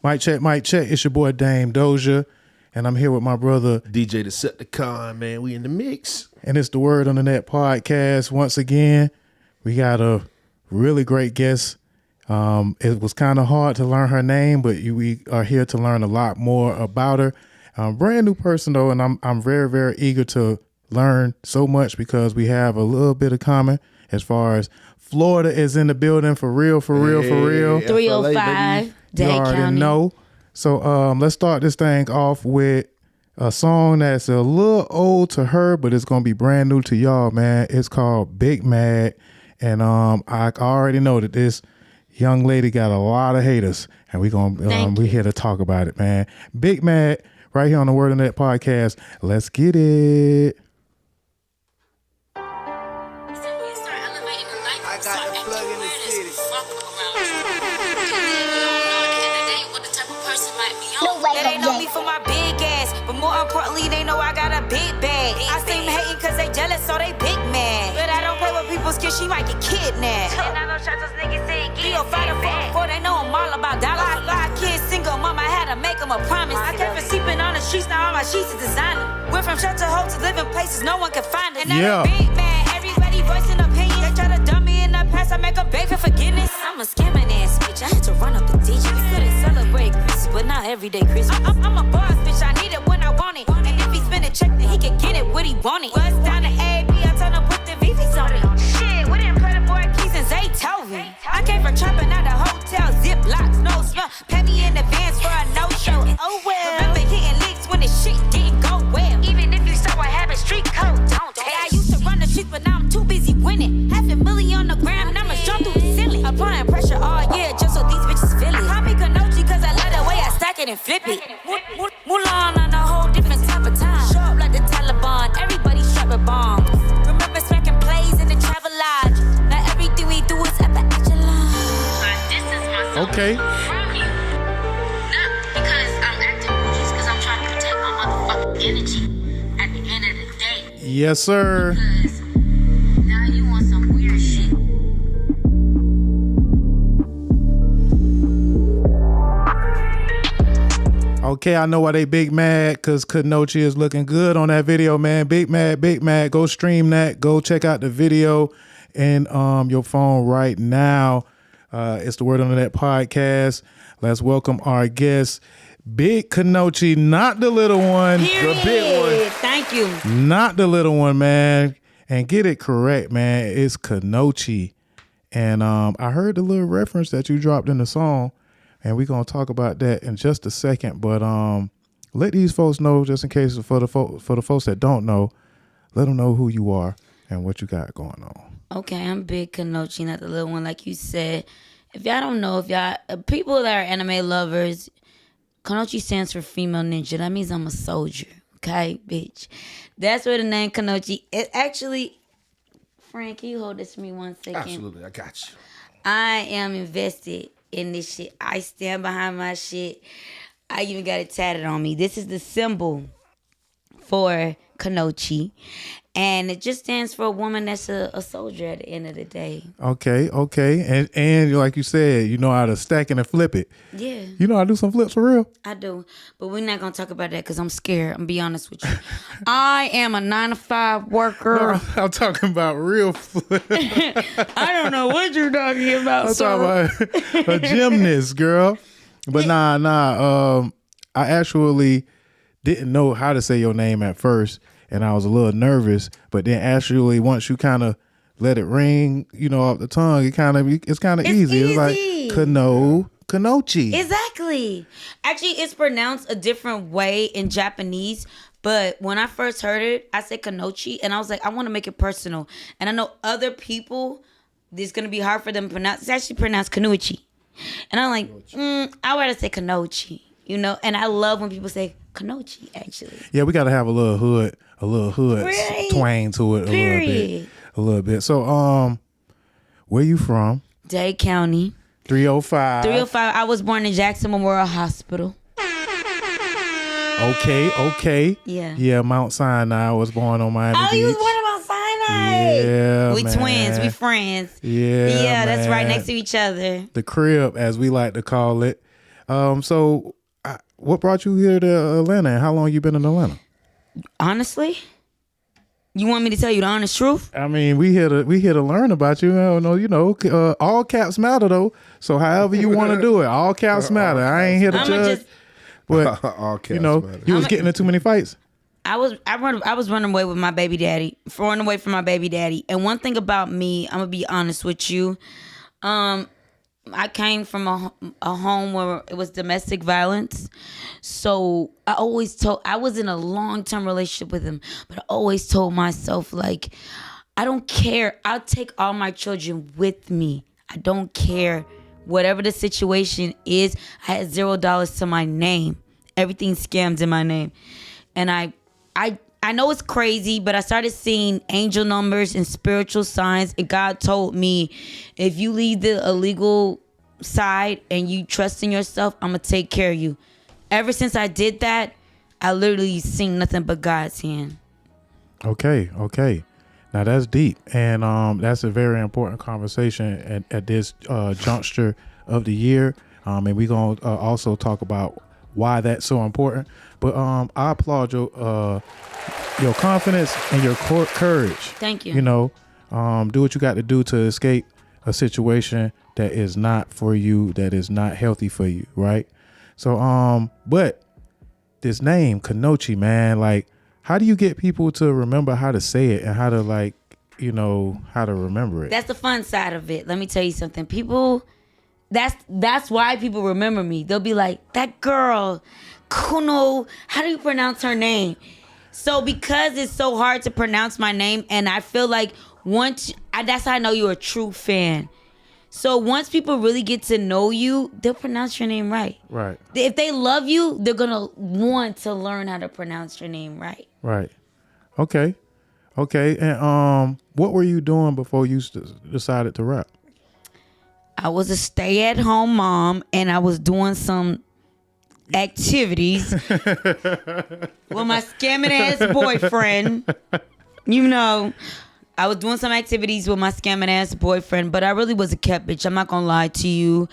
Mic check. It's your boy Dame Dozha, and I'm here with my brother DJ Deceptacon, man. We in the mix. And it's the Word on the Net podcast. Once again, we got a really great guest. It was kind of hard to learn her name, but we are here to learn a lot more about her. Brand new person though, and I'm very, very eager to learn so much because we have a little bit of common as far as Florida is in the building for real. 305 You already know. So let's start this thing off with a song that's a little old to her, but it's gonna be brand new to y'all, man. It's called Big Mad, and I already know that this young lady got a lot of haters, and we here to talk about it, man. Big Mad, right here on the Word on Net podcast. Let's get it. They know me for my big ass, but more importantly, they know I got a big bag. I see them hating cause they jealous, so they big mad. But I don't play with people's kids, she might get kidnapped. And I know shots those niggas say, get your fighter for they know I'm all about dollars. Five kids single, mama had to make them a promise. I came from sleeping on the streets, now all my sheets is designer. Went from shelter home to living places no one can find us. And I'm a big mad, everybody voicing opinions. They try to dump me in the past, I make them beg for forgiveness. I'm a scamming ass bitch, I had to run up the digits. We couldn't celebrate Christmas, but not everyday Christmas. I'm a boss, bitch, I need it when I want it. And if he spend a check, then he can get it what he wanted. Bust down the A, B, I tell him put the VVs on it. Shit, we didn't play the boy keys since Zaytoven. I came from trapping out the hotel, zip locks, no smell. Pay me in advance for a no-show. Oh well. Remember hitting licks when the shit didn't go well. Even if you saw I have a street code, don't tell. I used to run the streets, but now I'm too busy winning. $500,000 on the ground, and I'ma jump through the ceiling. Applying pressure all year just so these bitches feel it. Call me Kunoichi cause I love the way I stack it and flip it. Mulan on a whole different type of time. Show up like the Taliban, everybody strapped with bombs. Remember smacking plays in the travel lodge. Now everything we do is upper echelon. This is my song Okay. from you. Not because I'm acting just because I'm trying to protect my motherfucking energy at the end of the day. Yes, sir. Because now you want some weird shit. Okay, I know why they big mad, because Kunoichi is looking good on that video, man. Big mad. Go stream that. Go check out the video in your phone right now. It's the Word on the Net podcast. Let's welcome our guest, Big Kunoichi, not the little one. Period. The big one. Thank you. Not the little one, man. And get it correct, man. It's Kunoichi. And I heard the little reference that you dropped in the song. And we're going to talk about that in just a second. But let these folks know, just in case for the folks that don't know, let them know who you are and what you got going on. Okay, I'm Big Kunoichi, not the little one, like you said. If y'all don't know, if y'all people that are anime lovers, Kunoichi stands for female ninja. That means I'm a soldier. Okay, bitch. That's where the name Kunoichi. It actually, Frank, can you hold this for me 1 second? Absolutely, I got you. I am invested in this shit. I stand behind my shit. I even got it tatted on me. This is the symbol for Kunoichi. And it just stands for a woman that's a soldier at the end of the day. Okay. And like you said, you know how to stack and flip it. Yeah. You know how to do some flips for real? I do. But we're not going to talk about that because I'm scared. I'm going to be honest with you. I am a 9-to-5 worker. No, I'm talking about real flip. I don't know what you're talking about. I'm talking about a gymnast, girl. But nah. I actually didn't know how to say your name at first, and I was a little nervous. But then actually, once you kind of let it ring, off the tongue, it's kind of easy. It's like Kunoichi. Exactly. Actually, it's pronounced a different way in Japanese. But when I first heard it, I said Kunoichi, and I was like, I want to make it personal. And I know other people, it's going to be hard for them to pronounce. It's actually pronounced Kunoichi. And I'm like, I would rather say Kunoichi, And I love when people say Kunoichi, actually. Yeah, we got to have a little hood right. twang to it a little bit. So, where you from? Dade County. 305. 305. I was born in Jackson Memorial Hospital. Okay. Yeah. Yeah, Mount Sinai. I was born on Miami Beach. You was born in Mount Sinai. Yeah, we man. twins. We friends. Yeah, that's man. right next to each other. The crib, as we like to call it. So what brought you here to Atlanta, and how long you been in Atlanta? Honestly, you want me to tell you the honest truth? I mean, we here to learn about you. I don't know, all caps matter though. So however you want to do it, all caps matter. I ain't here to judge. But All caps matter. you was getting in too many fights. I was running away with my baby daddy, running away from my baby daddy. And one thing about me, I'm gonna be honest with you. I came from a home where it was domestic violence. So I was in a long-term relationship with him, but I always told myself, like, I don't care. I'll take all my children with me. I don't care. Whatever the situation is, I had $0 to my name. Everything scams in my name. And I know it's crazy, but I started seeing angel numbers and spiritual signs. And God told me, if you leave the illegal side and you trust in yourself, I'm going to take care of you. Ever since I did that, I literally seen nothing but God's hand. Okay. Now that's deep. And that's a very important conversation at this juncture of the year. And we're going to also talk about why that's so important. But I applaud your confidence and your courage. Thank you. Do what you got to do to escape a situation that is not for you, that is not healthy for you, right? So, but this name, Kunoichi, man, like, how do you get people to remember how to say it and how to, like, how to remember it? That's the fun side of it. Let me tell you something. People, that's why people remember me. They'll be like, that girl, Kuno, how do you pronounce her name? So because it's so hard to pronounce my name, and I feel like that's how I know you're a true fan. So once people really get to know you, they'll pronounce your name right. Right. If they love you, they're going to want to learn how to pronounce your name right. Right. Okay. And what were you doing before you decided to rap? I was a stay-at-home mom, and I was doing some activities with my scamming ass boyfriend. I was doing some activities with my scamming ass boyfriend, but I really was a cat bitch. I'm not gonna lie to you.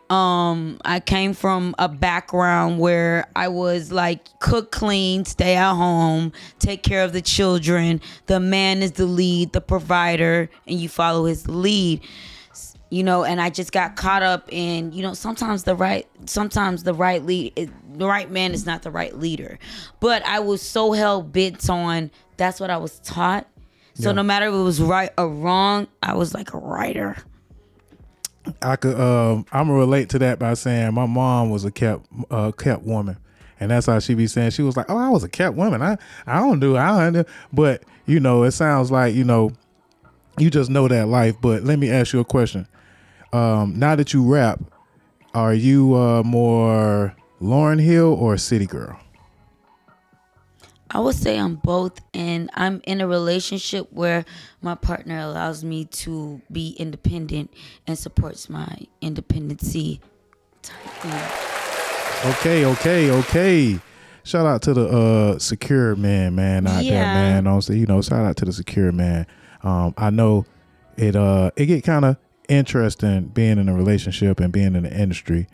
I came from a background where I was like, cook, clean, stay at home, take care of the children. The man is the lead, the provider, and you follow his lead. And I just got caught up in, sometimes the right man is not the right leader. But I was so hell bent on, that's what I was taught. So no matter if it was right or wrong, I was like a writer. I'm gonna relate to that by saying my mom was a kept woman, and that's how she be saying. She was like, "Oh, I was a kept woman. I don't do. But it sounds like you just know that life. But let me ask you a question. Now that you rap, are you more Lauryn Hill or City Girl? I would say I'm both, and I'm in a relationship where my partner allows me to be independent and supports my independency type thing. Okay. Shout out to the secure man out there, man. Shout out to the secure man. I know it get kind of interesting being in a relationship and being in the industry.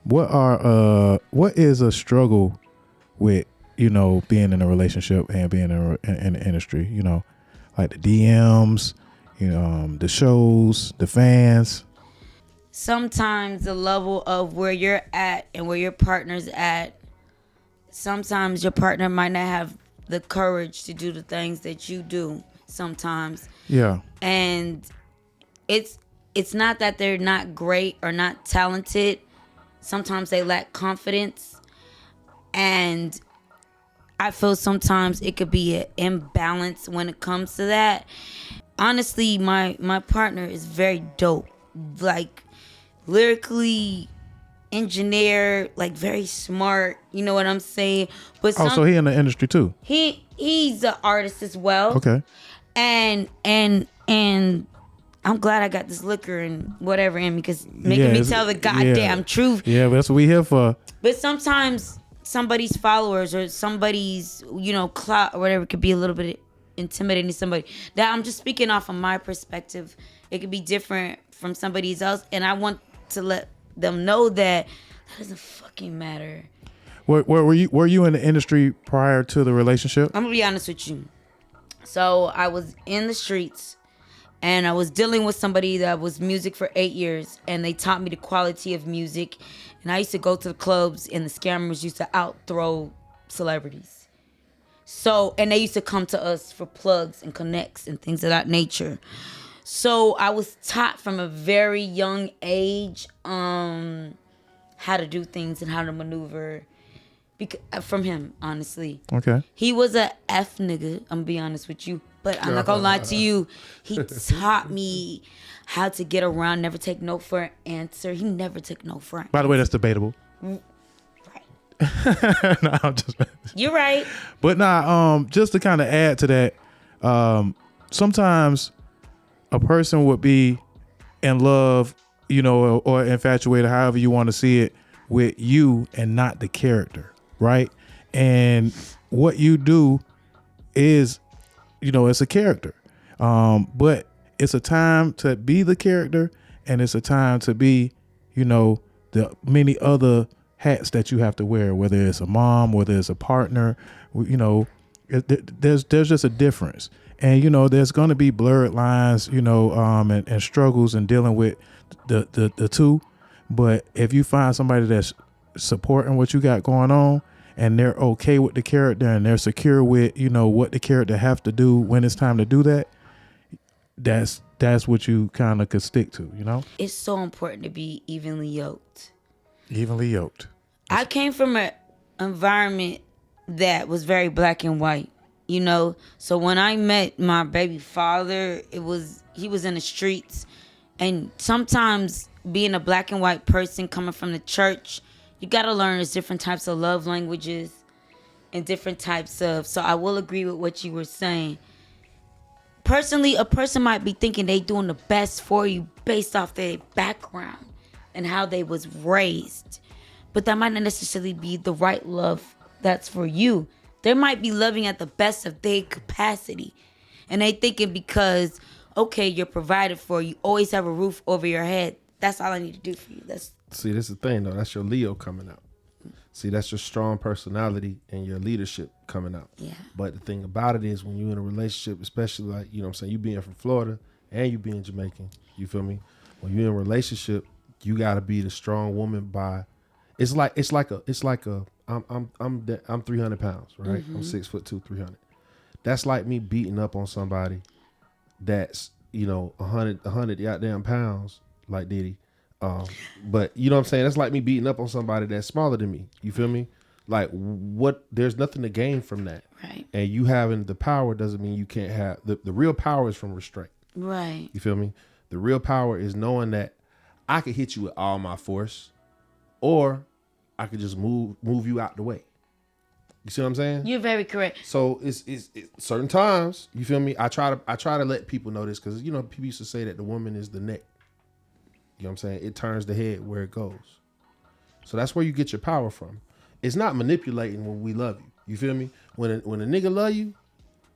What is a struggle with being in a relationship and being in the industry, like the DMs, the shows, the fans? Sometimes the level of where you're at and where your partner's at, sometimes your partner might not have the courage to do the things that you do sometimes. Yeah. And it's not that they're not great or not talented. Sometimes they lack confidence. And I feel sometimes it could be an imbalance when it comes to that. Honestly, my partner is very dope. Like, lyrically engineer, like very smart. You know what I'm saying? But so he in the industry too? He's an artist as well. Okay. And I'm glad I got this liquor and whatever in me, because making me tell the goddamn truth. Yeah, that's what we here for. But sometimes somebody's followers or somebody's, clout or whatever could be a little bit intimidating to somebody. That I'm just speaking off of my perspective. It could be different from somebody else, and I want to let them know that doesn't fucking matter. Were you in the industry prior to the relationship? I'm gonna be honest with you. So I was in the streets, and I was dealing with somebody that was music for 8 years, and they taught me the quality of music. And I used to go to the clubs, and the scammers used to out-throw celebrities. So, and they used to come to us for plugs and connects and things of that nature. So I was taught from a very young age how to do things and how to maneuver from him, honestly. Okay. He was a F nigga, I'm gonna be honest with you. But I'm not gonna lie to you. He taught me how to get around, never take no for an answer. He never took no for an answer. By the way, that's debatable. Right. No, I'm just... You're right. But just to kind of add to that, sometimes a person would be in love, or infatuated, however you want to see it, with you and not the character, right? And what you do is, it's a character. But it's a time to be the character, and it's a time to be, the many other hats that you have to wear, whether it's a mom, whether it's a partner, there's just a difference. And, there's going to be blurred lines, and struggles in dealing with the two. But if you find somebody that's supporting what you got going on, and they're okay with the character, and they're secure with, what the character have to do when it's time to do that, that's what you kind of could stick to, It's so important to be evenly yoked. Evenly yoked. I came from an environment that was very black and white, So when I met my baby father, he was in the streets. And sometimes being a black and white person coming from the church, you got to learn there's different types of love languages and different types of... So I will agree with what you were saying. Personally, a person might be thinking they doing the best for you based off their background and how they was raised. But that might not necessarily be the right love that's for you. They might be loving at the best of their capacity. And they thinking because, okay, you're provided for, you always have a roof over your head. That's all I need to do for you. See, this is the thing, though. That's your Leo coming out. See, that's your strong personality and your leadership coming out. Yeah. But the thing about it is when you're in a relationship, especially like, you being from Florida and you being Jamaican, you feel me? When you're in a relationship, you got to be the strong woman by... I'm 300 pounds, right? Mm-hmm. I'm 6'2", 300. That's like me beating up on somebody that's, 100 goddamn pounds, like Diddy. But you know what I'm saying? That's like me beating up on somebody that's smaller than me. You feel me? Like there's nothing to gain from that. Right. And you having the power doesn't mean you can't have, the real power is from restraint. Right. You feel me? The real power is knowing that I could hit you with all my force, or I could just move you out the way. You see what I'm saying? You're very correct. So it's certain times, you feel me? I try to let people know this because people used to say that the woman is the neck. You know what I'm saying? It turns the head where it goes. So that's where you get your power from. It's not manipulating when we love you. You feel me? When a nigga love you,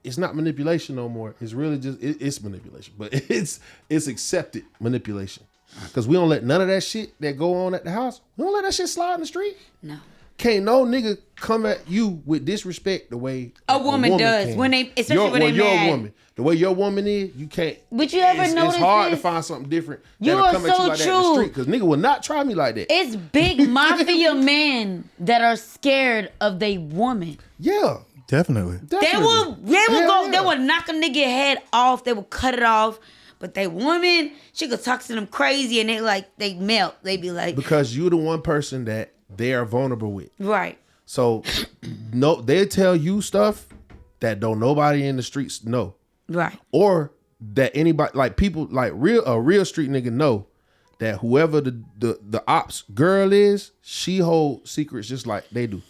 it's not manipulation no more. It's really just it's manipulation, but it's accepted manipulation. Because we don't let none of that shit that go on at the house, we don't let that shit slide in the street. No. Can't no nigga come at you with disrespect the way a woman does can. when they, especially when they you're mad. a woman. The way your woman is, you can't. But you ever notice it's hard this? to find something different. You that'll are come at so you like true. that in the street because nigga will not try me like that. It's big mafia men that are scared of they woman. Yeah, Definitely. They will Hell they will knock a nigga head off. They will cut it off. But they woman, she could talk to them crazy and they melt. They be like, because you're the one person that they are vulnerable with. right. So no, they tell you stuff that don't nobody in the streets know. Right. Or that anybody, like people, like a real street nigga know that whoever the ops girl is, she hold secrets just like they do.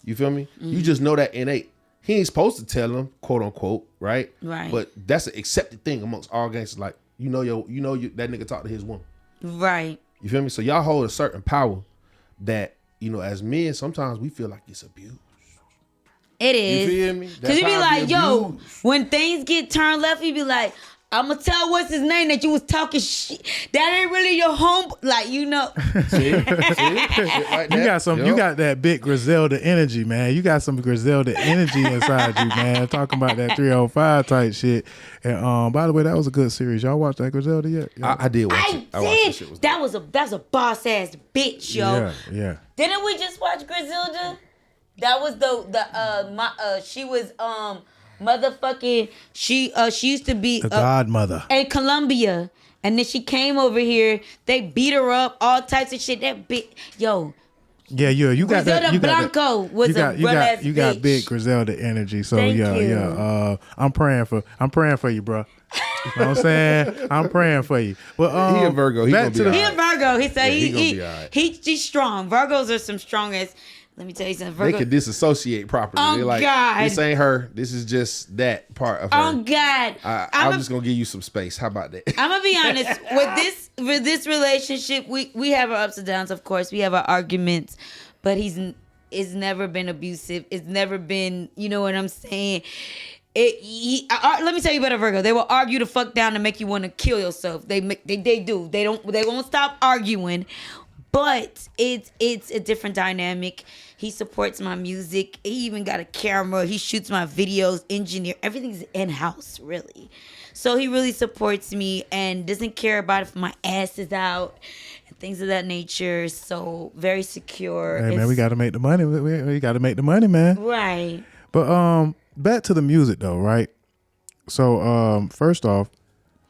You feel me? Mm-hmm. You just know that innate. He ain't supposed to tell them, quote unquote, right? Right. But that's an accepted thing amongst all gangsters. Like that nigga talk to his woman. Right. You feel me? So y'all hold a certain power that as men sometimes we feel like it's abuse. It is. You feel me? Because you be like, yo, when things get turned left, you be like, I'ma tell what's his name that you was talking shit. That ain't really your home. Like, you know. See? Shit like You that. got some. Yup. You got that big Griselda energy, man. You got some Griselda energy inside you, man. Talking about that 305 type shit. And by the way, that was a good series. Y'all watched that Griselda yet? Yeah. I did watch I it. I watched that did. shit. That's a boss ass bitch, yo. Yeah. Didn't we just watch Griselda? That was she was motherfucking she used to be The godmother. in Colombia, and then she came over here. They beat her up, all types of shit. That bitch, yo. Yeah, you got that. Griselda You got that. Blanco was you got, a you real got, ass you got bitch. big Griselda energy. So Thank yeah, you. yeah. I'm praying for you, bro. You know what I'm saying? I'm praying for you. But He a Virgo. He back gonna be to the He a alright. Virgo. He said Yeah, he gonna be alright. he's strong. Virgos are some strongest. Let me tell you something. They Virgo. could disassociate properly. Oh, They're like, God. this ain't her. This is just that part of her. Oh God. I'm just gonna give you some space. How about that? I'm gonna be honest with this relationship. We have our ups and downs, of course. We have our arguments, but it's never been abusive. It's never been, you know what I'm saying. Let me tell you about a Virgo. They will argue the fuck down to make you want to kill yourself. They do. They won't stop arguing. But it's a different dynamic. He supports my music. He even got a camera. He shoots my videos, engineer. Everything's in-house, really. So he really supports me and doesn't care about if my ass is out and things of that nature. So very secure. hey man, we got to make the money. We got to make the money, man. Right. But back to the music though, right? So first off,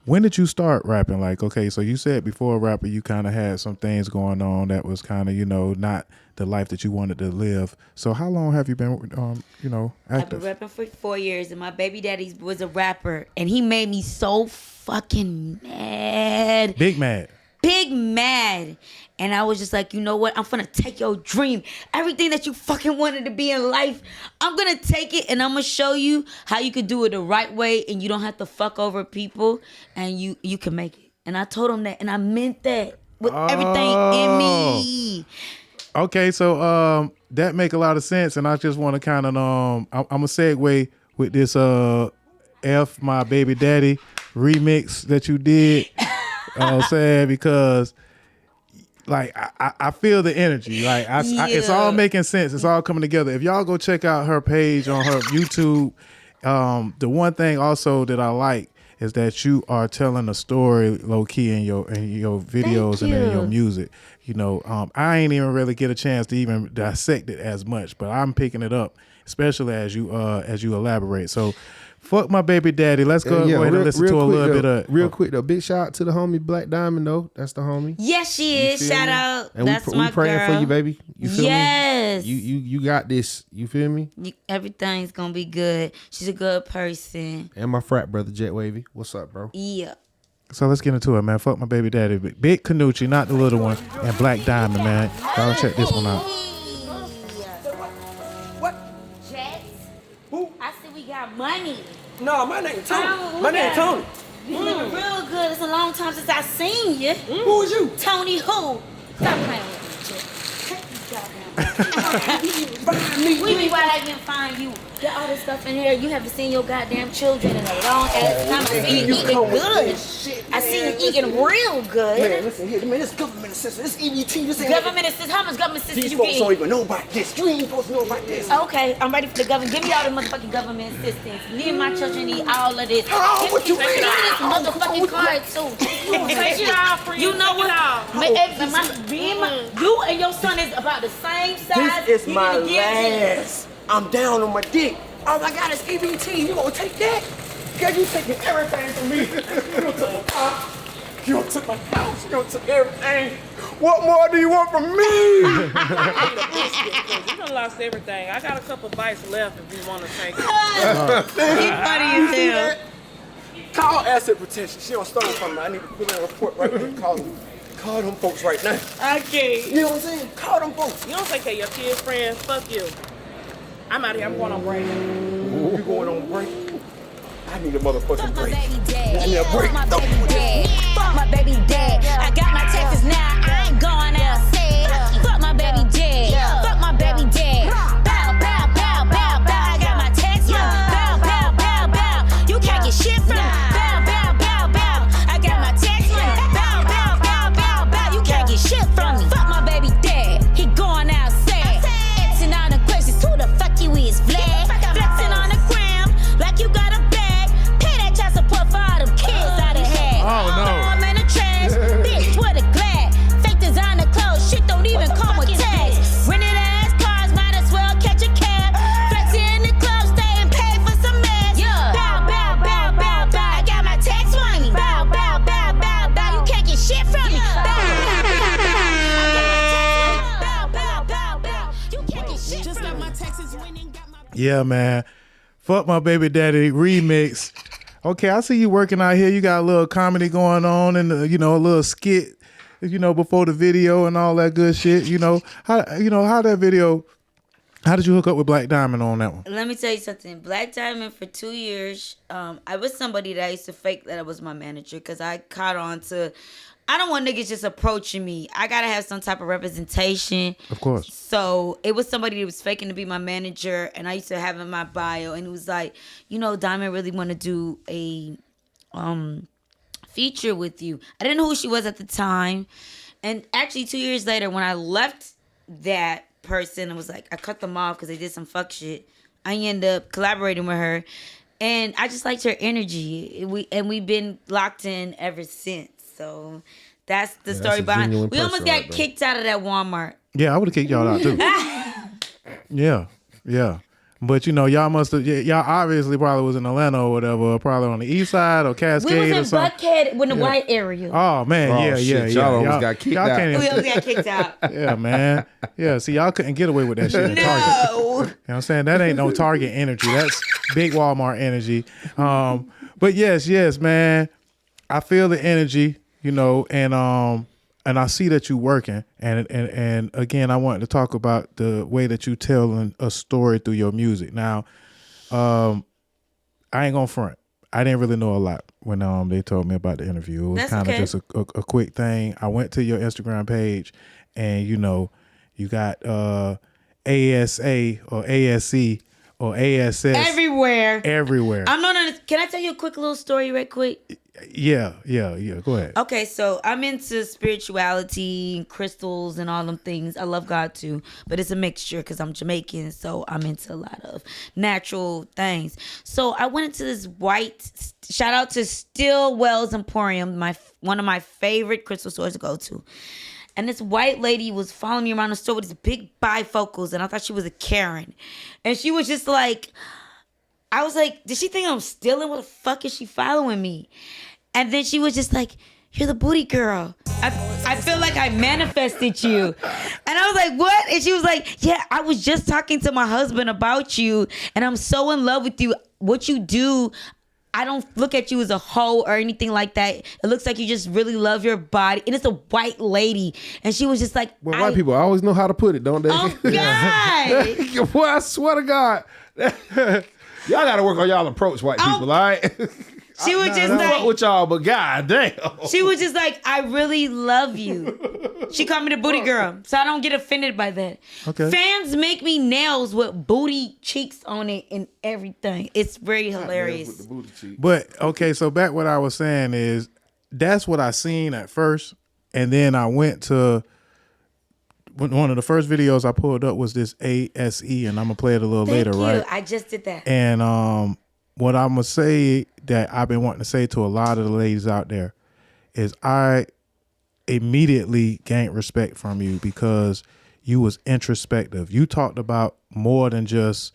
when did you start rapping? Like, okay, so you said before a rapper, you kind of had some things going on that was kind of, not the life that you wanted to live. So how long have you been, I've been active? rapping for 4 years, and my baby daddy was a rapper, and he made me so fucking mad. Big mad. Big mad. And I was just like, you know what? I'm gonna take your dream. Everything that you fucking wanted to be in life, I'm gonna take it and I'm gonna show you how you could do it the right way and you don't have to fuck over people and you can make it. And I told him that and I meant that with everything in me. Okay, so that make a lot of sense, and I just want to kind of I'm gonna segue with this F My Baby Daddy remix that you did. I'm saying because like I feel the energy, like it's all making sense. It's all coming together. If y'all go check out her page on her YouTube, the one thing also that I like is that you are telling a story low key in your videos and in your music. I ain't even really get a chance to even dissect it as much, but I'm picking it up, especially as you elaborate. So, fuck my baby daddy. Let's go ahead and listen to a little bit of real quick though. Big shout out to the homie Black Diamond though. That's the homie. Yes, she is. Shout out. And That's we my praying girl. for you, baby. You feel Yes. me? You got this. You feel me? Everything's gonna be good. She's a good person. And my frat brother Jet Wavy. What's up, bro? Yeah. So let's get into it, man. Fuck my baby daddy. Big Kunoichi, not the little one, and Black Diamond, man. Y'all check this one out. What? Jets? Who? I said we got money. No, my name Tony. Oh, My name okay. Tony. You looking real good. It's a long time since I seen you. Who is you? Tony who? Stop playing with me, Jet. Take these goddamn Find me. What do you mean why I didn't find you? Get all this stuff in here. You haven't seen your goddamn children in a long ass time. I see you eating good. I see you eating real good. Man, listen here, man. This government assistance, this EBT, this ain't. Government assistance. How much government assistance These you folks don't getting? even know about this. You ain't supposed to know about this. Okay, I'm ready for the government. Give me all the motherfucking government assistance. Me and my children need all of this. How? What you Give me mean? this motherfucking card too. Take it all, friend. You know Take it all. what? You and your son is about the same size. This is You my need to give last. I'm down on my dick. All I got is EBT. You gonna take that? Girl, you taking everything from me. You done took my car. You done took my house. You done took everything. What more do you want from me? You done lost everything. I got a couple bites left if you want to take it. He's funny as hell. Call asset protection. She done stole from me. I need to put in a report right now. Call them folks right now. Okay. You know what I'm saying? Call them folks. You don't take care of your kids, friends. Fuck you. I'm out of here. I'm going on break. You going on break? I need a motherfucking Fuck my break. baby dad. I need a break. Fuck my baby dad. Fuck my baby dad. I got my taxes now. I ain't going outside. Fuck my baby dad. Fuck my baby dad. Bow, bow, bow, bow, bow. I got my taxes. Bow, bow, bow, bow. You can't get shit from me. Bow, bow, bow, Yeah, man. Fuck My Baby Daddy remix. Okay, I see you working out here. You got a little comedy going on and a little skit, before the video and all that good shit. How that video. How did you hook up with Black Diamond on that one? Let me tell you something. Black Diamond for 2 years. I was somebody that I used to fake that I was my manager because I caught on to. I don't want niggas just approaching me. I gotta have some type of representation. Of course. So it was somebody that was faking to be my manager, and I used to have in my bio, and it was like, Diamond really want to do a feature with you. I didn't know who she was at the time, and actually 2 years later, when I left that person, I was like, I cut them off because they did some fuck shit. I ended up collaborating with her, and I just liked her energy. We've been locked in ever since. So that's the story behind it. We almost got kicked out of that Walmart. Yeah, I would have kicked y'all out too. Yeah. But y'all must have. Y'all obviously probably was in Atlanta or whatever, probably on the east side or Cascade we or was in something. Buckhead in the white area. Oh man, yeah. Y'all almost got kicked out. We almost got kicked out. Yeah, man. Yeah, see, y'all couldn't get away with that shit in Target. You know what I'm saying? That ain't no Target energy. That's big Walmart energy. But yes, man. I feel the energy. And I see that you working, and again, I wanted to talk about the way that you telling a story through your music. Now, I ain't gonna front. I didn't really know a lot when they told me about the interview. It was kind of just a quick thing. I went to your Instagram page, and you got ASA or ASC or ASS everywhere. I'm not. Can I tell you a quick little story, right quick? Yeah. Go ahead. Okay, so I'm into spirituality and crystals and all them things. I love God too, but it's a mixture because I'm Jamaican, so I'm into a lot of natural things. So I went into this shout out to Still Wells Emporium, one of my favorite crystal stores to go to. And this white lady was following me around the store with these big bifocals, and I thought she was a Karen. And she was just like, I was like, did she think I'm stealing? What the fuck is she following me? And then she was just like, you're the booty girl. I feel like I manifested you. And I was like, what? And she was like, yeah, I was just talking to my husband about you, and I'm so in love with you. What you do, I don't look at you as a hoe or anything like that. It looks like you just really love your body. And it's a white lady. And she was just like, well, white people always know how to put it, don't they? Oh, God. Boy, I swear to God. Y'all got to work on y'all approach, white people, all right? She was just like, fuck with y'all, but God damn. She was just like, I really love you. She called me the booty girl, so I don't get offended by that. Okay. Fans make me nails with booty cheeks on it and everything. It's very hilarious. But okay, so back what I was saying is that's what I seen at first, and then I went to one of the first videos I pulled up was this ASE, and I'm gonna play it a little later, right? I just did that. And what I'm gonna say that I've been wanting to say to a lot of the ladies out there is I immediately gained respect from you because you was introspective. You talked about more than just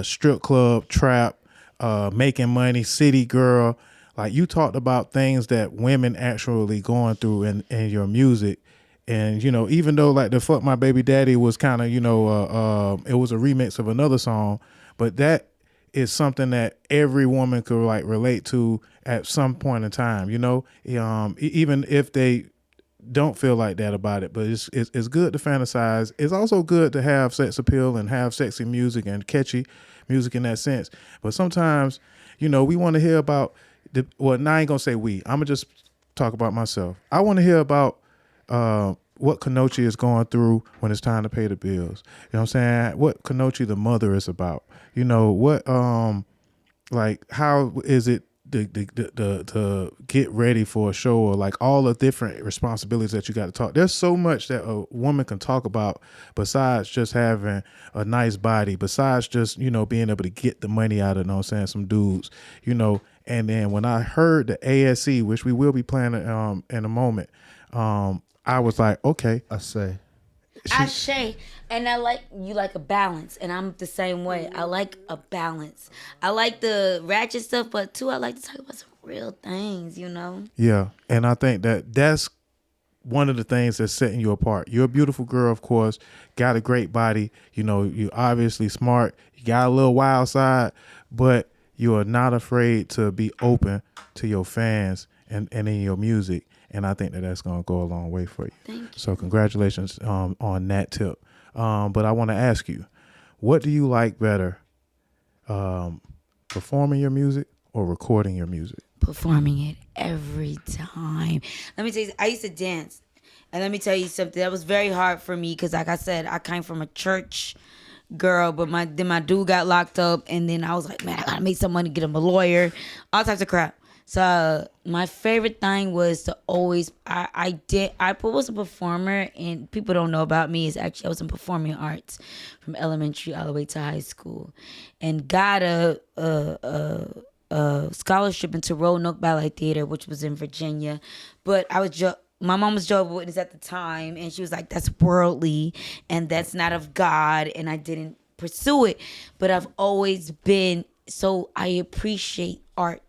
strip club, trap, making money, city girl. Like you talked about things that women actually going through in your music. And, even though like the Fuck My Baby Daddy was kind of, it was a remix of another song, but that is something that every woman could like relate to at some point in time, even if they don't feel like that about it. But it's good to fantasize. It's also good to have sex appeal and have sexy music and catchy music in that sense. But sometimes, we want to hear about now I ain't gonna say we. I'm gonna just talk about myself. I want to hear about what Kunoichi is going through when it's time to pay the bills. You know what I'm saying? What Kunoichi the mother is about. What like how is it to get ready for a show, or like all the different responsibilities that you got to talk. There's so much that a woman can talk about besides just having a nice body, besides just, being able to get the money out of, some dudes, and then when I heard the ASE, which we will be playing in a moment, I was like, okay. I say. And I like you like a balance, and I'm the same way. I like a balance. I like the ratchet stuff, but too I like to talk about some real things, Yeah, and I think that's one of the things that's setting you apart. You're a beautiful girl, of course, got a great body. You know, you're obviously smart. You got a little wild side, but you are not afraid to be open to your fans and in your music. And I think that that's going to go a long way for you. Thank you. So congratulations on that tip. But I want to ask you, what do you like better, performing your music or recording your music? Performing it every time. Let me tell you, I used to dance. And let me tell you something. That was very hard for me because, like I said, I came from a church girl, but my dude got locked up. And then I was like, man, I got to make some money, get him a lawyer, all types of crap. So my favorite thing was to always, I was a performer, and people don't know about me is actually I was in performing arts from elementary all the way to high school, and got a scholarship into Roanoke Ballet Theater, which was in Virginia. But I was my mom was Jehovah's Witness at the time, and she was like, that's worldly and that's not of God, and I didn't pursue it. But I've always been, so I appreciate art.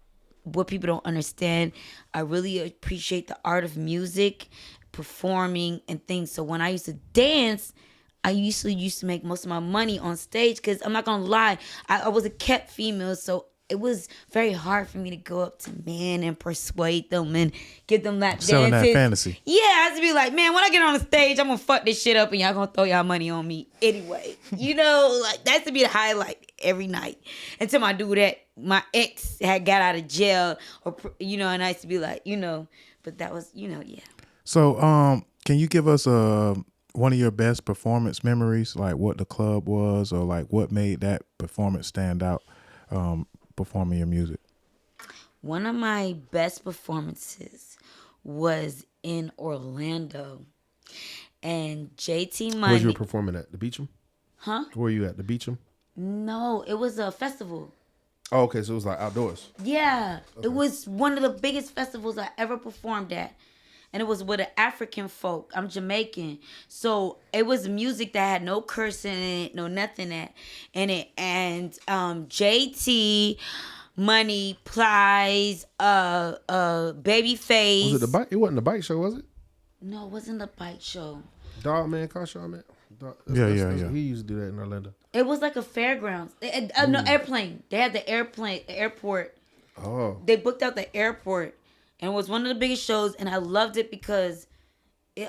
What people don't understand, I really appreciate the art of music, performing and things. So when I used to dance, I used to make most of my money on stage because I'm not gonna lie, I was a kept female, so it was very hard for me to go up to men and persuade them and give them that Selling dances. that fantasy. Yeah, I had to be like, man, when I get on the stage, I'm gonna fuck this shit up and y'all gonna throw y'all money on me anyway. You know, like that's to be the highlight every night. Until my dude my ex had got out of jail, or and I used to be like, but that was, yeah. So, can you give us one of your best performance memories, like what the club was, or like what made that performance stand out, performing your music? One of my best performances was in Orlando, and JT Money. Where you were performing at? The Beecham? Huh? Where were you at? The Beecham? No, it was a festival. Oh, okay, so it was like outdoors. Yeah, Okay. It was one of the biggest festivals I ever performed at. And it was with an African folk. I'm Jamaican. So it was music that had no cursing in it, no nothing in it. And JT, Money, Plies, Babyface. Was it the bike? It wasn't the bike show, was it? No, it wasn't the bike show. Dog Man, Car Show, man. Yeah. He used to do that in Orlando. It was like a fairgrounds. No, airplane. They had the airport. Oh. They booked out the airport. And it was one of the biggest shows. And I loved it because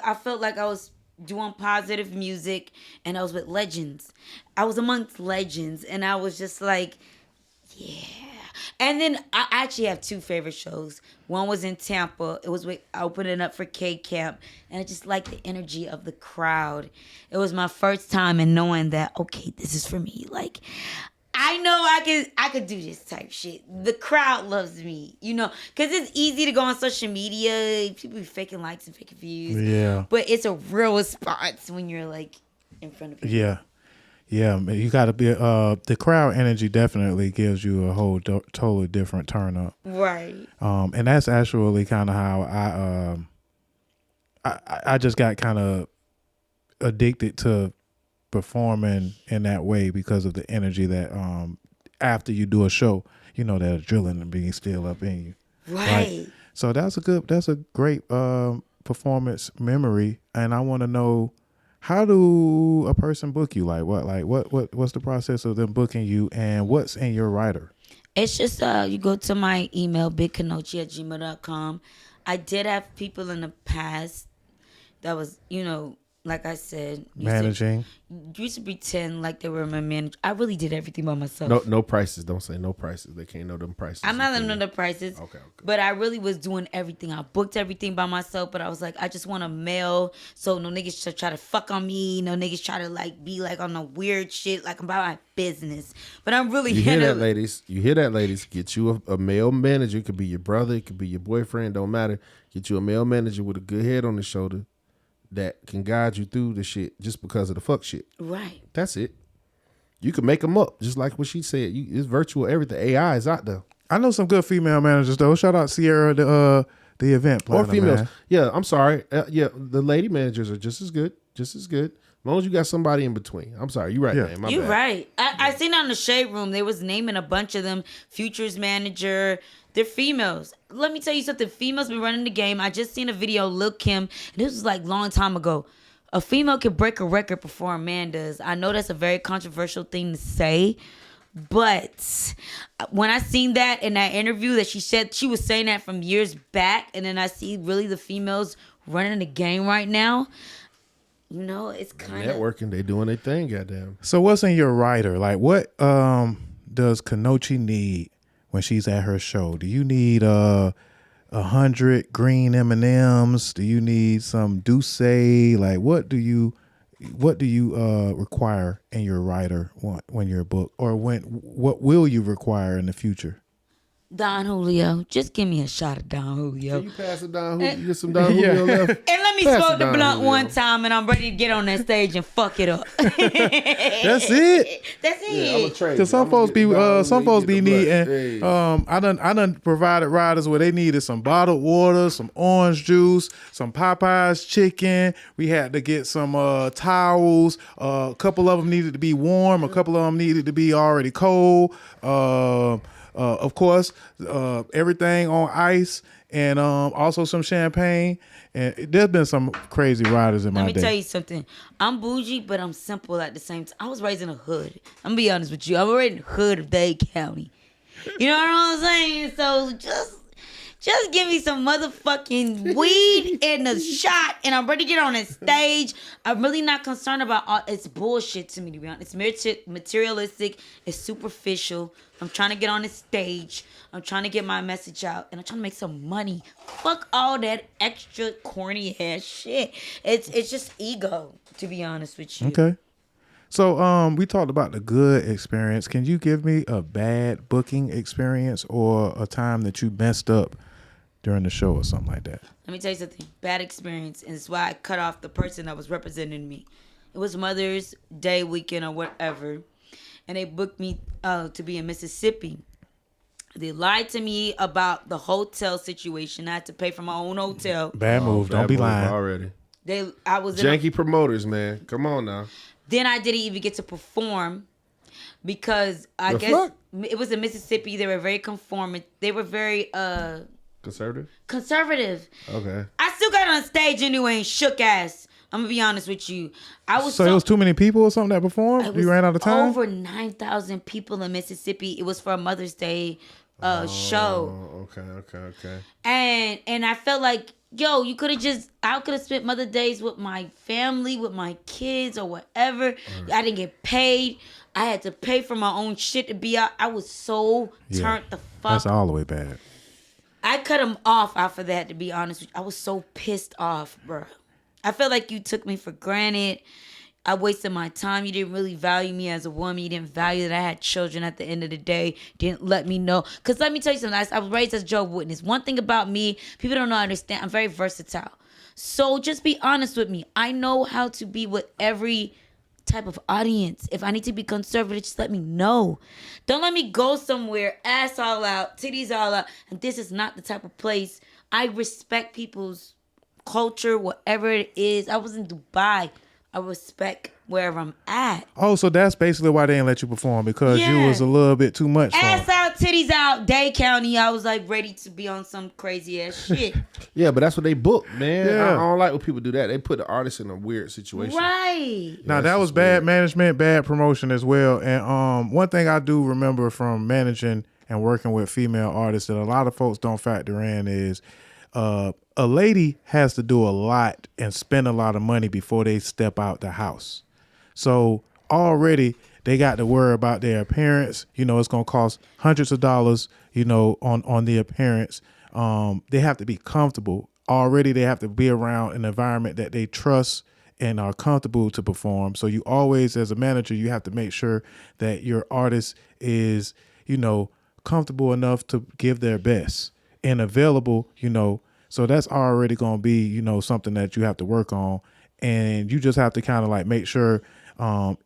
I felt like I was doing positive music. And I was with legends. I was amongst legends. And I was just like, yeah. And then I actually have two favorite shows. One was in Tampa. It was opening up for K-Camp. And I just liked the energy of the crowd. It was my first time in knowing that, okay, this is for me. Like, I know I could do this type shit. The crowd loves me, because it's easy to go on social media. People be faking likes and faking views. Yeah. But it's a real response when you're like in front of people. Yeah. Yeah, you got to be. The crowd energy definitely gives you a whole totally different turn up. Right. And that's actually kind of how I just got kind of addicted to performing in that way because of the energy that after you do a show, that adrenaline being still up in you. Right. So that's a great performance memory, and I want to know, how do a person book you? What's the process of them booking you, and what's in your writer? It's just you go to my email, bigkunoichi@gmail.com. I did have people in the past that was, like I said, Managing. Used to pretend like they were my manager. I really did everything by myself. No prices. Don't say no prices. They can't know them prices. I'm not letting them know the prices. Okay. But I really was doing everything. I booked everything by myself, but I was like, I just want a mail, so no niggas should try to fuck on me. No niggas try to be on a weird shit, like I'm about my business. But I'm really You hear that, ladies? Get you a male manager. It could be your brother. It could be your boyfriend. Don't matter. Get you a male manager with a good head on his shoulder that can guide you through the shit just because of the fuck shit. Right. That's it. You can make them up, just like what she said. It's virtual everything. AI is out there. I know some good female managers though. Shout out Sierra, the event planner, Or females. man. Yeah, I'm sorry. The lady managers are just as good. As long as you got somebody in between. I'm sorry. You're right, Yeah. man. My You're bad. right. I seen on the Shade Room, they was naming a bunch of them. Futures manager, They're females. Let me tell you something. Females been running the game. I just seen a video, Lil Kim, and this was like long time ago. A female can break a record before a man does. I know that's a very controversial thing to say, but when I seen that in that interview that she said, she was saying that from years back, and then I see really the females running the game right now. You know, it's kind of networking. They doing their thing, goddamn. So what's in your rider? Like, what does Kunoichi need when she's at her show? Do you need 100 green M&Ms? Do you need some Douce? Like, what do you require in your rider when you're booked, or what will you require in the future? Don Julio. Just give me a shot of Don Julio. Can you pass it down? You get some Don Julio left? And let me Pass smoke it the down, blunt Julio. one time, and I'm ready to get on that stage and fuck it up. That's it. That's it. Because some folks be needing. I done provided riders where they needed some bottled water, some orange juice, some Popeyes chicken. We had to get some towels. A couple of them needed to be warm. A couple of them needed to be already cold. Of course, everything on ice, and also some champagne. And there's been some crazy riders in my day. Let me tell you something. I'm bougie, but I'm simple at the same time. I was raised in a hood. I'm gonna be honest with you. I was raised in the hood of Dade County. You know what I'm saying? So just give me some motherfucking weed and a shot, and I'm ready to get on that stage. I'm really not concerned about all. It's bullshit to me, to be honest. It's materialistic. It's superficial. I'm trying to get on the stage. I'm trying to get my message out, and I'm trying to make some money. Fuck all that extra corny ass shit. It's just ego, to be honest with you. Okay. So we talked about the good experience. Can you give me a bad booking experience or a time that you messed up during the show or something like that? Let me tell you something. Bad experience, and it's why I cut off the person that was representing me. It was Mother's Day weekend or whatever, and they booked me to be in Mississippi. They lied to me about the hotel situation. I had to pay for my own hotel. Bad move. Don't be lying. Already. I was in Janky promoters, man. Come on now. Then I didn't even get to perform because I The guess fuck? it was in Mississippi. They were very conforming. They were very Conservative? Okay. I still got on stage anyway and shook ass. I'm gonna be honest with you. I was So it was too many people or something that performed? it You was ran out of time? Over 9,000 people in Mississippi. It was for a Mother's Day show. Oh, okay. And I felt like, yo, I could have spent Mother's Days with my family, with my kids or whatever. I didn't get paid. I had to pay for my own shit to be out. I was so turned the fuck. That's all the way bad. I cut him off after that, to be honest with you. I was so pissed off, bro. I felt like you took me for granted. I wasted my time. You didn't really value me as a woman. You didn't value that I had children at the end of the day. Didn't let me know. Because let me tell you something. I was raised as Jehovah's Witness. One thing about me, people don't understand. I'm very versatile. So just be honest with me. I know how to be with every type of audience. If I need to be conservative, just let me know. Don't let me go somewhere, ass all out, titties all out. And this is not the type of place. I respect people's culture, whatever it is. I was in Dubai. I respect wherever I'm at. Oh, so that's basically why they didn't let you perform, because you was a little bit too much. Ass out, titties out, Dade County. I was like ready to be on some crazy ass shit. Yeah, but that's what they book, man. Yeah. I don't like when people do that. They put the artist in a weird situation. Right. Now, that's that was just bad weird. management, bad promotion as well. And one thing I do remember from managing and working with female artists that a lot of folks don't factor in is a lady has to do a lot and spend a lot of money before they step out the house. So already they got to worry about their appearance. You know, it's going to cost hundreds of dollars, you know, on the appearance. They have to be comfortable. Already they have to be around an environment that they trust and are comfortable to perform. So you always, as a manager, you have to make sure that your artist is, you know, comfortable enough to give their best and available, you know. So that's already going to be, you know, something that you have to work on. And you just have to kind of like make sure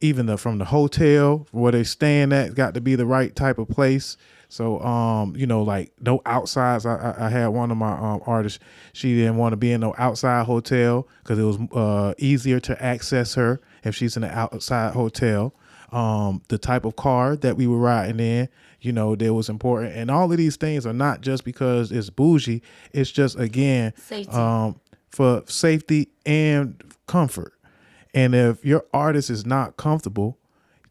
even from the hotel where they staying at got to be the right type of place. So, you know, like no outsides. I had one of my artists, she didn't want to be in no outside hotel because it was easier to access her if she's in an outside hotel. the type of car that we were riding in, you know, that was important. And all of these things are not just because it's bougie. It's just, again, Safety. For safety and comfort. And if your artist is not comfortable,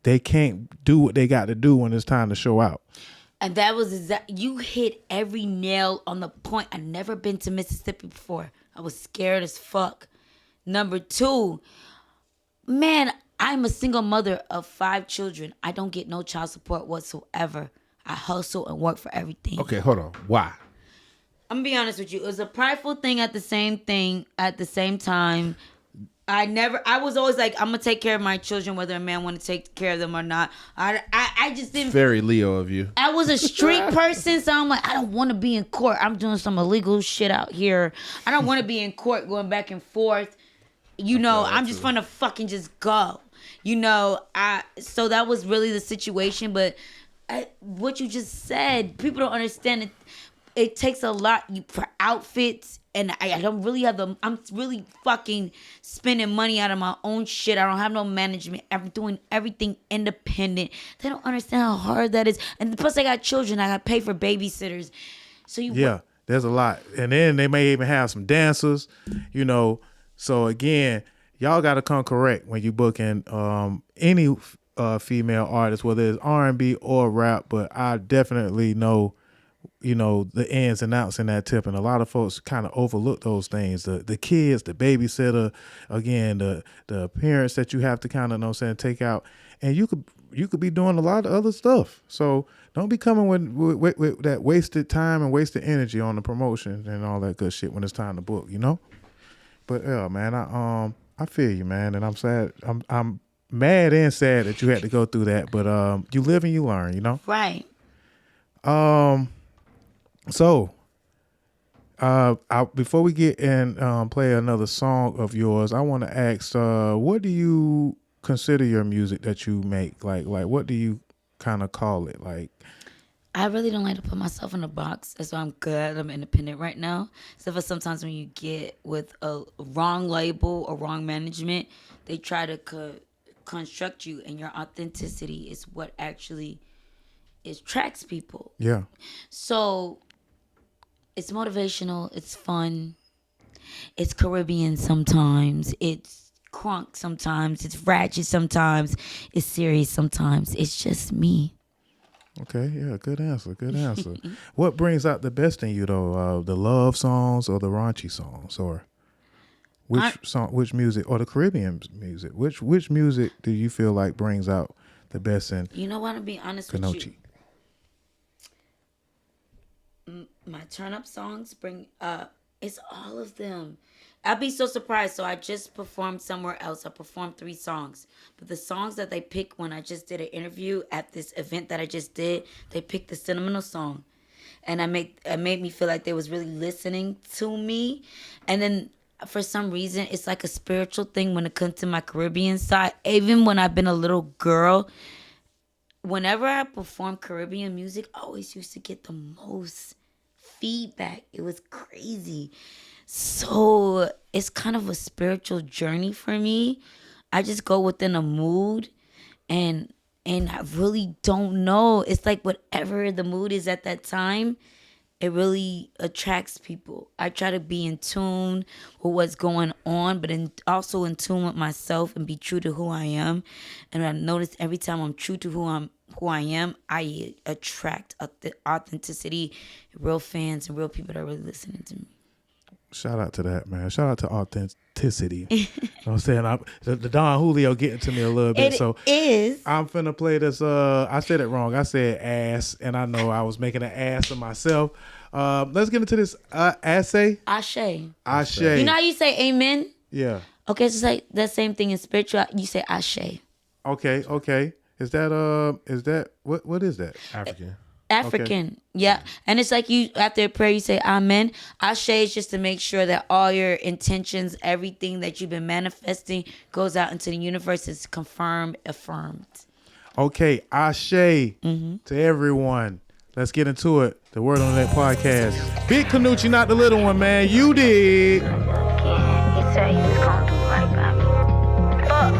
they can't do what they got to do when it's time to show out. And that was you hit every nail on the point. I never been to Mississippi before. I was scared as fuck. Number 2, man, I'm a single mother of 5 children. I don't get no child support whatsoever. I hustle and work for everything. Okay, hold on. Why? I'm gonna be honest with you. It was a prideful thing at the same time. I was always like, I'm gonna take care of my children, whether a man want to take care of them or not. I just didn't. Very Leo of you. I was a street person, so I'm like, I don't want to be in court. I'm doing some illegal shit out here. I don't want to be in court going back and forth. You know, I'm just gonna fucking just go. You know, so that was really the situation. But what you just said, people don't understand it. It takes a lot for outfits, and I don't really have I'm really fucking spending money out of my own shit. I don't have no management. I'm doing everything independent. They don't understand how hard that is. And plus, I got children. I got to pay for babysitters. So there's a lot. And then they may even have some dancers, you know. So again, y'all got to come correct when you booking any female artist, whether it's R&B or rap. But I definitely know, you know, the ins and outs in that tip, and a lot of folks kind of overlook those things. The kids, the babysitter, again, the parents that you have to kind of, know what I'm saying, take out, and you could be doing a lot of other stuff. So don't be coming with that wasted time and wasted energy on the promotion and all that good shit when it's time to book, you know. But yeah, man, I feel you, man, and I'm sad. I'm mad and sad that you had to go through that, but you live and you learn, you know. Right. So, before we get and play another song of yours, I want to ask, what do you consider your music that you make? Like what do you kind of call it? Like, I really don't like to put myself in a box. That's why I'm good. I'm independent right now. So for sometimes when you get with a wrong label or wrong management, they try to construct you, and your authenticity is what actually attracts people. Yeah. So it's motivational. It's fun. It's Caribbean sometimes. It's crunk sometimes. It's ratchet sometimes. It's serious sometimes. It's just me. Okay, yeah, good answer. What brings out the best in you, though? The love songs or the raunchy songs, or which music, or the Caribbean music? Which music do you feel like brings out the best in? You know what? To be honest Kunoichi? with you, my turn up songs bring it's all of them. I'd be so surprised. So I just performed somewhere else. I performed 3 songs. But the songs that they picked when I just did an interview at this event that I just did, they picked the sentimental song. And it made me feel like they was really listening to me. And then for some reason, it's like a spiritual thing when it comes to my Caribbean side. Even when I've been a little girl, whenever I perform Caribbean music, I always used to get the most feedback. It was crazy. So it's kind of a spiritual journey for me. I just go within a mood, and I really don't know. It's like whatever the mood is at that time, it really attracts people. I try to be in tune with what's going on, but also in tune with myself and be true to who I am. And I notice every time I'm true to who I am, I attract authenticity, real fans, and real people that are really listening to me. Shout out to that, man. Shout out to authenticity. You know what I'm saying? The Don Julio getting to me a little bit. It is. I'm finna play this. I said it wrong. I said ass, and I know I was making an ass of myself. Let's get into this. Ashe. Ashe. Ashe. You know how you say amen? Yeah. Okay, it's like that same thing in spiritual. You say Ashe. Okay. Is that what is that? African. Okay. Yeah. And it's like you, after a prayer, you say amen. Ashe is just to make sure that all your intentions, everything that you've been manifesting goes out into the universe, is confirmed, affirmed. Okay. Ashe to everyone. Let's get into it. The Word on That podcast. Big Kunoichi, not the little one, man. You did. Yeah, he said he was gonna do right by me. Fuck.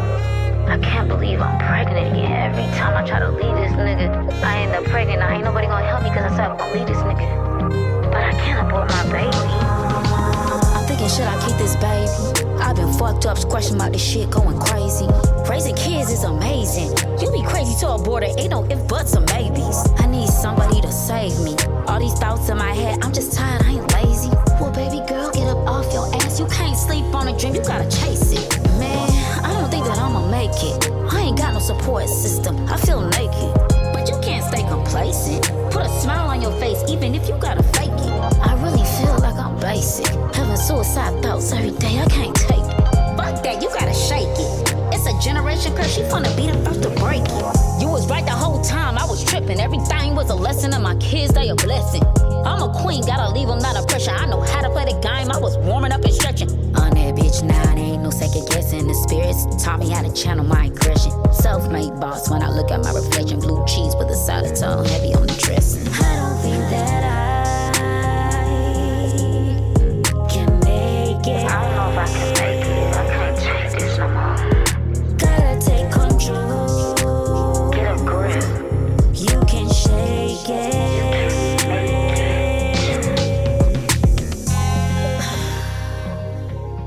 I can't believe I'm pregnant again. Every time I try to leave this nigga, I end up pregnant. Now ain't nobody gonna help me cause I said I'm gonna leave this nigga. But I can't abort my baby. I'm thinking, should I keep this baby? I've been fucked up, squashing about this shit, going crazy. Raising kids is amazing. You be crazy to abort it, ain't no if buts or maybes. I need somebody to save me. All these thoughts in my head, I'm just tired, I ain't lazy. Well, baby girl, get up off your ass. You can't sleep on a dream, you gotta chase it. Man, I don't think that I'ma make it. I ain't got no support system, I feel naked. But you can't stay complacent. Put a smile on your face, even if you gotta fake it. I really feel like I'm basic. Having suicide thoughts every day, I can't take it. Fuck that, you gotta shake it. It's a generation curse, she finna be the first to break it. You was right the whole time, I was tripping. Everything was a lesson, and my kids, they a blessing. I'm a queen, gotta leave them not a pressure. I know how to play the game, I was warming up and stretching. On that bitch now, there ain't no second guessing. The spirits taught me how to channel my aggression. Self-made boss, when I look at my reflection. Blue cheese with a side of tongue, heavy on the dressing. I don't think that I can make it. I don't know if I can make it. I can't take this no more. Gotta take control. Get a grip. You can shake it.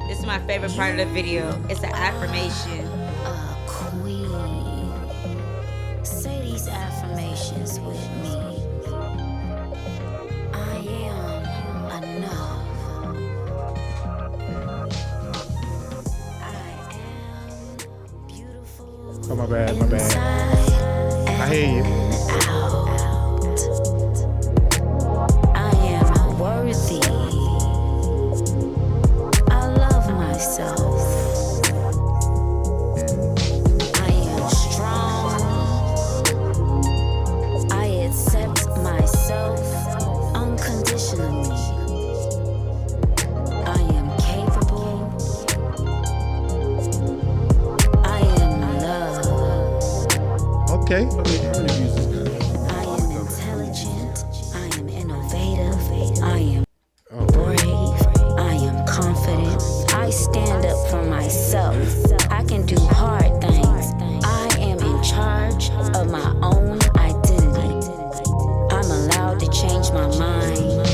This is my favorite part of the video. It's an affirmation. Queen. Say these affirmations with me. I am enough. I am beautiful. Oh, my bad, my bad. Inside I hear you. and out. I am worthy. I love myself. I am strong. I accept myself unconditionally. I am capable. I am loved. Okay. How many views this got? I am intelligent. I am innovative. I am Oh, brave. I am confident. I stand up for myself. I can do hard things. I am in charge of my own identity. I'm allowed to change my mind.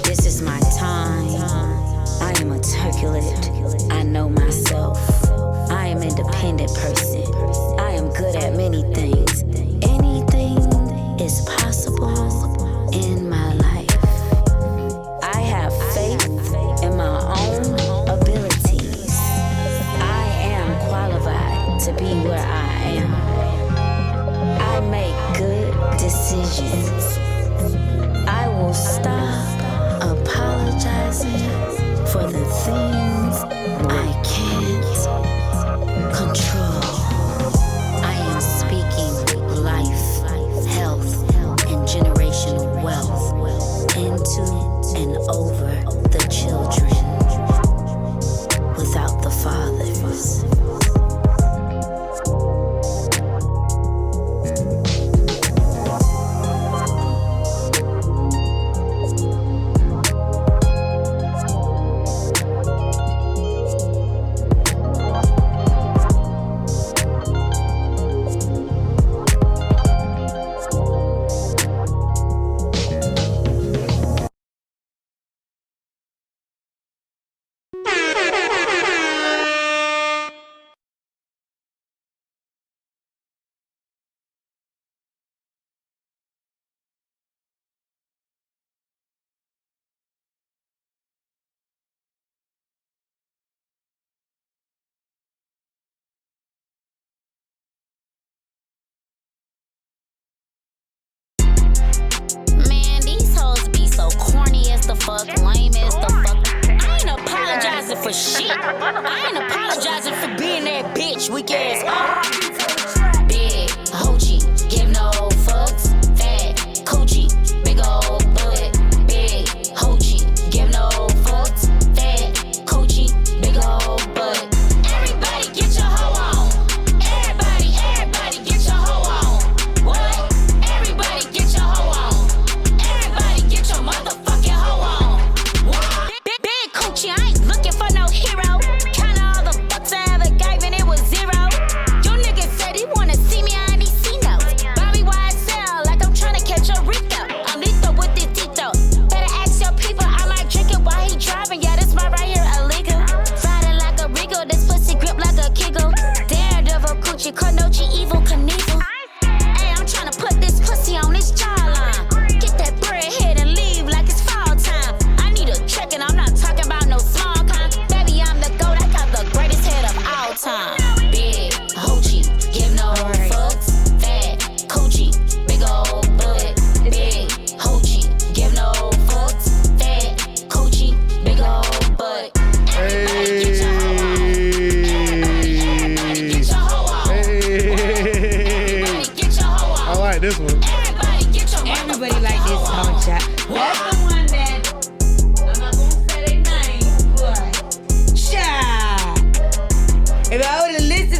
This is my time. I am articulate. I know myself. I am an independent person. I am good at many things. Anything is possible in my life. I have faith in my own abilities. I am qualified to be where I am. I make good decisions. I will stop apologizing for the things I can't control. I am speaking life, health, and generational wealth into and over the children without the fathers. Man, these hoes be so corny as the fuck, lame as the fuck. I ain't apologizing for shit. I ain't apologizing for being that bitch, weak ass. Big hoochie, give no fucks. Fat coochie, big ol' butt. Big hoochie, give no fucks. Fat coochie, big ol' butt. Everybody get your hoe on. Everybody get your hoe on. What? Everybody get your hoe on. Everybody get your motherfucking hoe on. What? Big coochie, I ain't looking for no hero. Counting all the fucks I ever gave and it was zero.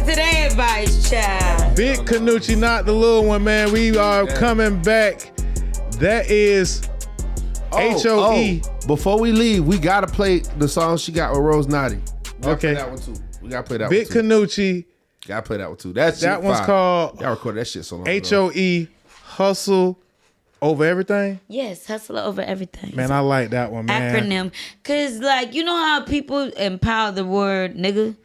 listen to their advice, child. Big Kunoichi, not the little one, man. We are coming back. That is HOE. Before we leave, we gotta play the song she got with Rose Naughty. Okay. That one too. We gotta play that Big one too. Kunoichi. Gotta play that one too. That one's fire. called Y'all recorded that shit so long ago. HOE, Hustle Over Everything. Yes, hustle over everything. Man, I like that one, man. Acronym. Cause like, you know how people empower the word nigga?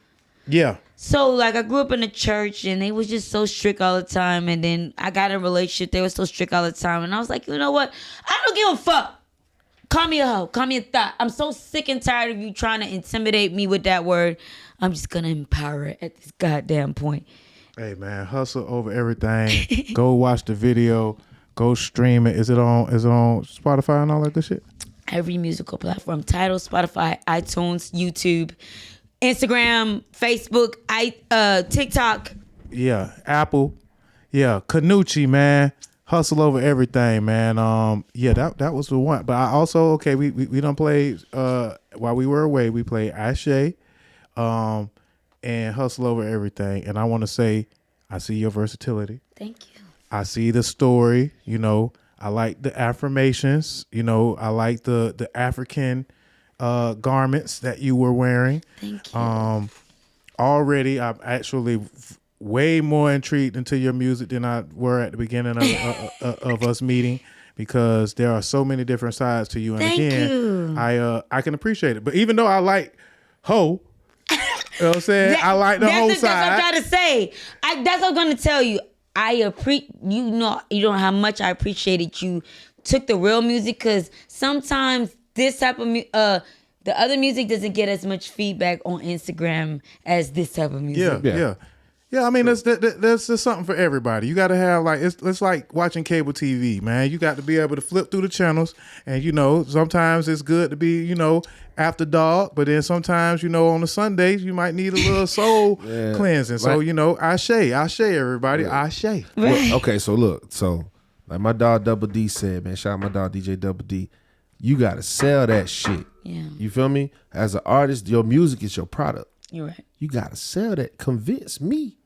Yeah. So like I grew up in a church and they was just so strict all the time, and then I got in a relationship, they were so strict all the time, and I was like, you know what? I don't give a fuck. Call me a hoe, call me a thought. I'm so sick and tired of you trying to intimidate me with that word. I'm just gonna empower it at this goddamn point. Hey man, Hustle Over Everything. Go watch the video. Go stream it. Is it on Spotify and all that good shit? Every musical platform. Tidal, Spotify, iTunes, YouTube, Instagram, Facebook, TikTok. Yeah, Apple. Yeah, Kunoichi, man. Hustle Over Everything, man. Yeah, that was the one. But I also, we done played while we were away, we played Ashe, and Hustle Over Everything. And I want to say, I see your versatility. Thank you. I see the story, I like the affirmations, I like the African garments that you were wearing. Thank you. Already I'm actually way more intrigued into your music than I were at the beginning of us meeting, because there are so many different sides to you. And Thank again, you. I can appreciate it. But even though I like Ho, you know what I'm saying? I like the whole side. That's what I'm trying to say. That's what I'm gonna tell you. You know how much I appreciated you took the real music, because sometimes this type of the other music doesn't get as much feedback on Instagram as this type of music. Yeah, I mean, there's just something for everybody. You got to have, like, it's like watching cable TV, man. You got to be able to flip through the channels, and sometimes it's good to be after dark, but then sometimes on the Sundays you might need a little soul cleansing. So Ashe everybody, Ashe. Well, okay, so look, like my dog Double D said, man, shout out my dog DJ Double D. You gotta sell that shit. Yeah. You feel me? As an artist, your music is your product. You're right. You gotta sell that. Convince me.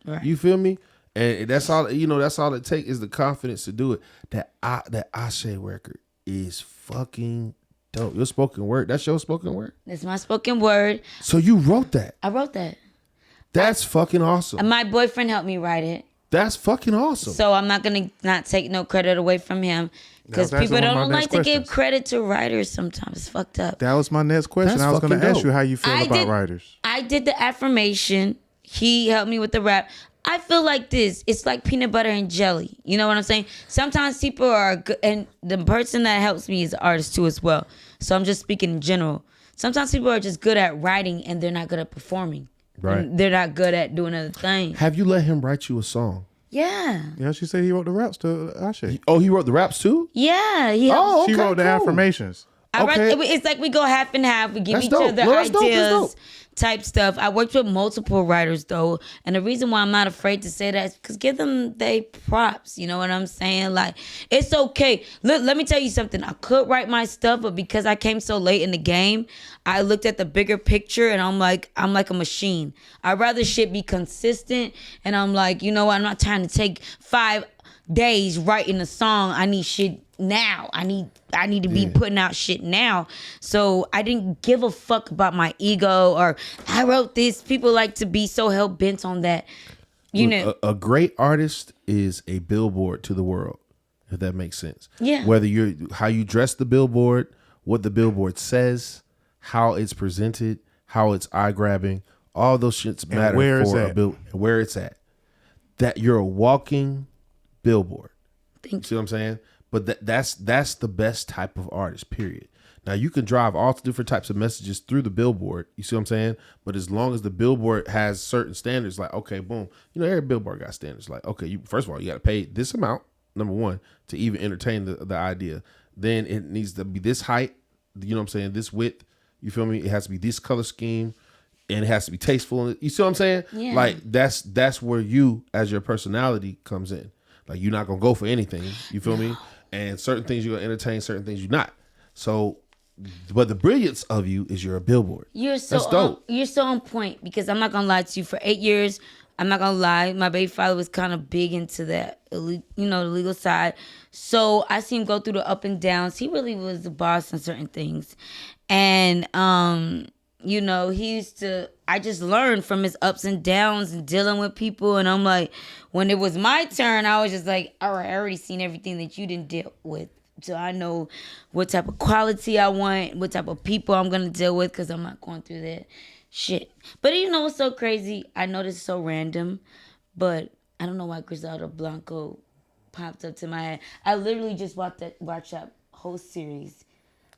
Right. You feel me? And that's all. That's all it takes is the confidence to do it. That Ashe record is fucking dope. Your spoken word. That's your spoken word. That's my spoken word. So you wrote that. I wrote that. That's fucking awesome. And my boyfriend helped me write it. That's fucking awesome. So I'm not gonna not take no credit away from him, because people don't like to give credit to writers sometimes. It's fucked up. That was my next question. I was going to ask you how you feel about writers. I did the affirmation. He helped me with the rap. I feel like this. It's like peanut butter and jelly. You know what I'm saying? Sometimes people are good, and the person that helps me is an artist too as well. So I'm just speaking in general. Sometimes people are just good at writing and they're not good at performing. Right. And they're not good at doing other things. Have you let him write you a song? Yeah. Yeah, she said he wrote the raps to Ashe. Oh, he wrote the raps too? Yeah. She wrote the affirmations. It's like we go half and half. We give each other ideas, type stuff. I worked with multiple writers though, and the reason why I'm not afraid to say that is because give them they props. You know what I'm saying? Like, it's okay. Look, let me tell you something. I could write my stuff, but because I came so late in the game, I looked at the bigger picture, and I'm like a machine. I'd rather shit be consistent, and I'm like, you know what? I'm not trying to take 5 days writing a song. I need shit now. I need to be putting out shit now. So I didn't give a fuck about my ego or I wrote this. People like to be so hell bent on that. A great artist is a billboard to the world, if that makes sense. Yeah. Whether how you dress the billboard, what the billboard says, how it's presented, how it's eye grabbing, all those shits matter for a billboard. Where it's at. That you're a walking billboard. You see what I'm saying? But that's the best type of artist, period. Now, you can drive all different types of messages through the billboard. You see what I'm saying? But as long as the billboard has certain standards, like, okay, boom. Every billboard got standards. Like, okay, first of all, you got to pay this amount, number one, to even entertain the idea. Then it needs to be this height, you know what I'm saying, this width. You feel me? It has to be this color scheme. And it has to be tasteful. You see what I'm saying? Yeah. Like, that's where you, as your personality, comes in. Like, you're not going to go for anything. You feel me? And certain things you're going to entertain, certain things you're not. So, but the brilliance of you is you're a billboard. You're so That's dope. You're so on point, because I'm not going to lie to you. For 8 years, I'm not gonna lie, my baby father was kind of big into that, the legal side. So I seen him go through the up and downs. He really was the boss on certain things, and he used to. I just learned from his ups and downs and dealing with people. And I'm like, when it was my turn, I was just like, all right, I already seen everything that you didn't deal with. So I know what type of quality I want, what type of people I'm going to deal with, because I'm not going through that shit. But you know what's so crazy? I know this is so random, but I don't know why Griselda Blanco popped up to my head. I literally just watched that whole series.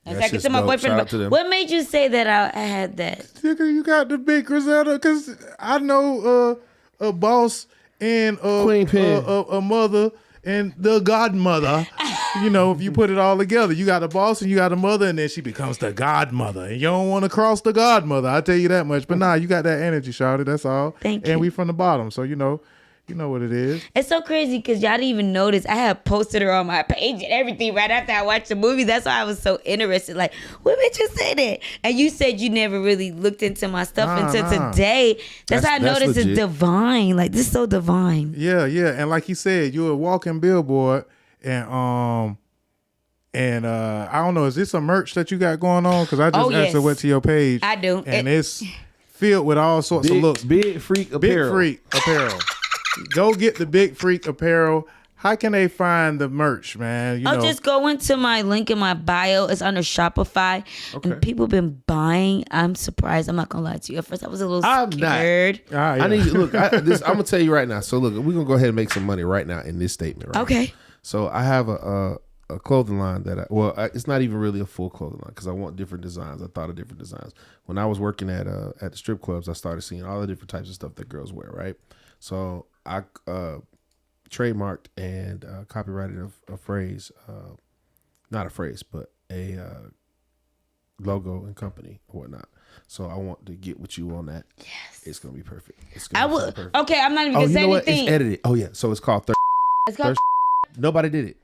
I was like to my boyfriend, what made you say that I had that? Nigga, you got the big Griselda, because I know a boss and Queen Pen. a mother and the godmother. If you put it all together, you got a boss and you got a mother, and then she becomes the godmother. And you don't want to cross the godmother, I tell you that much. But nah, you got that energy, shawty, that's all. Thank you. And we from the bottom, so you know what it is. It's so crazy because y'all didn't even notice. I had posted her on my page and everything right after I watched the movie. That's why I was so interested. Like, what made you say that? And you said you never really looked into my stuff until today. That's how I noticed it's divine. Like, this is so divine. Yeah. And like you said, you're a walking billboard. And I don't know, is this a merch that you got going on? Because I just actually went to your page. I do. And it's filled with all sorts of looks. Big Freak Apparel. Big Freak Apparel. Go get the Big Freak Apparel. How can they find the merch, man? Just go into my link in my bio. It's under Shopify. Okay. And people been buying. I'm surprised. I'm not going to lie to you. At first, I was a little scared. Yeah. I need you. Look, I'm going to tell you right now. So, look, we're going to go ahead and make some money right now in this statement. Right okay. Now. So, I have a clothing line that it's not even really a full clothing line because I want different designs. I thought of different designs. When I was working at the strip clubs, I started seeing all the different types of stuff that girls wear, right? So, I trademarked and copyrighted a phrase, not a phrase, but a logo and company or whatnot. So I want to get with you on that. Yes, it's gonna be perfect. Perfect. Okay, I'm not even gonna say anything. It's edited. Oh yeah, so it's called Nobody did it.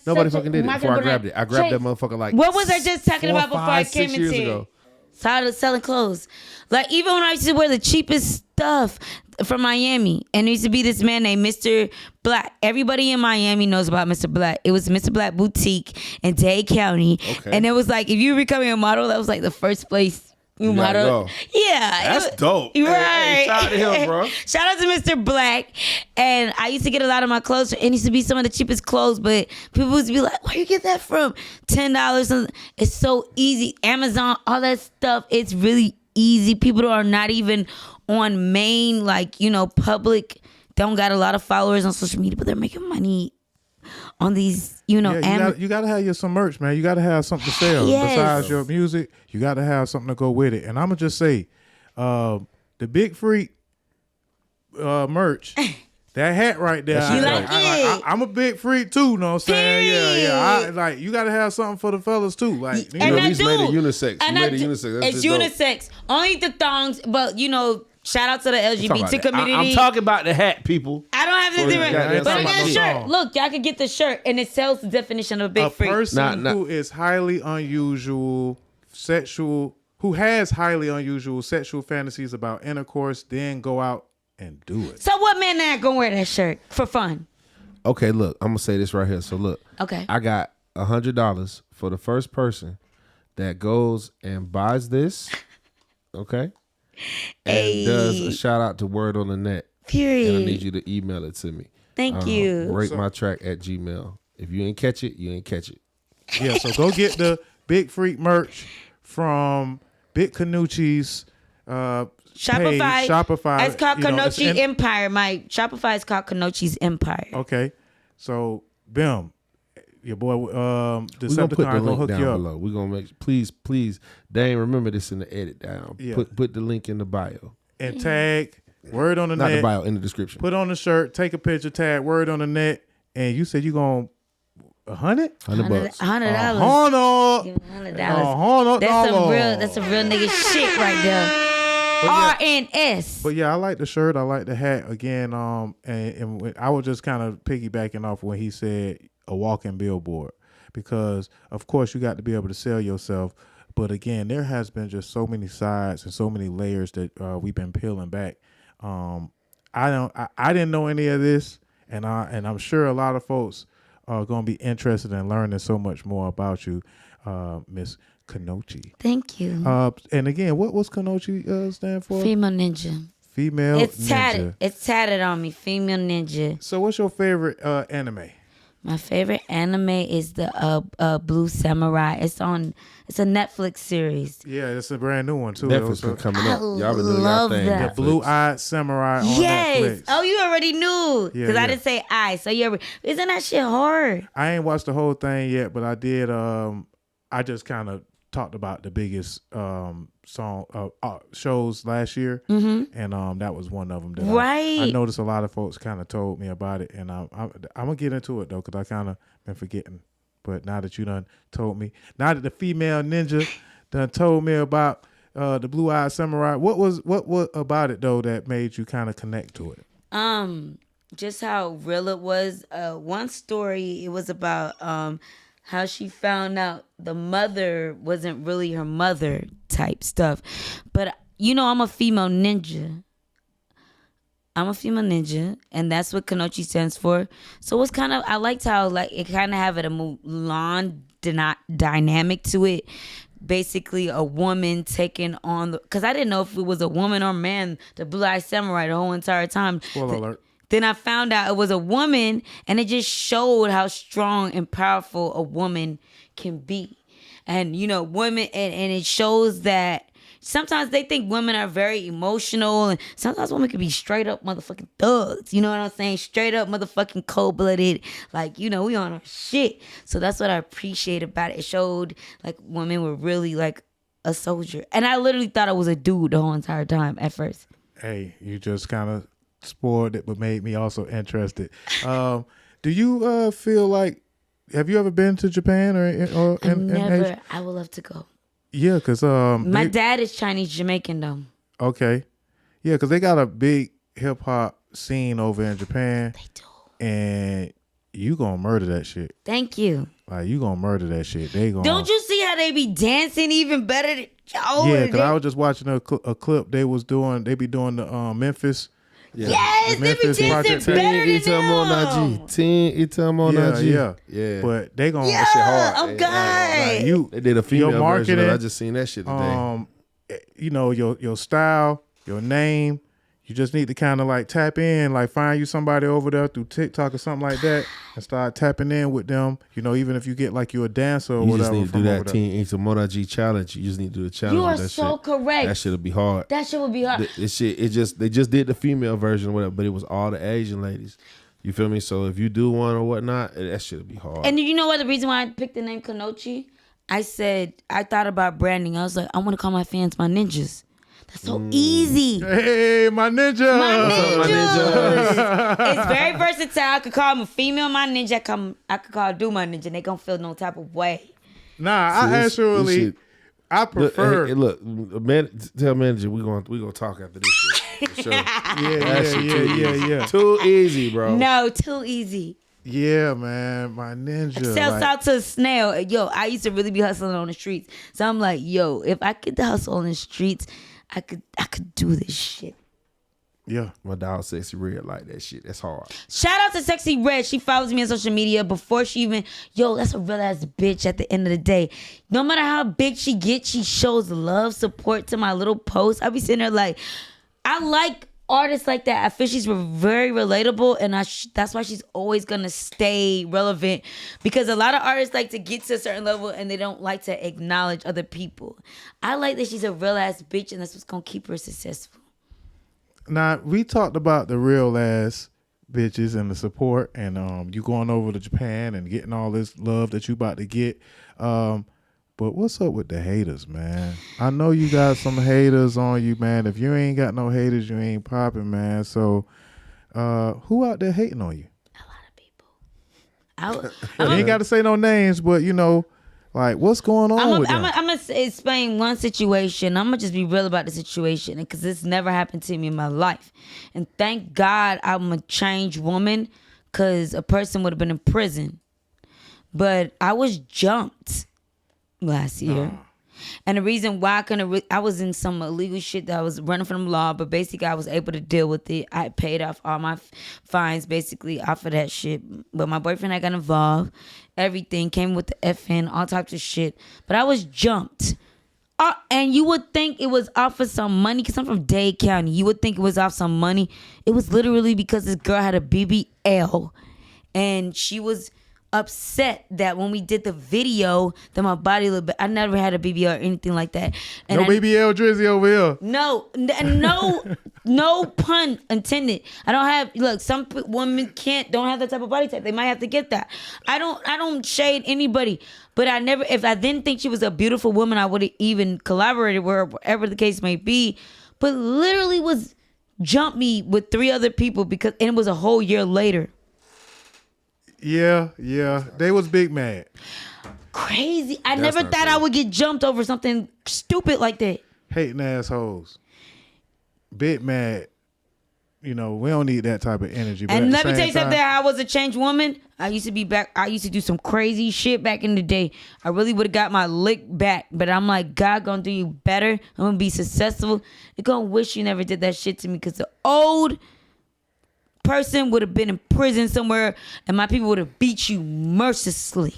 Nobody fucking did it before I grabbed it. I grabbed that motherfucker like. What was I just talking about before I came into ago? Started selling clothes. Like, even when I used to wear the cheapest stuff from Miami, and there used to be this man named Mr. Black. Everybody in Miami knows about Mr. Black. It was Mr. Black Boutique in Dade County. Okay. And it was like, if you were becoming a model, that was like the first place you model. Yeah. That's dope. Right. Hey, shout out to him, bro. Shout out to Mr. Black. And I used to get a lot of my clothes. It used to be some of the cheapest clothes, but people used to be like, where you get that from? $10. It's so easy. Amazon, all that stuff. It's really easy. People are not even on main, public, don't got a lot of followers on social media, but they're making money on these, you gotta have some merch, man. You gotta have something to sell. Yes. Besides your music, you gotta have something to go with it. And I'm gonna just say, the Big Freak merch, that hat right there. You like it? I'm a big freak too, know what I'm saying? Yeah. You gotta have something for the fellas too. Like, you at least made it unisex. It's unisex. Only the thongs, but shout out to the LGBT community. I'm talking about the hat, people. I don't have to do it. But I got a shirt. Look, y'all can get the shirt, and it sells the definition of a big freak. A person who is highly unusual, who has highly unusual sexual fantasies about intercourse, then go out and do it. So what man not gonna wear that shirt for fun? Okay, look, I'm gonna say this right here. So look, okay, I got $100 for the first person that goes and buys this. Okay. And does a shout out to Word on the Net. Period. And I need you to email it to me. Thank you. breakmytrack@gmail. If you ain't catch it, you ain't catch it. Yeah, so go get the Big Freak merch from Big Kunoichi's Shopify. Shopify. It's called Kunoichi Empire. My Shopify is called Kunoichi's Empire. Okay. So, Bim, your boy Deceptacon gonna hook you up. Below. We're gonna make please, Dane, remember this in the edit down. Yeah. Put the link in the bio. And tag Word on the Net. Not the bio, in the description. Put on the shirt, take a picture, tag Word on the Net, and you said you gonna $100? $100. $100. That's some real nigga shit right there. RNS. But yeah, I like the shirt. I like the hat again. And I was just kind of piggybacking off when he said a walking billboard, because of course you got to be able to sell yourself. But again, there has been just so many sides and so many layers that we've been peeling back I didn't know any of this, and I'm sure a lot of folks are gonna be interested in learning so much more about you, Miss Kunoichi. Thank you. And again, what's Kunoichi stand for? Female ninja. Female It's ninja. tatted. It's tatted on me. Female ninja. So what's your favorite anime? My favorite anime is the Blue Samurai. It's a Netflix series. Yeah, it's a brand new one too. Netflix been coming up. Y'all been doing y'all love thing. that. The Blue-Eyed Samurai on Yes. Netflix. Oh, you already knew because Yeah, I didn't say I. So you already isn't that shit hard? I ain't watched the whole thing yet, but I did. I just kind of talked about the biggest shows last year, and that was one of them. That Right. I noticed a lot of folks kind of told me about it, and I'm gonna get into it though because I kind of been forgetting. But now that you done told me, now that the female ninja done told me about the Blue-Eyed Samurai, what about it though that made you kind of connect to it? Just how real it was. One story, it was about how she found out the mother wasn't really her mother type stuff. But I'm a female ninja. And that's what Kunoichi stands for. So it's kind of, I liked how like it kind of have a Mulan dynamic to it. Basically a woman taking on because I didn't know if it was a woman or man, the Blue-Eyed Samurai the whole entire time. Spoiler alert. Then I found out it was a woman, and it just showed how strong and powerful a woman can be. And, women, and it shows that sometimes they think women are very emotional, and sometimes women can be straight up motherfucking thugs. You know what I'm saying? Straight up motherfucking cold-blooded. Like, we on our shit. So that's what I appreciate about it. It showed, like, women were really, like, a soldier. And I literally thought I was a dude the whole entire time at first. Hey, you just kind of spoiled it, but made me also interested. Do you feel like, have you ever been to Japan or in Asia? I would love to go. Yeah, because my dad is Chinese Jamaican though. Okay, yeah, because they got a big hip hop scene over in Japan. They do. And you gonna murder that shit. Thank you. Like you gonna murder that shit. They gonna. Don't you see how they be dancing even better than y'all? Yeah, because I was just watching a clip they was doing. They be doing the Memphis. Yeah. Yes, they be dancing better than them. Yeah. But they gonna Yeah, that shit hard. oh God. Like, They did a female your version. marketing, I just seen that shit today. Your style, your name. You just need to kind of like tap in, like find you somebody over there through TikTok or something like that, and start tapping in with them. Even if you get like you're a dancer or You whatever. just need to do that Teen Itamoraji challenge. You just need to do the challenge. You are with that so shit. correct. That shit'll be hard. That shit would be hard. This shit, they just did the female version or whatever, but it was all the Asian ladies. You feel me? So if you do one or whatnot, that shit'll be hard. And you know what? The reason why I picked the name Kunoichi, I thought about branding. I was like, I want to call my fans my ninjas. That's so easy. Hey, my ninja. My ninjas. It's very versatile. I could call them a female my ninja. I could call a dude my ninja. They gonna feel no type of way. Nah, I prefer. Look, tell manager we gonna talk after this shit. For sure. Yeah. Too easy, bro. No, too easy. Yeah, man, my ninja. Sells out to a snail. Yo, I used to really be hustling on the streets. So I'm like, yo, if I could hustle on the streets, I could do this shit. Yeah. My dog Sexy Red like that shit. That's hard. Shout out to Sexy Red. She follows me on social media before she even, that's a real ass bitch at the end of the day. No matter how big she gets, she shows love, support to my little posts. I be sitting there like, I like artists like that. I feel she's very relatable, and that's why she's always gonna stay relevant, because a lot of artists like to get to a certain level and they don't like to acknowledge other people. I like that she's a real ass bitch, and that's what's gonna keep her successful. Now, we talked about the real ass bitches and the support, and you going over to Japan and getting all this love that you about to get. But what's up with the haters, man? I know you got some haters on you, man. If you ain't got no haters, you ain't popping, man. So who out there hating on you? A lot of people. You ain't got to say no names, but like what's going on with them? I'm going to explain one situation. I'm going to just be real about the situation, because this never happened to me in my life. And thank God I'm a changed woman, because a person would have been in prison. But I was jumped last year. And the reason why I couldn't, I was in some illegal shit that I was running from the law, but basically I was able to deal with it. I paid off all my fines basically off of that shit. But my boyfriend had got involved. Everything came with the FN, all types of shit. But I was jumped. And you would think it was off of some money, because I'm from Dade County. You would think it was off some money. It was literally because this girl had a BBL. And she was upset that when we did the video that my body looked. I never had a BBL or anything like that. And no BBL drizzy over here. No pun intended. I don't have. Look, some women don't have that type of body type. They might have to get that. I don't shade anybody, but I never. If I didn't think she was a beautiful woman, I would have even collaborated with her, whatever the case may be. But literally jumped me with 3 other people and it was a whole year later. Yeah. They was big mad. Crazy. I never thought I would get jumped over something stupid like that. Hating assholes. Big mad. We don't need that type of energy. But and let me tell you something. I was a changed woman. I used to do some crazy shit back in the day. I really would have got my lick back. But I'm like, God gonna do you better. I'm gonna be successful. You're gonna wish you never did that shit to me, because the old person would have been in prison somewhere and my people would have beat you mercilessly.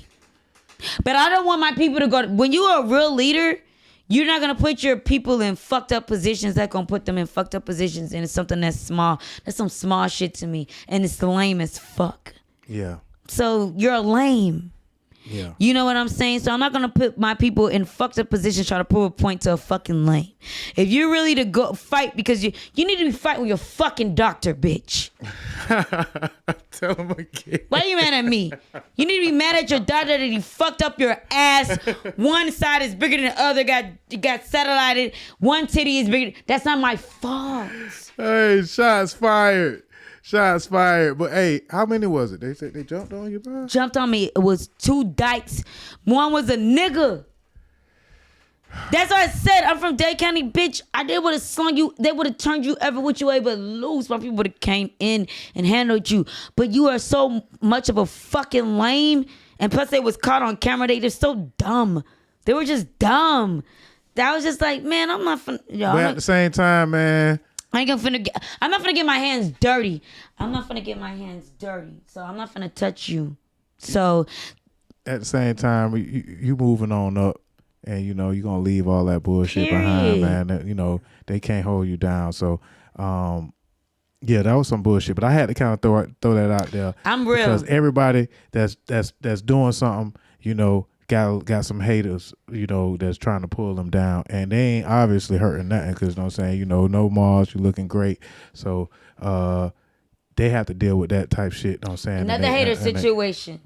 But I don't want my people to go. When you are a real leader, you're not going to put your people in fucked up positions. That's going to put them in fucked up positions. And it's something that's small. That's some small shit to me. And it's lame as fuck. Yeah. So you're lame. Yeah. You know what I'm saying? So I'm not going to put my people in fucked up positions trying to prove a point to a fucking lame. If you're really to go fight, because you need to be fighting with your fucking doctor, bitch. Tell him again. Why are you mad at me? You need to be mad at your doctor that he fucked up your ass. One side is bigger than the other. Got satellited. One titty is bigger. That's not my fault. Hey, shots fired. Shots fired. But hey, how many was it? They said they jumped on you, bro? Jumped on me. It was 2 dykes. One was a nigga. That's what I said. I'm from Dade County, bitch. They would have slung you. They would have turned you ever which way but loose. My people would have came in and handled you. But you are so much of a fucking lame. And plus they was caught on camera. They're so dumb. They were just dumb. That was just like, man, I'm not finna. But at the same time, man, I'm not finna get my hands dirty. So I'm not finna touch you. So at the same time, you moving on up, and you're gonna leave all that bullshit behind, man. They can't hold you down. So yeah, that was some bullshit. But I had to kind of throw that out there. I'm real, because everybody that's doing something, got some haters, that's trying to pull them down, and they ain't obviously hurting nothing, because I'm saying, no Mars, you looking great. So they have to deal with that type shit. I'm saying another hater situation.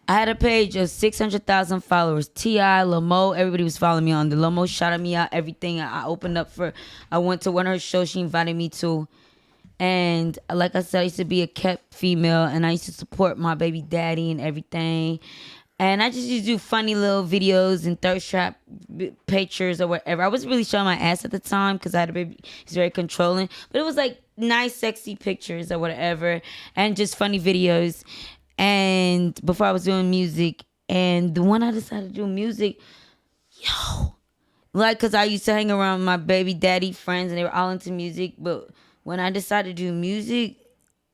I had a page of 600,000 followers. T.I., Lamo, everybody was following me on the Lamo, shouted me out, everything. I went to one of her shows she invited me to. And like I said, I used to be a kept female, and I used to support my baby daddy and everything. And I just used to do funny little videos and thirst trap pictures or whatever. I wasn't really showing my ass at the time because I had a baby. He's very controlling. But it was like nice, sexy pictures or whatever. And just funny videos. And before I was doing music. And the one I decided to do music, because I used to hang around my baby daddy friends and they were all into music. But when I decided to do music,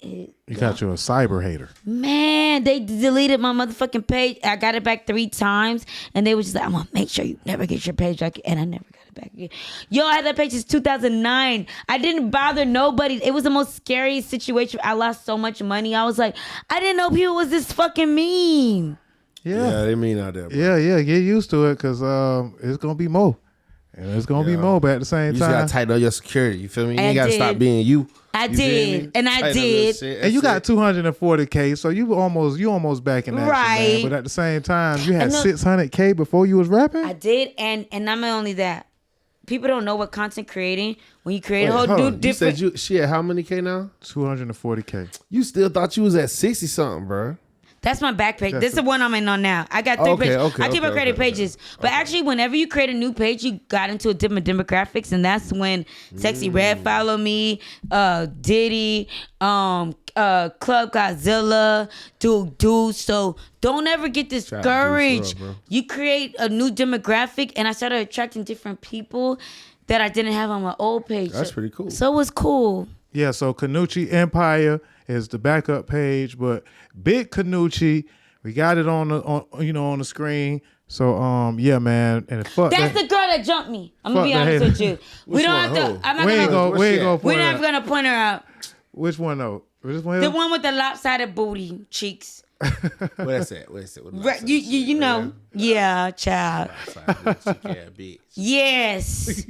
you got you a cyber hater. Man, they deleted my motherfucking page. I got it back 3 times, and they were just like, I'm gonna make sure you never get your page back. And I never got it back again. Yo, I had that page since 2009. I didn't bother nobody. It was the most scary situation. I lost so much money. I was like, I didn't know people was this fucking mean. Yeah, they mean out there, bro. Yeah, get used to it, because it's gonna be more. And it's gonna be more, but at the same time, you just gotta tighten up your security. You feel me? You ain't gotta stop being you. I did. And you got 240K, so you almost back in action, right? Man. But at the same time, you had 600K before you was rapping. I did, and not only that, people don't know what content creating. When you create a whole new different. You said she at how many K now? 240K. You still thought you was at 60 something, bro? That's my back page. This is the one I'm in on now. I got 3 pages. I keep on creating pages. But actually, whenever you create a new page, you got into a different demographics. And that's when Sexy Red follow me, Diddy, Club Godzilla, dude. So don't ever get discouraged. You create a new demographic. And I started attracting different people that I didn't have on my old page. That's pretty cool. So it was cool. Yeah, so Kunoichi Empire is the backup page, but Big Kunoichi, we got it on the screen. So yeah, man, and fuck that's the girl that jumped me. I'm gonna be honest with you. We don't have to. I'm not We're not gonna point her out. Which one though? Which one? The one with the lopsided booty cheeks. Where's that? You know, yeah, child. Yes.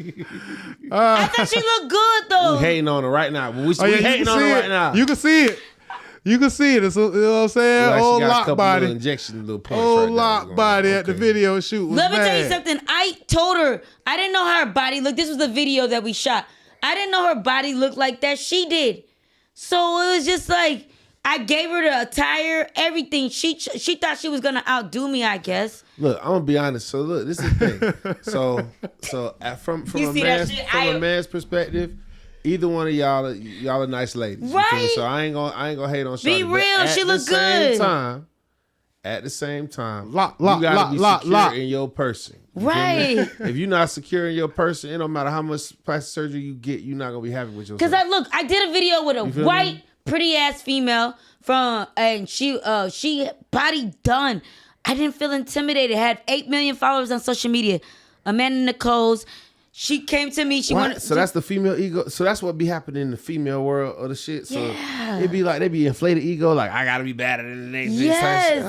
I thought she looked good though. We hating on her right now. We hating on her right now. You can see it. You can see it. It's, you know what I'm saying? Like old lock body. Old lock body at the video shoot. Let me tell you something. I told her I didn't know how her body looked. This was the video that we shot. I didn't know her body looked like that. She did. So it was just like I gave her the attire, everything. She thought she was gonna outdo me, I guess. Look, I'm gonna be honest. So look, this is the thing. So from a man's perspective, either one of y'all are nice ladies. Right. So I ain't gonna hate on Shawty. Be real, she look good. At the same time, you gotta be secure in your person. Right. If you're not secure in your person, it don't matter how much plastic surgery you get, you're not gonna be happy with yourself. Because I did a video with a white, pretty ass female and she body done. I didn't feel intimidated. Had 8 million followers on social media. Amanda Nicole's. She came to me. So that's the female ego. So that's what be happening in the female world of the shit. So it'd be like they be inflated ego. Like I gotta be better than the next. Yes.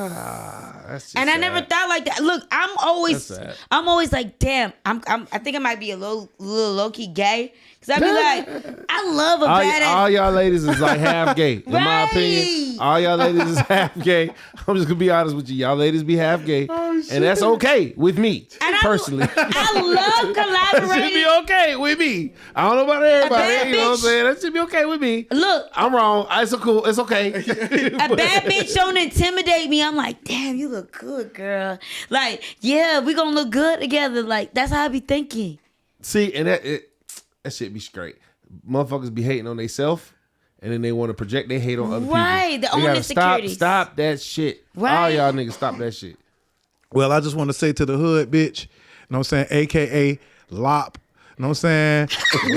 That's just and sad. I never thought like that. Look, I'm always like, damn. I think I might be a little low key gay. Cause I be like, I love a badass. All y'all ladies is like half gay. In my opinion, all y'all ladies is half gay. I'm just gonna be honest with you. Y'all ladies be half gay, and that's okay with me personally. I love collaborating. That should be okay with me. I don't know about everybody. You know what I'm saying? That should be okay with me. Look, I'm wrong. It's cool. It's okay. A bad bitch don't intimidate me. I'm like, damn, you look good, girl. Like, yeah, we gonna look good together. Like, that's how I be thinking. See, and that shit be straight. Motherfuckers be hating on themselves, and then they want to project their hate on other people. Right, the own insecurities. Stop that shit. Right. All y'all niggas stop that shit. Well, I just want to say to the hood, bitch, you know what I'm saying, AKA Lop. You know what I'm saying?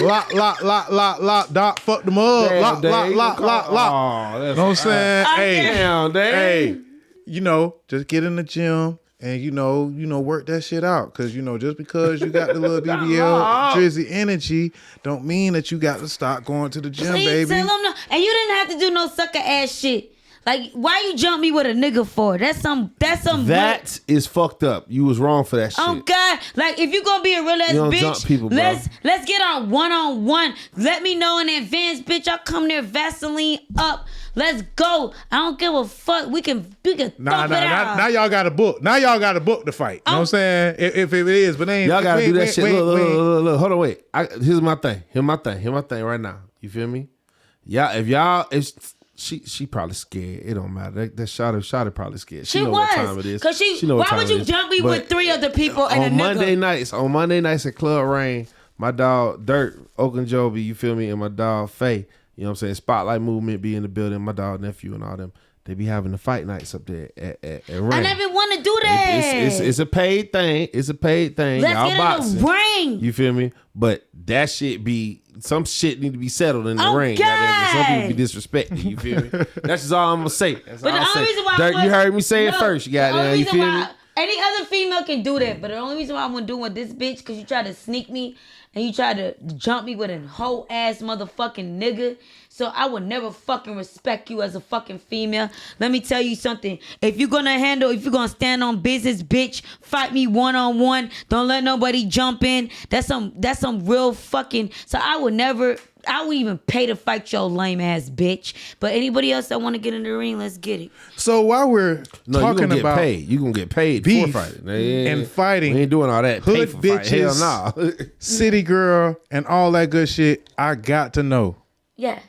Lock, dot, fuck them up. Damn, Lock. Oh, You know what I'm saying? Damn, Hey, you know, just get in the gym. And you know, work that shit out. Cause just because you got the little BBL Drizzy energy, don't mean that you got to stop going to the gym, baby. Tell them no. And you didn't have to do no sucker ass shit. Like, why you jump me with a nigga for? That's some. That is fucked up. You was wrong for that shit. Oh God! Like, if you gonna be a real ass bitch, jump people, bro. let's get on 1-on-1. Let me know in advance, bitch. I'll come there Vaseline up. Let's go. I don't give a fuck. We can thump it out. Now y'all got a book. Now y'all got a book to fight. You know what I'm saying? If it is, but ain't. Y'all gotta do that shit. Look. Hold on, wait. Here's my thing. Here's my thing right now. You feel me? Yeah. If she probably scared. It don't matter. That Shawty probably scared. She know what time it is. Cause why would you jump me with 3 other people and a nigga? On Monday nights at Club Rain, my dog Dirt Okunjobi, you feel me, and my dog Faye. You know what I'm saying? Spotlight Movement be in the building. My dog nephew and all them. They be having the fight nights up there at Rain. I never want to do that. It's a paid thing. It's a paid thing. Let's y'all get boxing. in the ring. You feel me? But that shit be some shit need to be settled in the ring. God. Some people be disrespecting. You feel me? That's just all I'm gonna say. That's But all the I'm only saying. reason why Dirk, you heard me say it first. You got that? You feel me? Any other female can do that, but the only reason why I'm gonna do with this bitch, because you try to sneak me and you try to jump me with a whole ass motherfucking nigga. So I would never fucking respect you as a fucking female. Let me tell you something. If you're gonna stand on business, bitch, fight me 1-on-1. Don't let nobody jump in. That's some real fucking. So I would even pay to fight your lame ass bitch. But anybody else that want to get in the ring, let's get it. So while we're talking about you gonna get paid beef for fighting and fighting, we ain't doing all that. Hood for bitches, hell nah. city girl, and all that good shit. I got to know. Yeah.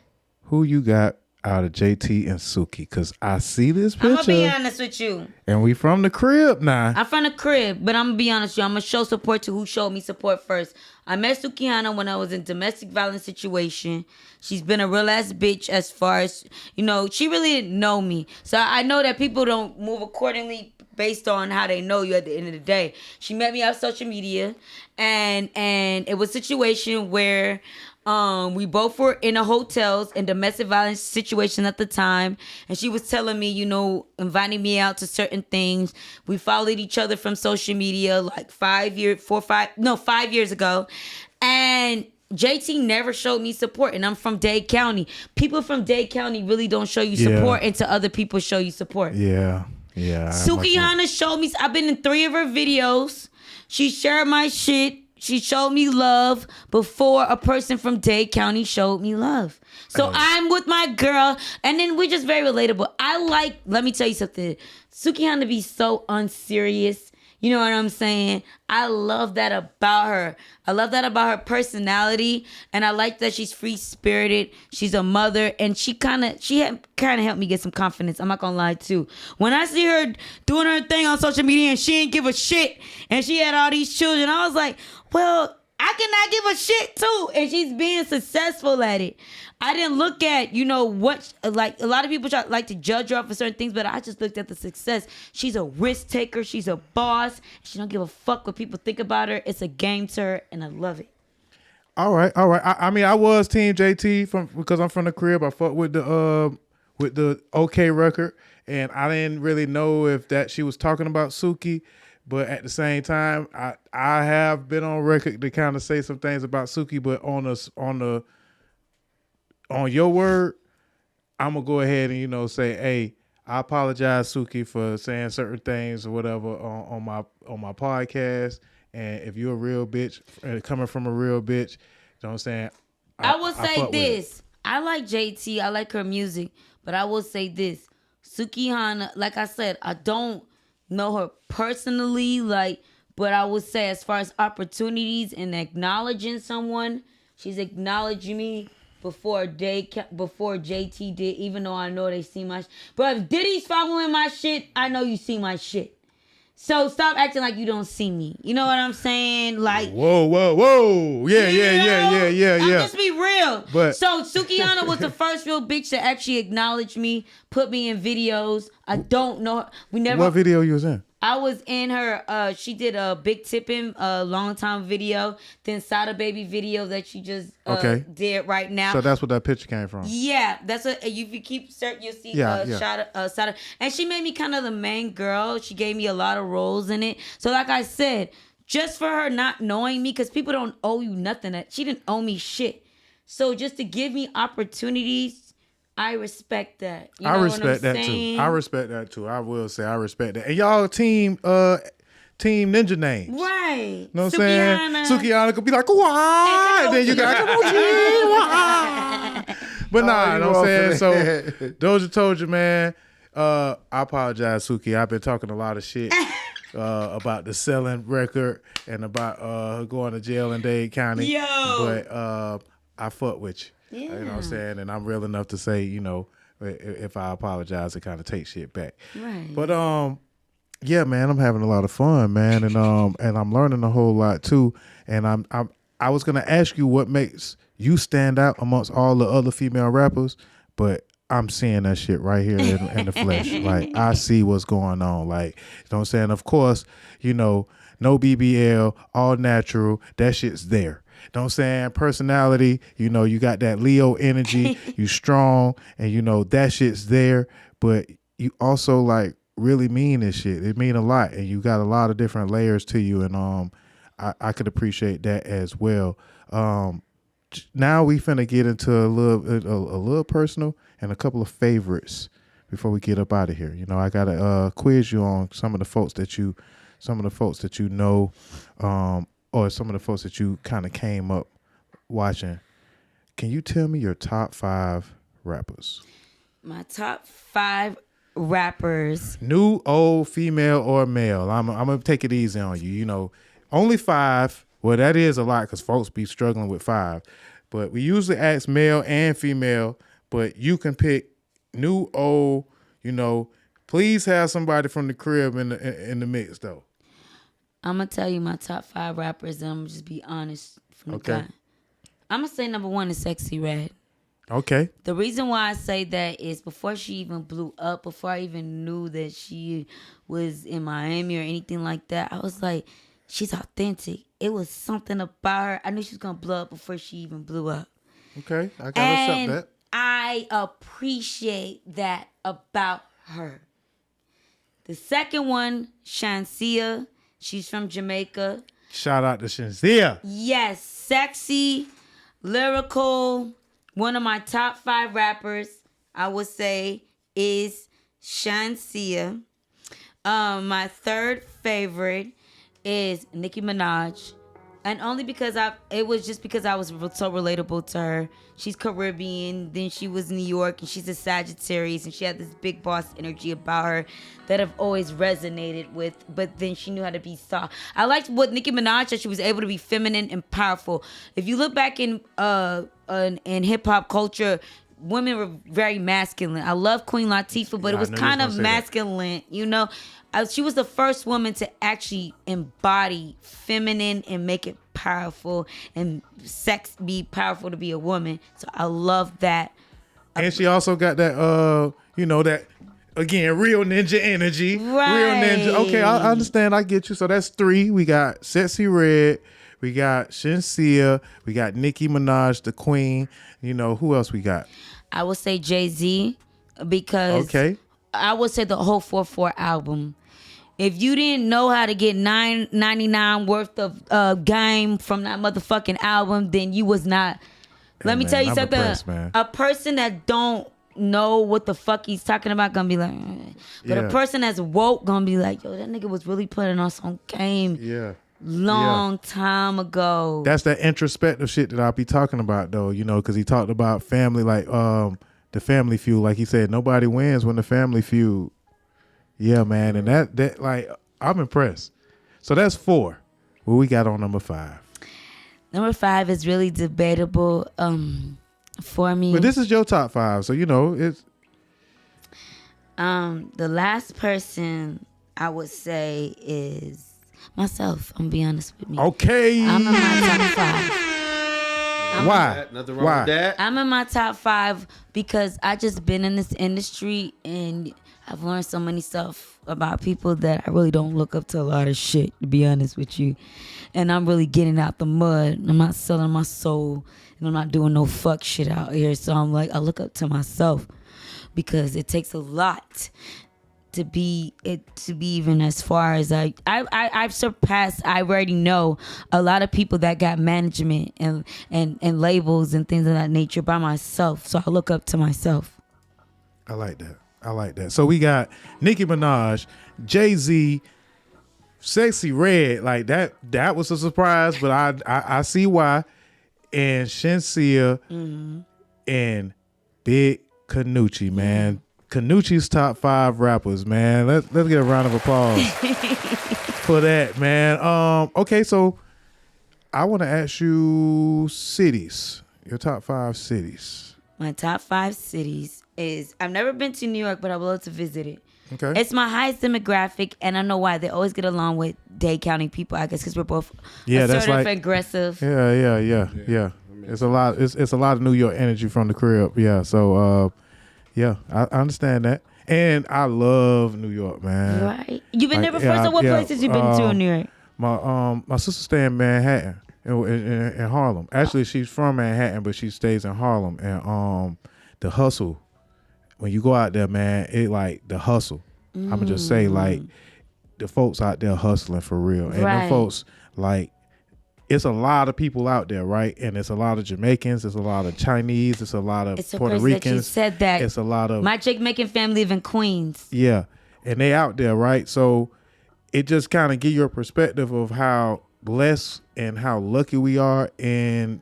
Who you got out of JT and Suki? Because I see this I'm gonna be picture, honest with you. and we from the crib now. I'm from the crib, but I'm gonna be honest with you. I'm gonna show support to who showed me support first. I met Sukihana when I was in domestic violence situation. She's been a real ass bitch as far as, she really didn't know me. So I know that people don't move accordingly based on how they know you at the end of the day. She met me off social media, and it was a situation where we both were in a hotels and domestic violence situation at the time, and she was telling me, inviting me out to certain things. We followed each other from social media like 5 years ago, and JT never showed me support, and I'm from Dade County. People from Dade County really don't show you support until other people show you support. Yeah. Sukihana showed me. I've been in 3 of her videos. She shared my shit. She showed me love before a person from Dade County showed me love. So I'm with my girl, and then we're just very relatable. Let me tell you something. Sukihana be so unserious. You know what I'm saying? I love that about her. I love that about her personality, and I like that she's free-spirited. She's a mother, and she kind of helped me get some confidence. I'm not gonna lie too. When I see her doing her thing on social media and she ain't give a shit, and she had all these children, I was like, well, I cannot give a shit too, and she's being successful at it. I didn't look at, what, like a lot of people like to judge her off for certain things, but I just looked at the success. She's a risk taker. She's a boss. She don't give a fuck what people think about her. It's a game to her, and I love it. All right. I mean, I was Team JT because I'm from the crib. I fucked with the OK record, and I didn't really know if that she was talking about Suki. But at the same time, I have been on record to kind of say some things about Suki, but on your word, I'm gonna go ahead and say, hey, I apologize, Suki, for saying certain things or whatever on my podcast. And if you're a real bitch, coming from a real bitch, you know what I'm saying? I will say this. I like JT. I like her music, but I will say this. Sukihana, like I said, I don't know her personally, but I would say as far as opportunities and acknowledging someone, she's acknowledging me before JT did, even though I know they see my shit. But if Diddy's following my shit, I know you see my shit. So stop acting like you don't see me. You know what I'm saying? Like, whoa. Yeah. I'm just be real. But so Sukihana was the first real bitch to actually acknowledge me, put me in videos. I don't know. What video you was in? I was in her, she did a Big Tippin' long time video, then Sada Baby video that she just did right now. So that's what that picture came from. Yeah, that's what, if you keep searching, you'll see Sada. And she made me kind of the main girl. She gave me a lot of roles in it. So like I said, just for her not knowing me, because people don't owe you nothing. She didn't owe me shit. So just to give me opportunities, I respect that. You know I respect that too. I respect that too. I will say I respect that. And y'all team ninja names. Right. You know what I'm saying? Sukihana could be like, why? And then you got why? But nah, you know what I'm saying? So Dozha told you, man, I apologize, Suki. I've been talking a lot of shit about the selling record and about her going to jail in Dade County. Yo. But I fuck with you. Yeah. You know what I'm saying? And I'm real enough to say, if I apologize, it kind of takes shit back. Right. But yeah, man, I'm having a lot of fun, man, and I'm learning a whole lot too. And I was gonna ask you what makes you stand out amongst all the other female rappers, but I'm seeing that shit right here in the flesh. Like, I see what's going on. Like, you know what I'm saying? Of course, no BBL, all natural. That shit's there. Know what I'm saying? Personality, you got that Leo energy, you strong, and that shit's there, but you also really mean this shit. It mean a lot, and you got a lot of different layers to you, and I could appreciate that as well. Now we finna get into a little personal and a couple of favorites before we get up out of here. I gotta quiz you on some of the folks that you know, or some of the folks that you kind of came up watching. Can you tell me your top 5 rappers? My top 5 rappers. New, old, female, or male. I'm going to take it easy on you. Only 5. Well, that is a lot because folks be struggling with 5. But we usually ask male and female. but you can pick new, old. You know, please have somebody from the crib in the mix though. I'm gonna tell you my top 5 rappers, and I'm gonna just be honest from the gun. I'm gonna say number 1 is Sexy Red. Okay. The reason why I say that is before she even blew up, before I even knew that she was in Miami or anything like that, I was like, she's authentic. It was something about her. I knew she was gonna blow up before she even blew up. Okay, I gotta accept that. I appreciate that about her. The second one, Shansia. She's from Jamaica. Shout out to Shansia. Yes, sexy, lyrical. One of my top 5 rappers, I would say, is Shansia. My third favorite is Nicki Minaj. And only because it was just because I was so relatable to her. She's Caribbean, then she was New York, and she's a Sagittarius, and she had this big boss energy about her that I've always resonated with, but then she knew how to be soft. I liked what Nicki Minaj, that she was able to be feminine and powerful. If you look back in hip-hop culture, women were very masculine. I love Queen Latifah, but it was kind of masculine, you know? She was the first woman to actually embody feminine and make it powerful, and sex be powerful to be a woman. So I love that. And she also got that, that, again, real ninja energy. Right. Real ninja. Okay, I understand. I get you. So that's 3. We got Sexy Red. We got Shansia. We got Nicki Minaj, the queen. You know, who else we got? I would say Jay-Z, because I would say the whole 4/4 album. If you didn't know how to get $9.99 worth of game from that motherfucking album, then you was not. Let me tell you something. A person that don't know what the fuck he's talking about gonna be like, but a person that's woke gonna be like, yo, that nigga was really putting on some game. Yeah. Long time ago. That's that introspective shit that I'll be talking about though, because he talked about family, like the family feud. Like he said, nobody wins when the family feud. Yeah, man. And that like, I'm impressed. So that's 4. What we got on number 5? Number 5 is really debatable for me. But this is your top 5, so it's the last person I would say is myself. I'm gonna be honest with me. Okay. I'm in my top 5. Why? Nothing wrong with that. I'm in my top 5 because I just been in this industry and I've learned so many stuff about people that I really don't look up to a lot of shit, to be honest with you. And I'm really getting out the mud. I'm not selling my soul, and I'm not doing no fuck shit out here. So I'm like, I look up to myself because it takes a lot to be even as far as I've surpassed. I already know a lot of people that got management and labels and things of that nature by myself. So I look up to myself. I like that. So we got Nicki Minaj, Jay-Z, Sexy Red. Like that was a surprise, but I see why. And Shansia and Big Kunoichi, man. Kunoichi's top 5 rappers, man. Let's get a round of applause for that, man. Okay, so I want to ask you cities. Your top 5 cities. My top 5 cities is, I've never been to New York, but I would love to visit it. Okay. It's my highest demographic, and I know why. They always get along with Dade County people, I guess, because we're both assertive and aggressive. Yeah. It's a lot. It's a lot of New York energy from the crib. Yeah. So, I understand that, and I love New York, man. Right. You've been there before. So what places you been to in New York? My sister stay in Manhattan, in Harlem. Actually, she's from Manhattan, but she stays in Harlem. And the hustle, when you go out there, man, it like the hustle. I'ma just say, like, the folks out there hustling for real, and the folks, like, it's a lot of people out there, right? And it's a lot of Jamaicans, it's a lot of Chinese, it's a lot of Puerto Ricans. That you said that. It's a lot of my Jamaican family live in Queens. Yeah, and they out there, right? So it just kind of give you a perspective of how blessed and how lucky we are in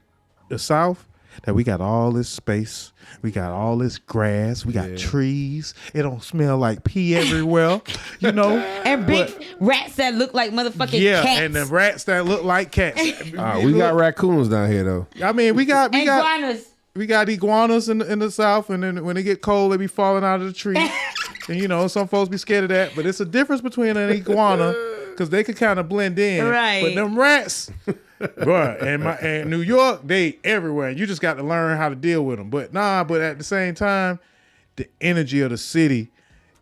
the South, that we got all this space, we got all this grass, we got trees. It don't smell like pee everywhere, And big rats that look like motherfucking cats. And the rats that look like cats. We got raccoons down here though. I mean, we got iguanas. iguanas in the South, and then when they get cold, they be falling out of the tree. And you know, some folks be scared of that, but it's a difference between an iguana because they could kind of blend in. Right. But them rats, bruh, and New York, they everywhere. You just got to learn how to deal with them. But at the same time, the energy of the city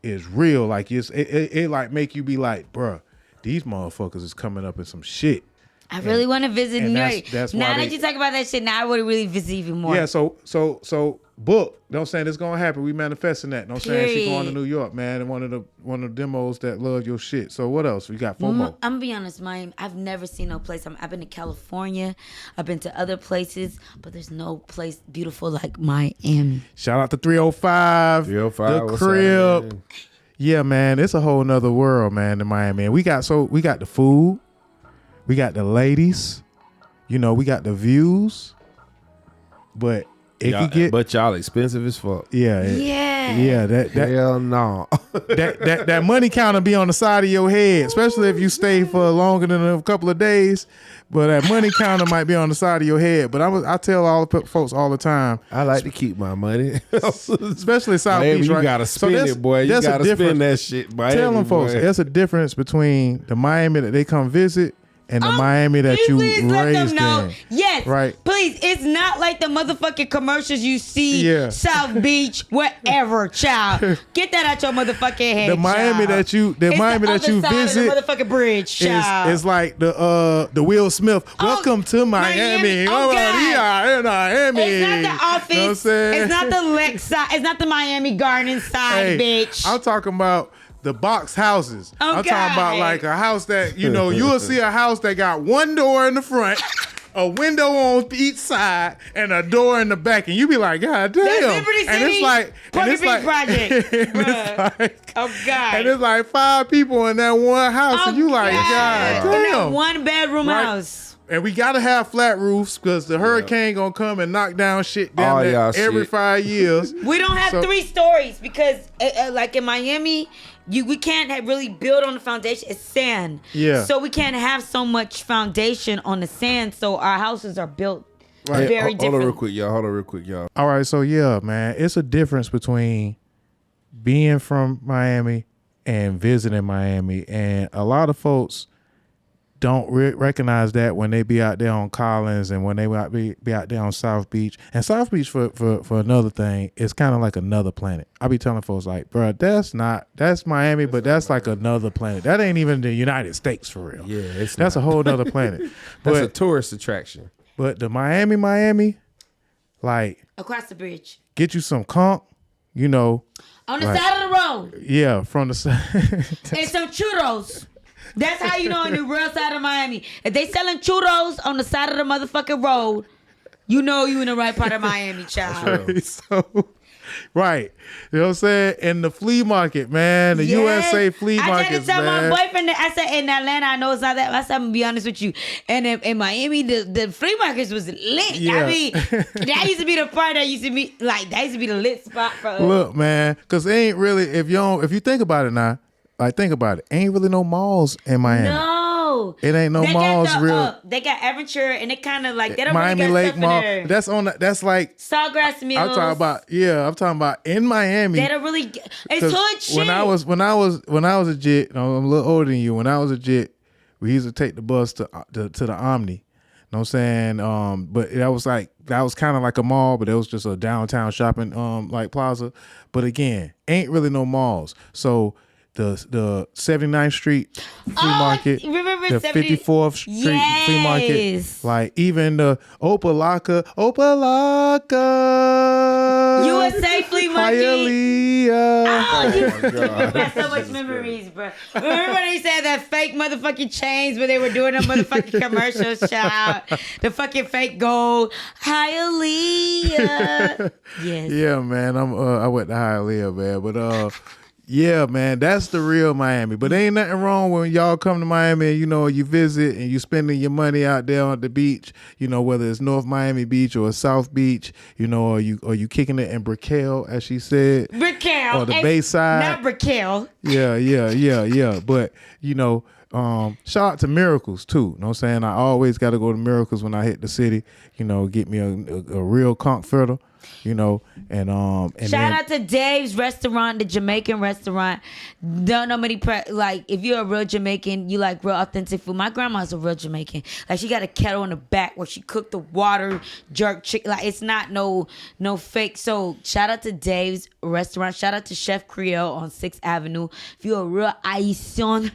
is real. Like it like make you be like, bruh, these motherfuckers is coming up in some shit. I really want to visit New York. That's now why that you talk about that shit, now I would really visit even more. Yeah, so book. Don't saying it's gonna happen. We manifesting that. Don't saying she going to New York, man. And one of the demos that love your shit. So what else? We got FOMO. I'm gonna be honest, Miami. I've never seen no place. I've been to California. I've been to other places, but there's no place beautiful like Miami. Shout out to 305. 305. The crib. Yeah, man. It's a whole nother world, man, in Miami. And we got the food. We got the ladies, you know, we got the views, but but y'all expensive as fuck. Yeah. That hell no. that money counter be on the side of your head, especially if you stay for longer than a couple of days. But that money counter might be on the side of your head. But I tell all the folks all the time, I like to keep my money, especially South Beach. You right? gotta spend it, boy. You gotta spend that shit. Miami, tell them folks, there's a difference between the Miami that they come visit and the Miami that you raised in. Yes. Right. Please, it's not like the motherfucking commercials you see South Beach, whatever, child. Get that out your motherfucking head. The Miami child. that you visit of the motherfucking bridge, child. It's like the Will Smith. Welcome to Miami. Oh, God. Yeah, in Miami. It's not the office. You know what I'm saying? It's not the Lakeside. It's not the Miami Garden side, bitch. I'm talking about the box houses. Oh, I'm talking about like a house that, you know, you'll see a house that got one door in the front, a window on each side, and a door in the back. And you be like, God damn. That's Liberty City. And it's like, Project. Oh, God. And it's like 5 people in that one house. And you like, God damn. In that one bedroom house. And we gotta have flat roofs because the hurricane gonna come and knock down shit down there every 5 years. We don't have 3 stories because, like in Miami, we can't really build on the foundation. It's sand. Yeah. So we can't have so much foundation on the sand. So our houses are built very different. Hold on real quick, y'all. All right, so yeah, man, it's a difference between being from Miami and visiting Miami, and a lot of folks don't recognize that when they be out there on Collins and when they be out there on South Beach. And South Beach, for another thing, is kind of like another planet. I be telling folks like, bro, that's Miami, but that's like another planet. That ain't even the United States for real. Yeah, that's a whole nother planet. That's a tourist attraction. But the Miami, like across the bridge, get you some conch, you know, on the side of the road. Yeah, from the side. And some churros. That's how you know on the real side of Miami. If they selling churros on the side of the motherfucking road, you know you in the right part of Miami, child. Right. So, right. You know what I'm saying? And the flea market, man. The USA flea market. I tried to tell my boyfriend that I said in Atlanta, I know it's not that. I said, I'm gonna be honest with you. And in Miami, the flea markets was lit. Yeah. I mean, that used to be the part that used to be like that used to be the lit spot for us. Look, man, because they ain't really, if you think about it now, like think about it, ain't really no malls in Miami. No, it ain't no malls real. They got Aventure, and it kind of like they don't Miami really got Lake Mall. there. That's like Sawgrass Mills. I'm talking about in Miami. They don't really. It's hood shit. When I was a jit, I'm a little older than you. When I was a jit, we used to take the bus to the Omni. You know what I'm saying? But that was kind of like a mall, but it was just a downtown shopping like plaza. But again, ain't really no malls. So the 79th Street flea market, remember the 54th Street flea market, like even the Opalaka USA flea market. Hialeah. You got so much memories, bro. Remember when they said that fake motherfucking chains where they were doing them motherfucking commercials, child? The fucking fake gold. Hialeah. Yes. Yeah, man. I went to Hialeah, man. But yeah, man, that's the real Miami. But ain't nothing wrong when y'all come to Miami and, you know, you visit and you spending your money out there on the beach, you know, whether it's North Miami Beach or South Beach, you know, or you kicking it in Brickell, as she said. Brickell. Or the Bayside. Not Brickell. Yeah. But, you know, shout out to Miracles too. You know what I'm saying? I always got to go to Miracles when I hit the city. You know, get me a real comforter. You know, and shout out to Dave's restaurant, the Jamaican restaurant. Don't know many like if you're a real Jamaican, you like real authentic food. My grandma's a real Jamaican. Like she got a kettle in the back where she cooked the water jerk chicken. Like it's not no fake. So shout out to Dave's restaurant. Shout out to Chef Creole on 6th Avenue. If you're a real Haitian,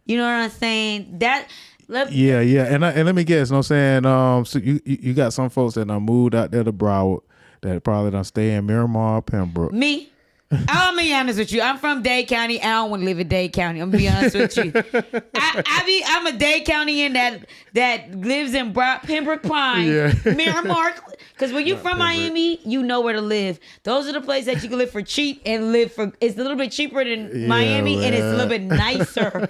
you know what I'm saying? Yeah, and let me guess. You know what I'm saying? So you got some folks that done moved out there to Broward that probably done stay in Miramar, Pembroke. Me? I'm gonna be honest with you. I'm from Dade County. And I don't want to live in Dade County. I'm gonna be honest with you. I'm a Dade County that lives in Pembroke Pines, Miramar. Because when you're from Miami, you know where to live. Those are the places that you can live for cheap and live for. It's a little bit cheaper than Miami, and it's a little bit nicer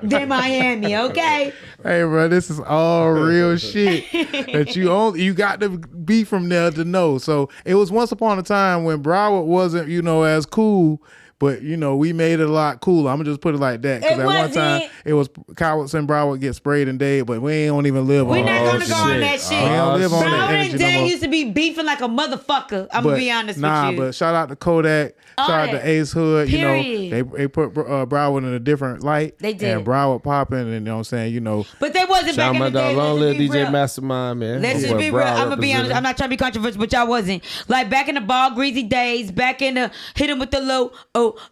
than Miami. Okay. Hey, bro, this is all real shit that you got to be from there to know. So it was once upon a time when Broward wasn't, as cool. But, we made it a lot cooler. I'm going to just put it like that. Because at one time, it was Cowards and Broward get sprayed and Dade, but we don't even live on that shit. We're not going to go on that shit. We don't live on that Broward energy and Dade used to be beefing like a motherfucker. I'm going to be honest with you. But shout out to Kodak. Shout out to Ace Hood. Period. They put Broward in a different light. They did. And Broward popping, and you know what I'm saying, But they wasn't back in the day. Long live DJ Mastermind, man. Let's just be real. I'm going to be honest. I'm not trying to be controversial, but y'all wasn't. Like back in the ball greasy days, back in the hit him with the low,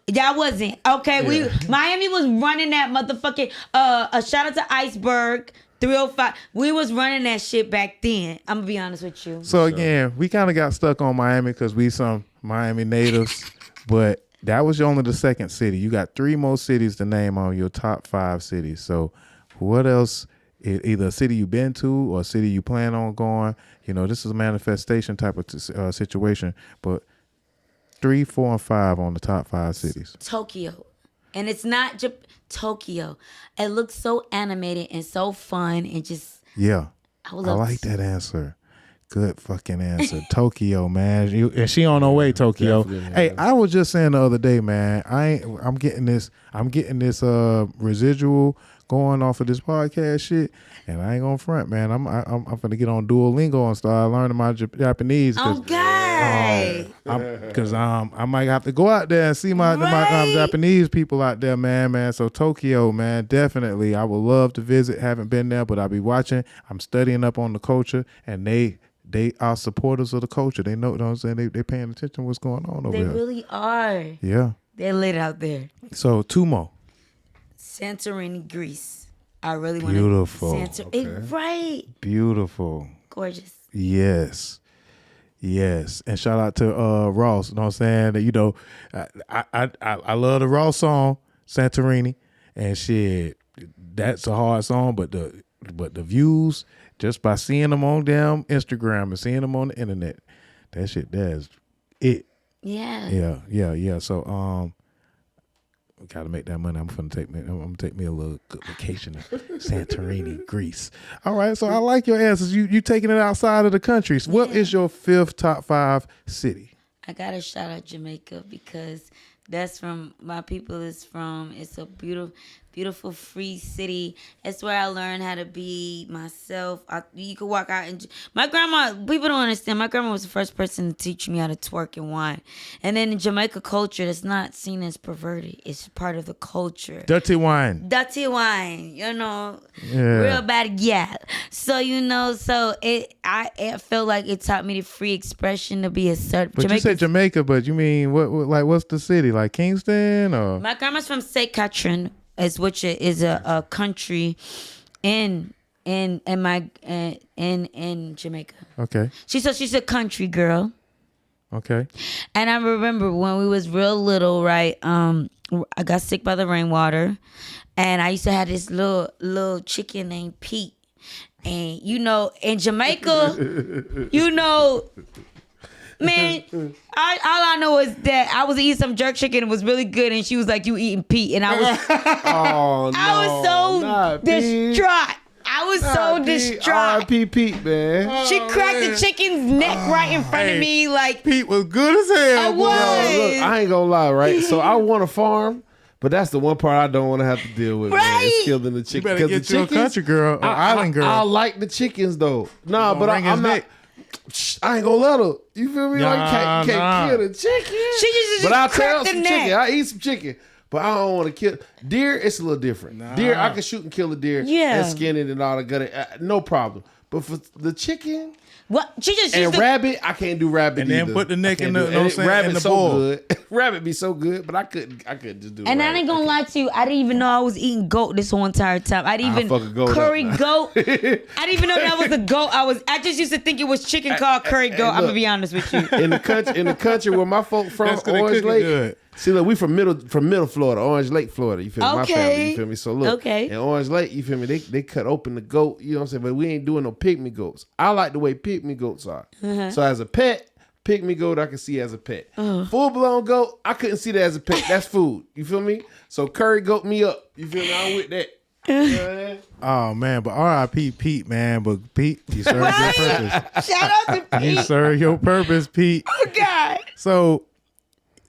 y'all wasn't. Okay, Miami was running that motherfucking, a shout out to Iceberg. 305. We was running that shit back then. I'm going to be honest with you. So again, we kind of got stuck on Miami because we some Miami natives. But that was only the second city. You got 3 more cities to name on your top 5 cities. So what else? Either a city you've been to or a city you plan on going. This is a manifestation type of situation. But 3, 4, and 5 on the top 5 cities. Tokyo. And it's not just Tokyo. It looks so animated and so fun and just... Yeah. I like that answer. Good fucking answer. Tokyo, man. And she on her way, Tokyo. Hey, I was just saying the other day, man, I'm getting this residual going off of this podcast shit, and I ain't gonna front, man. I'm finna get on Duolingo and start learning my Japanese. Because I might have to go out there and see my Japanese people out there, man. So Tokyo, man, definitely. I would love to visit. Haven't been there, but I'll be watching. I'm studying up on the culture, and they are supporters of the culture. They know what I'm saying. They paying attention to what's going on over there. They really are. Yeah. They're lit out there. So 2 more. Santorini, Greece. I really want to. Beautiful. Right. Beautiful. Gorgeous. Yes. And shout out to Ross. You know what I'm saying? I love the Ross song, Santorini. And shit, that's a hard song, but the views, just by seeing them on damn Instagram and seeing them on the internet, that's it. Yeah. Yeah. So gotta make that money. I'm gonna take me a little good vacation in Santorini, Greece. All right, so I like your answers. You taking it outside of the country. So what is your 5th top 5 city? I gotta shout out Jamaica because that's from my people is from. It's a beautiful free city. It's where I learned how to be myself. You could walk out and my grandma, people don't understand, my grandma was the first person to teach me how to twerk and wine. And then in Jamaica culture, it's not seen as perverted. It's part of the culture. Dirty wine, real bad gal. So I feel like it taught me the free expression to be a certain. But you said Jamaica, but you mean what's the city, like Kingston or? My grandma's from St. Catherine. Which is a country in Jamaica. Okay. She's a country girl. Okay. And I remember when we was real little, right? I got sick by the rainwater, and I used to have this little chicken named Pete, and in Jamaica, man, all I know is that I was eating some jerk chicken and it was really good, and she was like, "You eating Pete?" And I was, I was so distraught. I was so distraught. R.I.P. Pete, man. She cracked the chicken's neck right in front of me, like Pete was good as hell. I was. Yo, look, I ain't gonna lie, right? So I want a farm, But that's the one part I don't want to have to deal with, man. Right. It's killing the You chicken. better get you a country girl or island girl. I like the chickens though. Nah, gonna but wring his I'm not. neck. I ain't gonna let her. You feel me? Like, you can't Nah. kill the chicken. She just But I'll crack tell the some neck. chicken. I eat some chicken. But I don't want to kill deer. It's a little different. Deer, I can shoot and kill a deer. Yeah. And skin it and all the gut. No problem. But for the chicken What? She just and used to. rabbit, I can't do rabbit And then either. put the neck I in can't the- do it. know what I'm And saying, rabbit's in the so bowl. good. Rabbit be so good, but I couldn't just do. And I rabbit. ain't gonna lie to you, I didn't even know I was eating goat this whole entire time. I didn't I'll even fuck a goat up curry now. goat. I didn't even know that was a goat. I just used to think it was chicken called curry goat. I'm gonna look. be honest with you. in the country where my folk from, That's 'cause they Orange cook it Lake. good. See, look, we from middle Florida, Orange Lake, Florida. You feel me? My Okay. family, you feel me? So look, Okay. in Orange Lake, you feel me? They cut open the goat, you know what I'm saying? But we ain't doing no pygmy goats. I like the way pygmy goats are. So as a pet, pygmy goat I can see as a pet. Full blown goat, I couldn't see that as a pet. That's food. You feel me? So curry goat me up. You feel me? I'm with that. You know what I'm saying? Oh man, but R.I.P. Pete, man. But Pete, you served your purpose. Shout out to You Pete. served your purpose, Pete. Oh God. So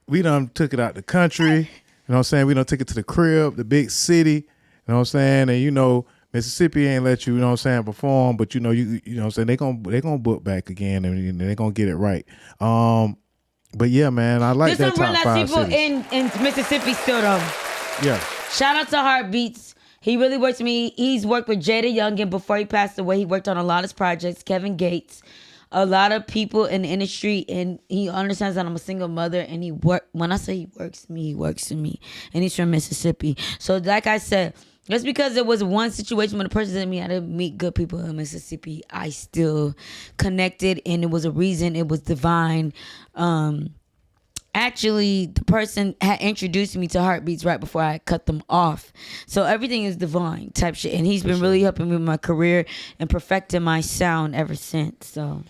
we done took it out the country. You know what I'm saying? We done took it to the crib, the big city. You know what I'm saying? And you know, Mississippi ain't let you know what I'm saying, perform, but you know you know what I'm saying, they gonna book back again and they gonna get it right. But yeah, man, I like There's that some real top nice 5 people cities. in Mississippi still though. Yeah. Shout out to Heartbeats. He really worked with me. He's worked with Jada Youngin before he passed away. He worked on a lot of projects. Kevin Gates, a lot of people in the industry, and he understands that I'm a single mother. And when I say he works with me, he works with me. And he's from Mississippi. So like I said, just because there was one situation when the person said me, I didn't meet good people in Mississippi, I still connected, and it was a reason. It was divine. Actually, the person had introduced me to Heartbeats right before I cut them off. So everything is divine type shit. And he's been really helping me with my career and perfecting my sound ever since. So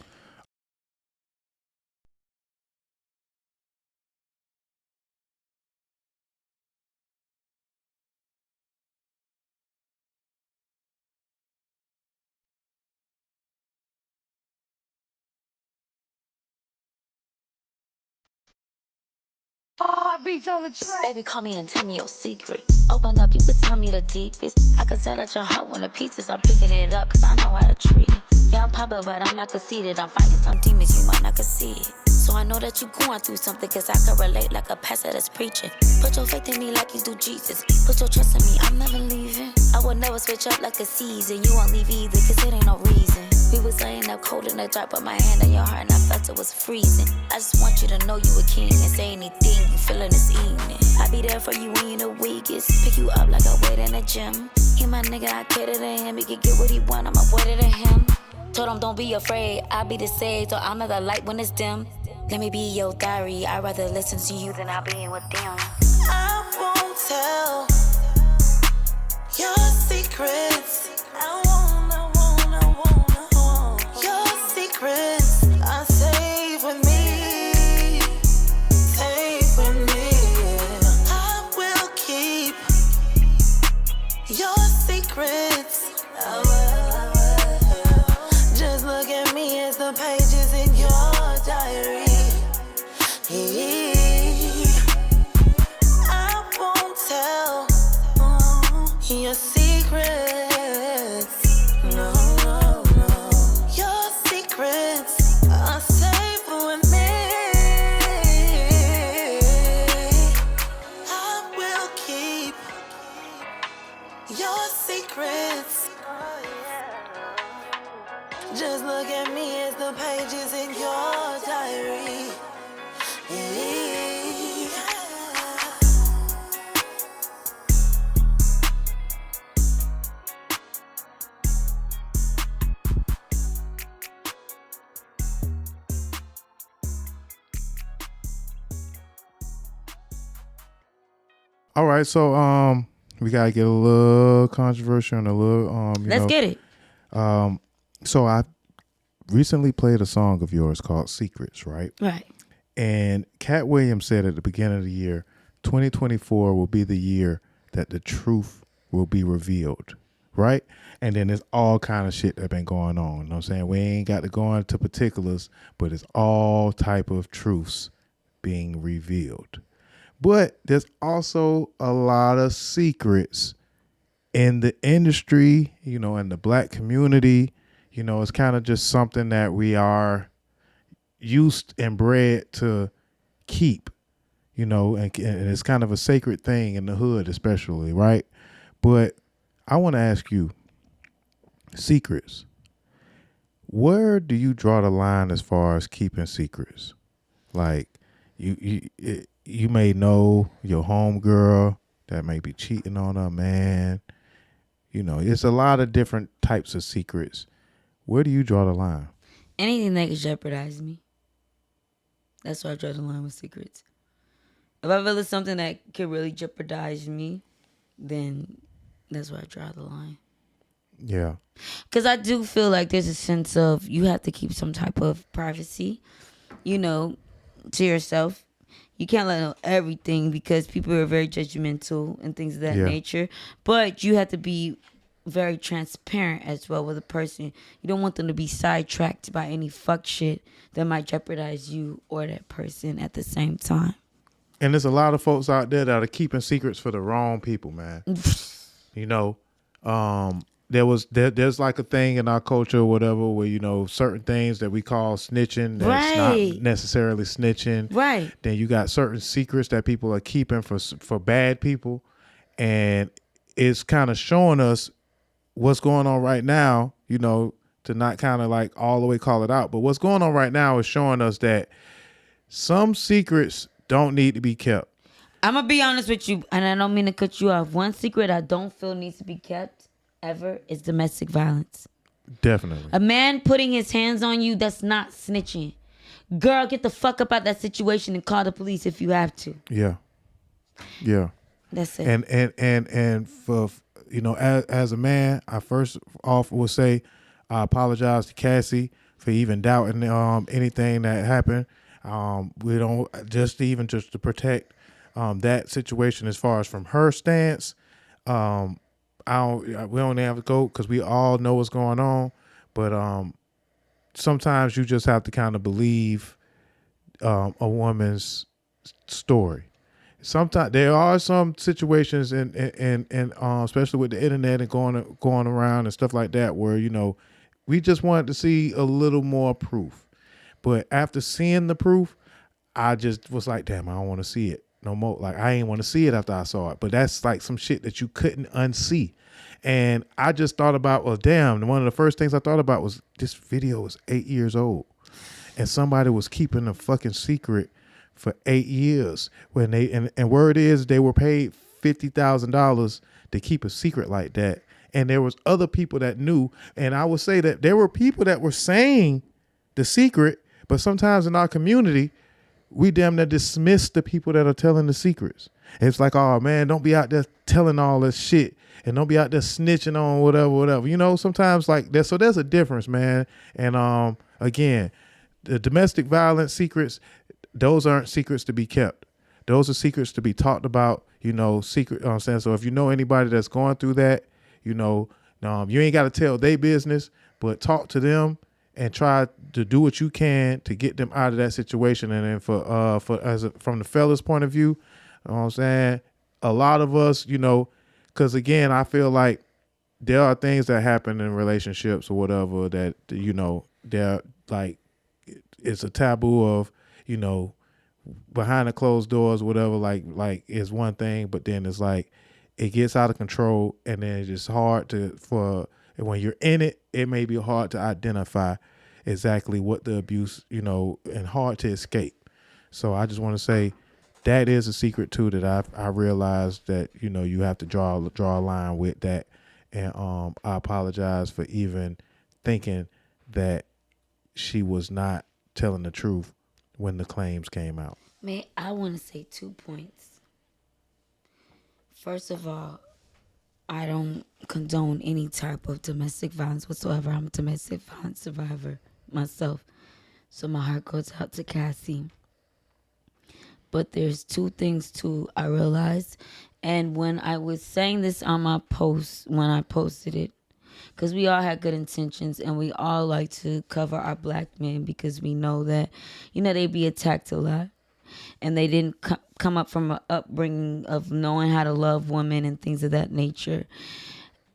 Baby, call me and tell me your secret. Open up, you could tell me the deepest. I could tell that your heart want the pieces. I'm picking it up, cause I know how to treat it. Yeah, I'm popular, but I'm not conceited. I'm fighting some demons, you might not concede it. So I know that you going through something, cause I can relate like a pastor that's preaching. Put your faith in me like you do Jesus. Put your trust in me, I'm never leaving. I would never switch up like a season. You won't leave either, cause it ain't no reason. We was laying up cold in the dark, but my hand on your heart and I felt it was freezing. I just want you to know you a king and say anything you feeling this evening. I be there for you when you're the weakest. Pick you up like I weight in a gym. He my nigga, I cater to him. He can get what he want, I'm avoided to him. Told him don't be afraid, I'll be the sage, so I'm not the light when it's dim. Let me be your diary, I'd rather listen to you than I'll be in with them. I won't tell your secrets. I won't. Your secrets are safe with me. Safe with me. I will keep your secrets. I will. Just look at me as the pages in your diary. I won't tell your secrets. No, no, no. Your secrets are safe with me. I will keep your secrets. Just look at me as the pages in your diary. All right, so we gotta get a little controversial and a little let's get it. So I recently played a song of yours called Secrets, right? Right. And Cat Williams said at the beginning of the year, 2024 will be the year that the truth will be revealed, right? And then there's all kind of shit that been going on. You know what I'm saying? We ain't got to go into particulars, but it's all type of truths being revealed. But there's also a lot of secrets in the industry, you know, in the black community. You know, it's kind of just something that we are used and bred to keep, you know, and it's kind of a sacred thing in the hood, especially, right? But I want to ask you, secrets. Where do you draw the line as far as keeping secrets? Like, you may know your homegirl that may be cheating on her man. You know, it's a lot of different types of secrets. Where do you draw the line? Anything that could jeopardize me. That's where I draw the line with secrets. If I feel it's something that could really jeopardize me, then that's where I draw the line. Yeah. Because I do feel like there's a sense of you have to keep some type of privacy, you know, to yourself. You can't let know everything because people are very judgmental and things of that nature. But you have to be very transparent as well with a person. You don't want them to be sidetracked by any fuck shit that might jeopardize you or that person at the same time. And there's a lot of folks out there that are keeping secrets for the wrong people, man. You know, there's like a thing in our culture or whatever where, you know, certain things that we call snitching that's not necessarily snitching. Right. Then you got certain secrets that people are keeping for bad people. And it's kind of showing us what's going on right now, you know, to not kind of like all the way call it out. But what's going on right now is showing us that some secrets don't need to be kept. I'm going to be honest with you, and I don't mean to cut you off. One secret I don't feel needs to be kept ever is domestic violence. Definitely. A man putting his hands on you, that's not snitching. Girl, get the fuck up out that situation and call the police if you have to. Yeah. Yeah. That's it. And for, you know, as a man, I first off will say I apologize to Cassie for even doubting anything that happened. We don't just to protect that situation as far as from her stance. We don't have to go because we all know what's going on, but sometimes you just have to kind of believe a woman's story. Sometimes there are some situations and especially with the internet and going around and stuff like that where, you know, we just wanted to see a little more proof. But after seeing the proof, I just was like, damn, I don't want to see it no more. Like, I ain't want to see it after I saw it. But that's like some shit that you couldn't unsee. And I just thought about, well, damn, one of the first things I thought about was this video was 8 years old. And somebody was keeping a fucking secret for 8 years. When they and word is they were paid $50,000 to keep a secret like that. And there was other people that knew. And I would say that there were people that were saying the secret, but sometimes in our community, we damn near dismiss the people that are telling the secrets. It's like, oh man, don't be out there telling all this shit and don't be out there snitching on whatever. You know, sometimes like that. So there's a difference, man. And again, the domestic violence secrets, those aren't secrets to be kept. Those are secrets to be talked about, you know, secret. You know what I'm saying? So if you know anybody that's going through that, you know, you ain't got to tell their business, but talk to them and try to do what you can to get them out of that situation. And then from the fella's point of view, you know what I'm saying? A lot of us, you know, because again, I feel like there are things that happen in relationships or whatever that, you know, they're like, it's a taboo of, you know, behind the closed doors, whatever, like is one thing, but then it's like, it gets out of control and then it's just hard for when you're in it, it may be hard to identify exactly what the abuse, you know, and hard to escape. So I just want to say that is a secret too that I realized that, you know, you have to draw a line with that. And I apologize for even thinking that she was not telling the truth when the claims came out. Man, I want to say 2 points. First of all, I don't condone any type of domestic violence whatsoever. I'm a domestic violence survivor myself. So my heart goes out to Cassie. But there's 2 things too I realized. And when I was saying this on my post, when I posted it, because we all had good intentions and we all like to cover our black men because we know that, you know, they be attacked a lot. and they didn't come up from an upbringing of knowing how to love women and things of that nature.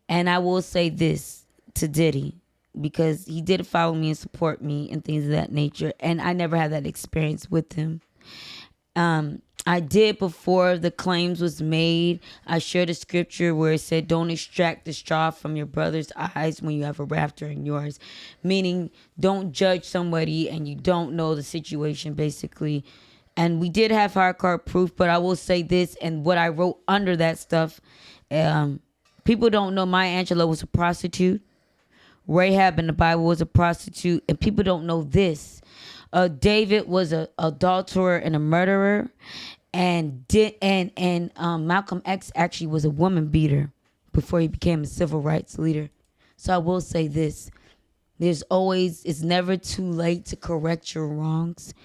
And I will say this to Diddy, because he did follow me and support me and things of that nature, and I never had that experience with him. I did before the claims was made. I shared a scripture where it said, don't extract the straw from your brother's eyes when you have a rafter in yours. Meaning, don't judge somebody and you don't know the situation, basically. And we did have hardcore proof, but I will say this, and what I wrote under that stuff, people don't know Maya Angelou was a prostitute. Rahab in the Bible was a prostitute, and people don't know this. David was an adulterer and a murderer, and Malcolm X actually was a woman beater before he became a civil rights leader. So I will say this: it's never too late to correct your wrongs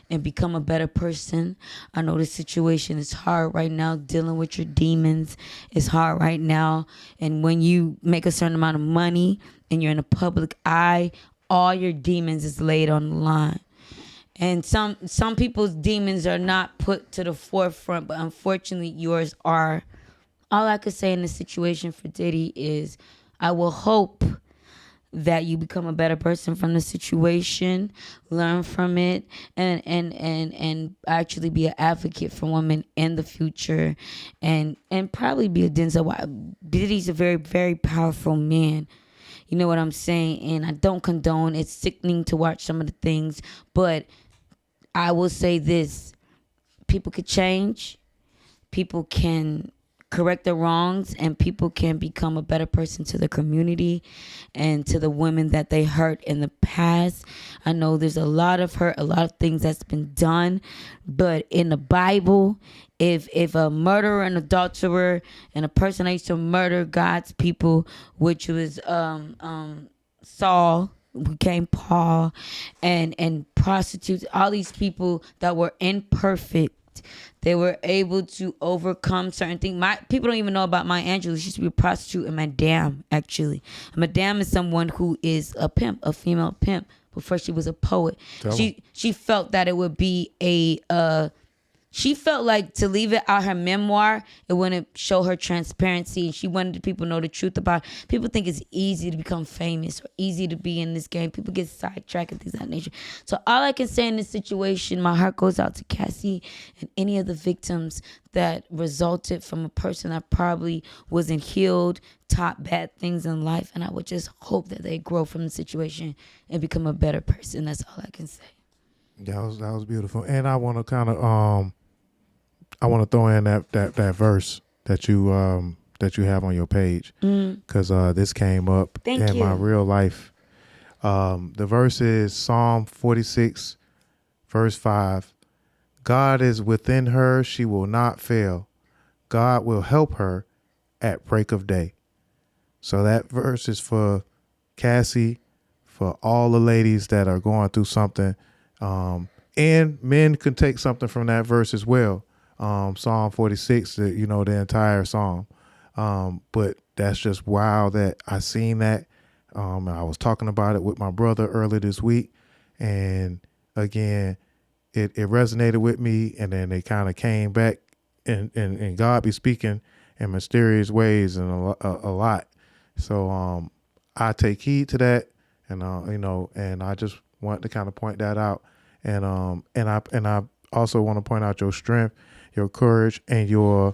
and become a better person. I know the situation is hard right now, dealing with your demons is hard right now, and when you make a certain amount of money and you're in the public eye, all your demons is laid on the line. And some people's demons are not put to the forefront, but unfortunately yours are. All I could say in this situation for Diddy is I will hope that you become a better person from the situation, learn from it, and actually be an advocate for women in the future, and probably be a Denzel. Diddy's a very, very powerful man. You know what I'm saying? And I don't condone. It's sickening to watch some of the things, but I will say this: people could change, people can correct their wrongs, and people can become a better person to the community and to the women that they hurt in the past. I know there's a lot of hurt, a lot of things that's been done, but in the Bible, if a murderer and adulterer and a person that used to murder God's people, which was Saul, became Paul, and prostitutes, all these people that were imperfect, they were able to overcome certain things. People don't even know about Maya Angelou. She used to be a prostitute and madame, actually. A madame is someone who is a pimp, a female pimp, before she was a poet. She felt that it would be she felt like to leave it out her memoir, it wouldn't show her transparency, and she wanted people to know the truth about it. People think it's easy to become famous or easy to be in this game. People get sidetracked and things of that nature. So all I can say in this situation, my heart goes out to Cassie and any of the victims that resulted from a person that probably wasn't healed, taught bad things in life, and I would just hope that they grow from the situation and become a better person. That's all I can say. That was beautiful. And I want to kind of I want to throw in that verse that you have on your page, because this came up in my real life. The verse is Psalm 46, verse 5. God is within her; she will not fail. God will help her at break of day. So that verse is for Cassie, for all the ladies that are going through something, and men can take something from that verse as well. Psalm 46, the entire psalm. But that's just wild that I seen that. I was talking about it with my brother earlier this week, and again, it resonated with me, and then it kind of came back, and God be speaking in mysterious ways and a lot. So I take heed to that, and and I just want to kind of point that out, and I also want to point out your strength, your courage, and your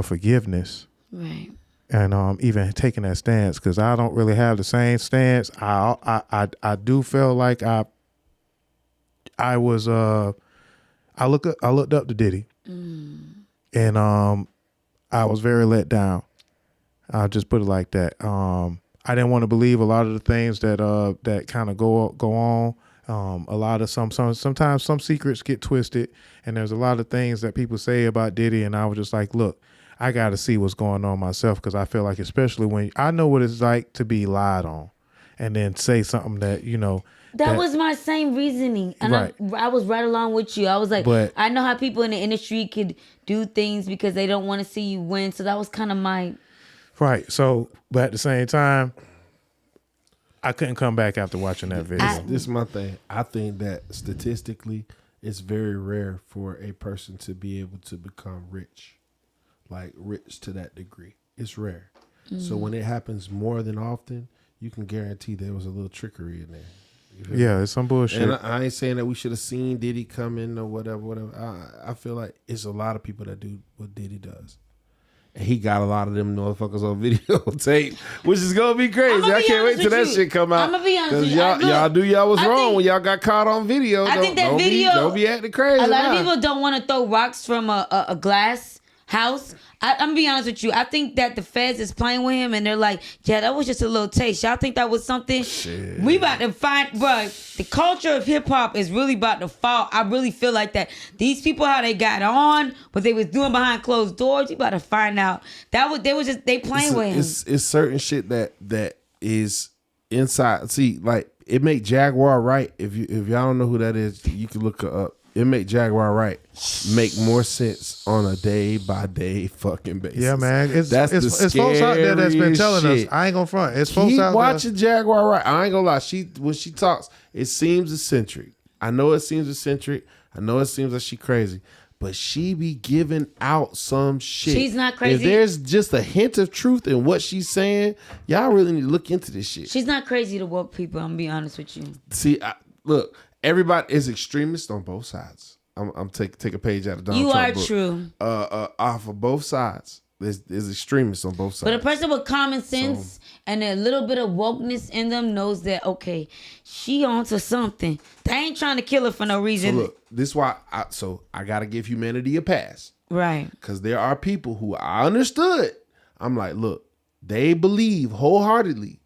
forgiveness. Right. And even taking that stance, because I don't really have the same stance. I do feel like I looked up to Diddy, and I was very let down. I'll just put it like that. I didn't want to believe a lot of the things that kind of go on. A lot of sometimes some secrets get twisted, and there's a lot of things that people say about Diddy, and I was just like, look, I got to see what's going on myself, because I feel like, especially when I know what it's like to be lied on and then say something that, that was my same reasoning. And right. I was right along with you. I was like, but I know how people in the industry could do things because they don't want to see you win. So that was kind of my... Right. So, but at the same time, I couldn't come back after watching that video. This is my thing. I think that statistically, it's very rare for a person to be able to become rich, like rich to that degree. It's rare. So when it happens more than often, you can guarantee there was a little trickery in there. Yeah, it's some bullshit. And I ain't saying that we should have seen Diddy come in or whatever. I feel like it's a lot of people that do what Diddy does. And he got a lot of them motherfuckers on videotape, which is gonna be crazy. I can't wait till that shit come out. I'm gonna be honest with you. Y'all do y'all was wrong when y'all got caught on video. I think that video. Don't be acting crazy. A lot of people don't want to throw rocks from a glass house. I'm gonna be honest with you. I think that the feds is playing with him, and they're like, "Yeah, that was just a little taste." Y'all think that was something? Shit. We about to find, bro. The culture of hip hop is really about to fall. I really feel like that. These people, how they got on, what they was doing behind closed doors. You about to find out. They playing with him. It's certain shit that is inside. See, like it make Jaguar Wright. If y'all don't know who that is, you can look her up. It make Jaguar Wright make more sense on a day by day fucking basis. Yeah, man. It's folks out there that's been telling us. I ain't gonna front. It's folks Keep out watching Jaguar Wright. I ain't gonna lie. When she talks, it seems eccentric. I know it seems eccentric. I know it seems like she crazy. But she be giving out some shit. She's not crazy. If there's just a hint of truth in what she's saying, y'all really need to look into this shit. She's not crazy to woke people. I'm gonna be honest with you. See, look. Everybody is extremist on both sides. I'm take a page out of Donald You Trump are book. true. Off of both sides. There's extremists on both sides. But a person with common sense and a little bit of wokeness in them knows that, okay, she onto something. They ain't trying to kill her for no reason. So look, this is why I gotta give humanity a pass. Right. Because there are people who I understood. I'm like, look, they believe wholeheartedly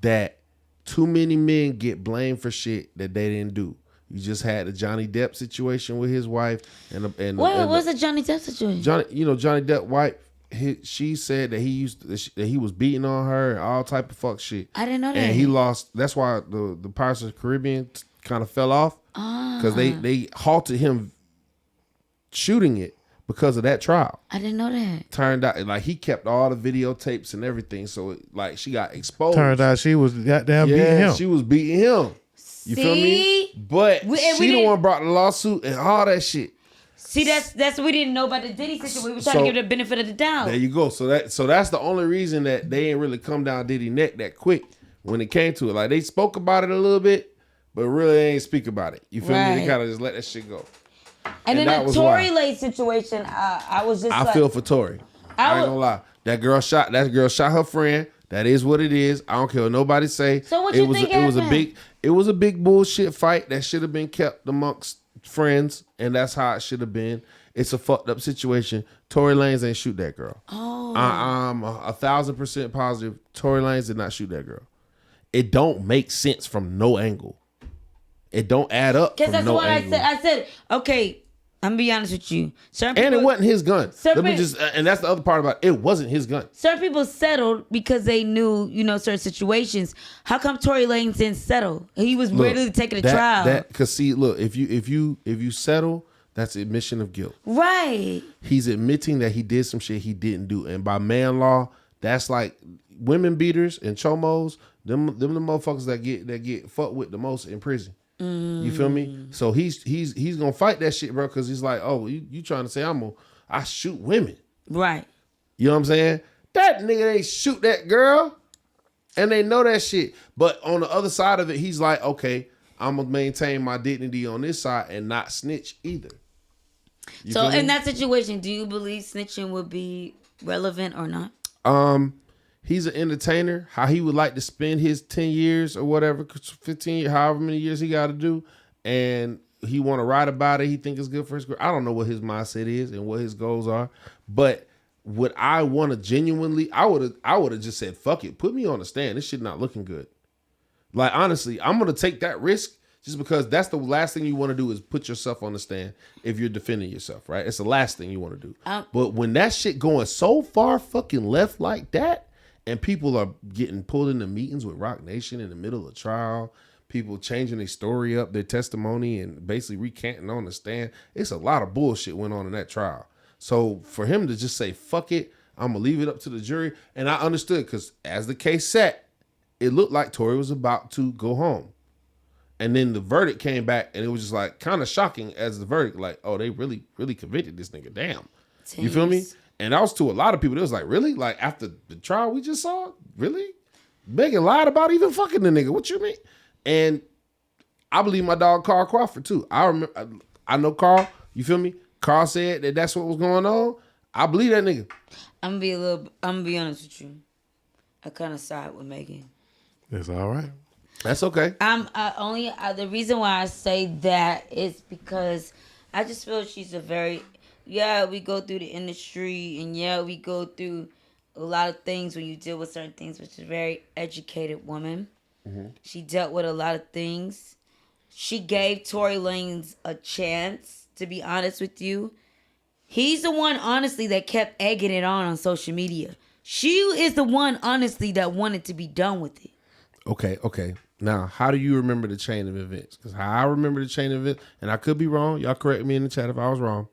that too many men get blamed for shit that they didn't do. You just had the Johnny Depp situation with his wife, What was the Johnny Depp situation? Johnny Depp wife. She said that he was beating on her and all type of fuck shit. I didn't know that. And he lost. That's why the Pirates of the Caribbean kind of fell off because they halted him shooting it because of that trial. I didn't know that. Turned out like he kept all the videotapes and everything, so like she got exposed. Turned out she was goddamn beating him. She was beating him. You feel me? But she the one brought the lawsuit and all that shit. See, that's what we didn't know about the Diddy situation. We were trying to give her the benefit of the doubt. There you go. So that's the only reason that they ain't really come down Diddy neck that quick when it came to it. Like they spoke about it a little bit, but really they ain't speak about it. You feel me? They kind of just let that shit go. And then the Tory Lanez situation, I was just I feel for Tory. I ain't gonna lie. That girl shot her friend. That is what it is. I don't care what nobody say. So what you think happened? It was a big bullshit fight that should have been kept amongst friends, and that's how it should have been. It's a fucked up situation. Tory Lanez ain't shoot that girl. Oh. I'm 1,000% positive Tory Lanez did not shoot that girl. It don't make sense from no angle. It don't add up. Because that's what angle. I said, okay, I'm gonna be honest with you. And it wasn't his gun. And that's the other part about it wasn't his gun. Certain people settled because they knew, certain situations. How come Tory Lanez didn't settle? He was ready to take it to trial. Because see, look, if you settle, that's admission of guilt. Right. He's admitting that he did some shit he didn't do, and by man law, that's like women beaters and chomos. Them the motherfuckers that get fucked with the most in prison. You feel me? So he's gonna fight that shit, bro, because he's like, oh, you trying to say I shoot women. Right. You know what I'm saying? That nigga ain't shoot that girl. And they know that shit. But on the other side of it, he's like, okay, I'm gonna maintain my dignity on this side and not snitch either. So in that situation, do you believe snitching would be relevant or not? He's an entertainer. How he would like to spend his 10 years or whatever, 15, however many years he got to do, and he want to write about it. He think it's good for his career. I don't know what his mindset is and what his goals are, but would I want to genuinely? I would have just said, "Fuck it, put me on the stand. This shit not looking good." Like honestly, I'm gonna take that risk just because that's the last thing you want to do is put yourself on the stand if you're defending yourself, right? It's the last thing you want to do. But when that shit going so far fucking left like that. And people are getting pulled into meetings with Rock Nation in the middle of trial. People changing their story up, their testimony, and basically recanting on the stand. It's a lot of bullshit went on in that trial. So for him to just say, fuck it, I'm going to leave it up to the jury. And I understood because as the case sat, it looked like Tory was about to go home. And then the verdict came back, and it was just like kind of shocking as the verdict, like, oh, they really, really convicted this nigga. Damn. You feel me? And that was to a lot of people. It was like, really? Like after the trial we just saw? Really? Megan lied about even fucking the nigga. What you mean? And I believe my dog Carl Crawford too. I know Carl. You feel me? Carl said that that's what was going on. I believe that nigga. I'm gonna be honest with you. I kind of side with Megan. It's all right. That's okay. The reason why I say that is because I just feel she's a very, we go through the industry and we go through a lot of things when you deal with certain things, which is a very educated woman. Mm-hmm. She dealt with a lot of things. She gave Tory Lanez a chance, to be honest with you. He's the one, honestly, that kept egging it on social media. She is the one, honestly, that wanted to be done with it. Okay. Now, how do you remember the chain of events? Because how I remember the chain of events, and I could be wrong. Y'all correct me in the chat if I was wrong.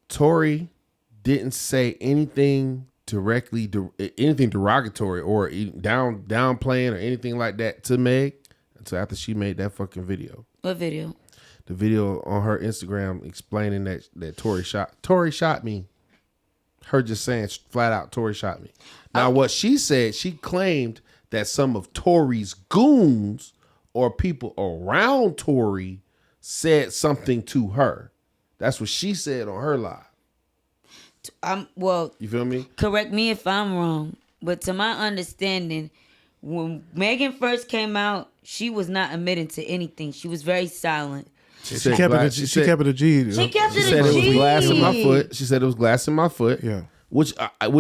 Tory didn't say anything anything derogatory or downplaying or anything like that to Meg until after she made that fucking video. What video? The video on her Instagram explaining that Tory shot me. Her just saying flat out, Tory shot me. Now, what she said, she claimed that some of Tory's goons or people around Tory said something to her. That's what she said on her live. You feel me? Correct me if I'm wrong, but to my understanding, when Megan first came out, she was not admitting to anything. She was very silent. She kept it a G. She kept it a G. She said it was glass in my foot. She said it was glass in my foot. Yeah. Which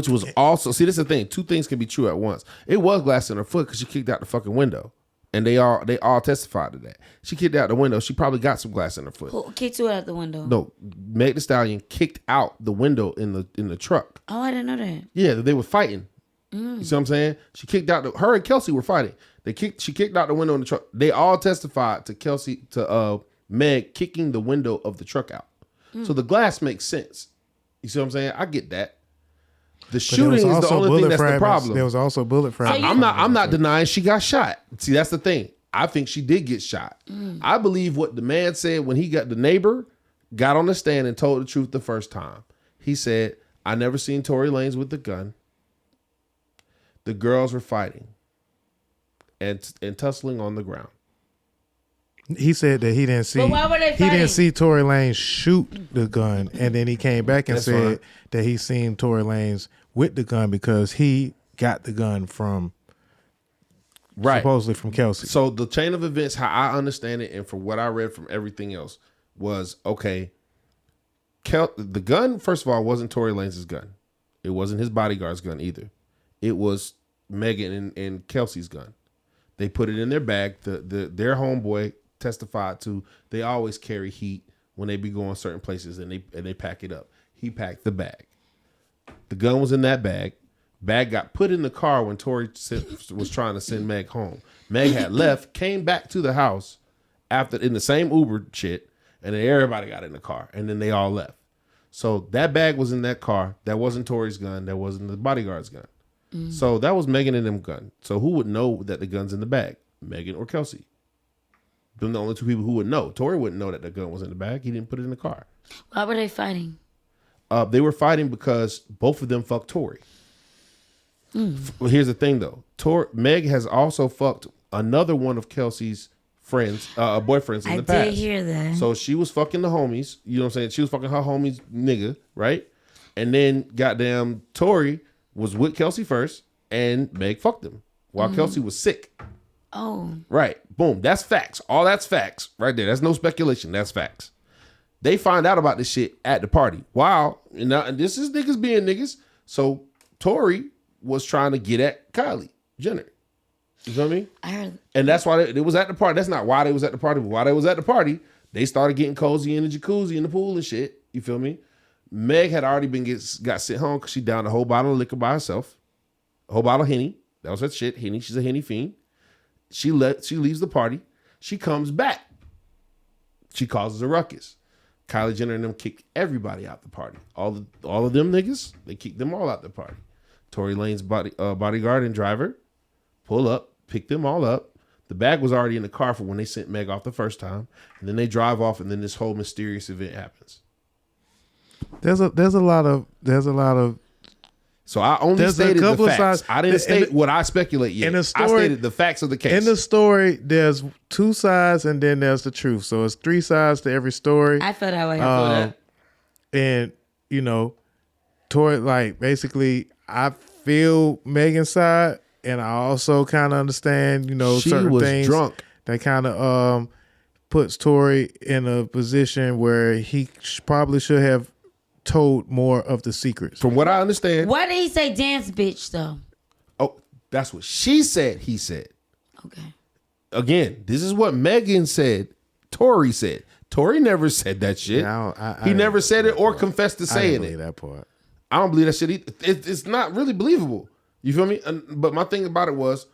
was also, see, this is the thing. Two things can be true at once. It was glass in her foot because she kicked out the fucking window. And they all testified to that. She kicked out the window. She probably got some glass in her foot. Who kicked her out the window? No, Meg Thee Stallion kicked out the window in the truck. Oh, I didn't know that. Yeah, they were fighting. You see what I'm saying? She kicked out her and Kelsey were fighting. She kicked out the window in the truck. They all testified to Meg kicking the window of the truck out. So the glass makes sense. You see what I'm saying? I get that. The shooting is the only thing that's the problem. There was also bullet fragments. I'm not denying she got shot. See, that's the thing. I think she did get shot. I believe what the man said when the neighbor got on the stand and told the truth the first time. He said, I never seen Tory Lanez with the gun. The girls were fighting and tussling on the ground. He said that he didn't see. But why were they fighting? He didn't see Tory Lanez shoot the gun, and then he came back and That's said fine. that he seen Tory Lanez with the gun because he got the gun from supposedly from Kelsey. So the chain of events, how I understand it, and from what I read from everything else, was okay. The gun, first of all, wasn't Tory Lanez's gun. It wasn't his bodyguard's gun either. It was Megan and Kelsey's gun. They put it in their bag. Their homeboy testified to they always carry heat when they be going certain places and they pack it up. He packed the bag. The gun was in that bag. Bag got put in the car when Tory was trying to send Meg home. Meg had left, came back to the house after in the same Uber shit, and then everybody got in the car, and then they all left. So that bag was in that car. That wasn't Tory's gun. That wasn't the bodyguard's gun. So that was Megan and them gun. So who would know that the gun's in the bag? Megan or Kelsey? Them the only two people who would know. Tory wouldn't know that the gun was in the bag. He didn't put it in the car. Why were they fighting? They were fighting because both of them fucked Tory. Well, here's the thing though. Meg has also fucked another one of Kelsey's friends, boyfriends in the past. I did hear that. So she was fucking the homies. You know what I'm saying? She was fucking her homies nigga, right? And then goddamn Tory was with Kelsey first, and Meg fucked him while Kelsey was sick. Oh. Right. Boom. That's facts. All that's facts right there. That's no speculation. That's facts. They find out about this shit at the party. Wow. And this is niggas being niggas. So Tory was trying to get at Kylie Jenner. You know what I mean? I heard. And that's why they was at the party. That's not why they was at the party, but while they was at the party, they started getting cozy in the jacuzzi in the pool and shit. You feel me? Meg had already got sent home because she downed a whole bottle of liquor by herself. A whole bottle of Henny. That was her shit. Henny. She's a Henny fiend. She leaves the party. She comes back. She causes a ruckus. Kylie Jenner and them kicked everybody out the party. All of them niggas, they kicked them all out the party. Tory Lanez's bodyguard and driver pull up, pick them all up. The bag was already in the car for when they sent Meg off the first time, and then they drive off, and then this whole mysterious event happens. There's a lot of. So I only stated the facts. I didn't state what I speculate yet. I stated the facts of the case. In the story, there's two sides, and then there's the truth. So it's three sides to every story. I feel that way. And you know, Tori, like basically, I feel Megan's side, and I also kind of understand, you know, she certain was things drunk. that kind of puts Tori in a position where he probably should have told more of the secrets. From what I understand. Why did he say dance bitch though? Oh, that's what she said. He said. Okay. Again, this is what Megan said. Tori said. Tori never said that shit. He never said it or confessed to saying it. That part. I don't believe that shit either. It's not really believable. You feel me? But my thing about it was,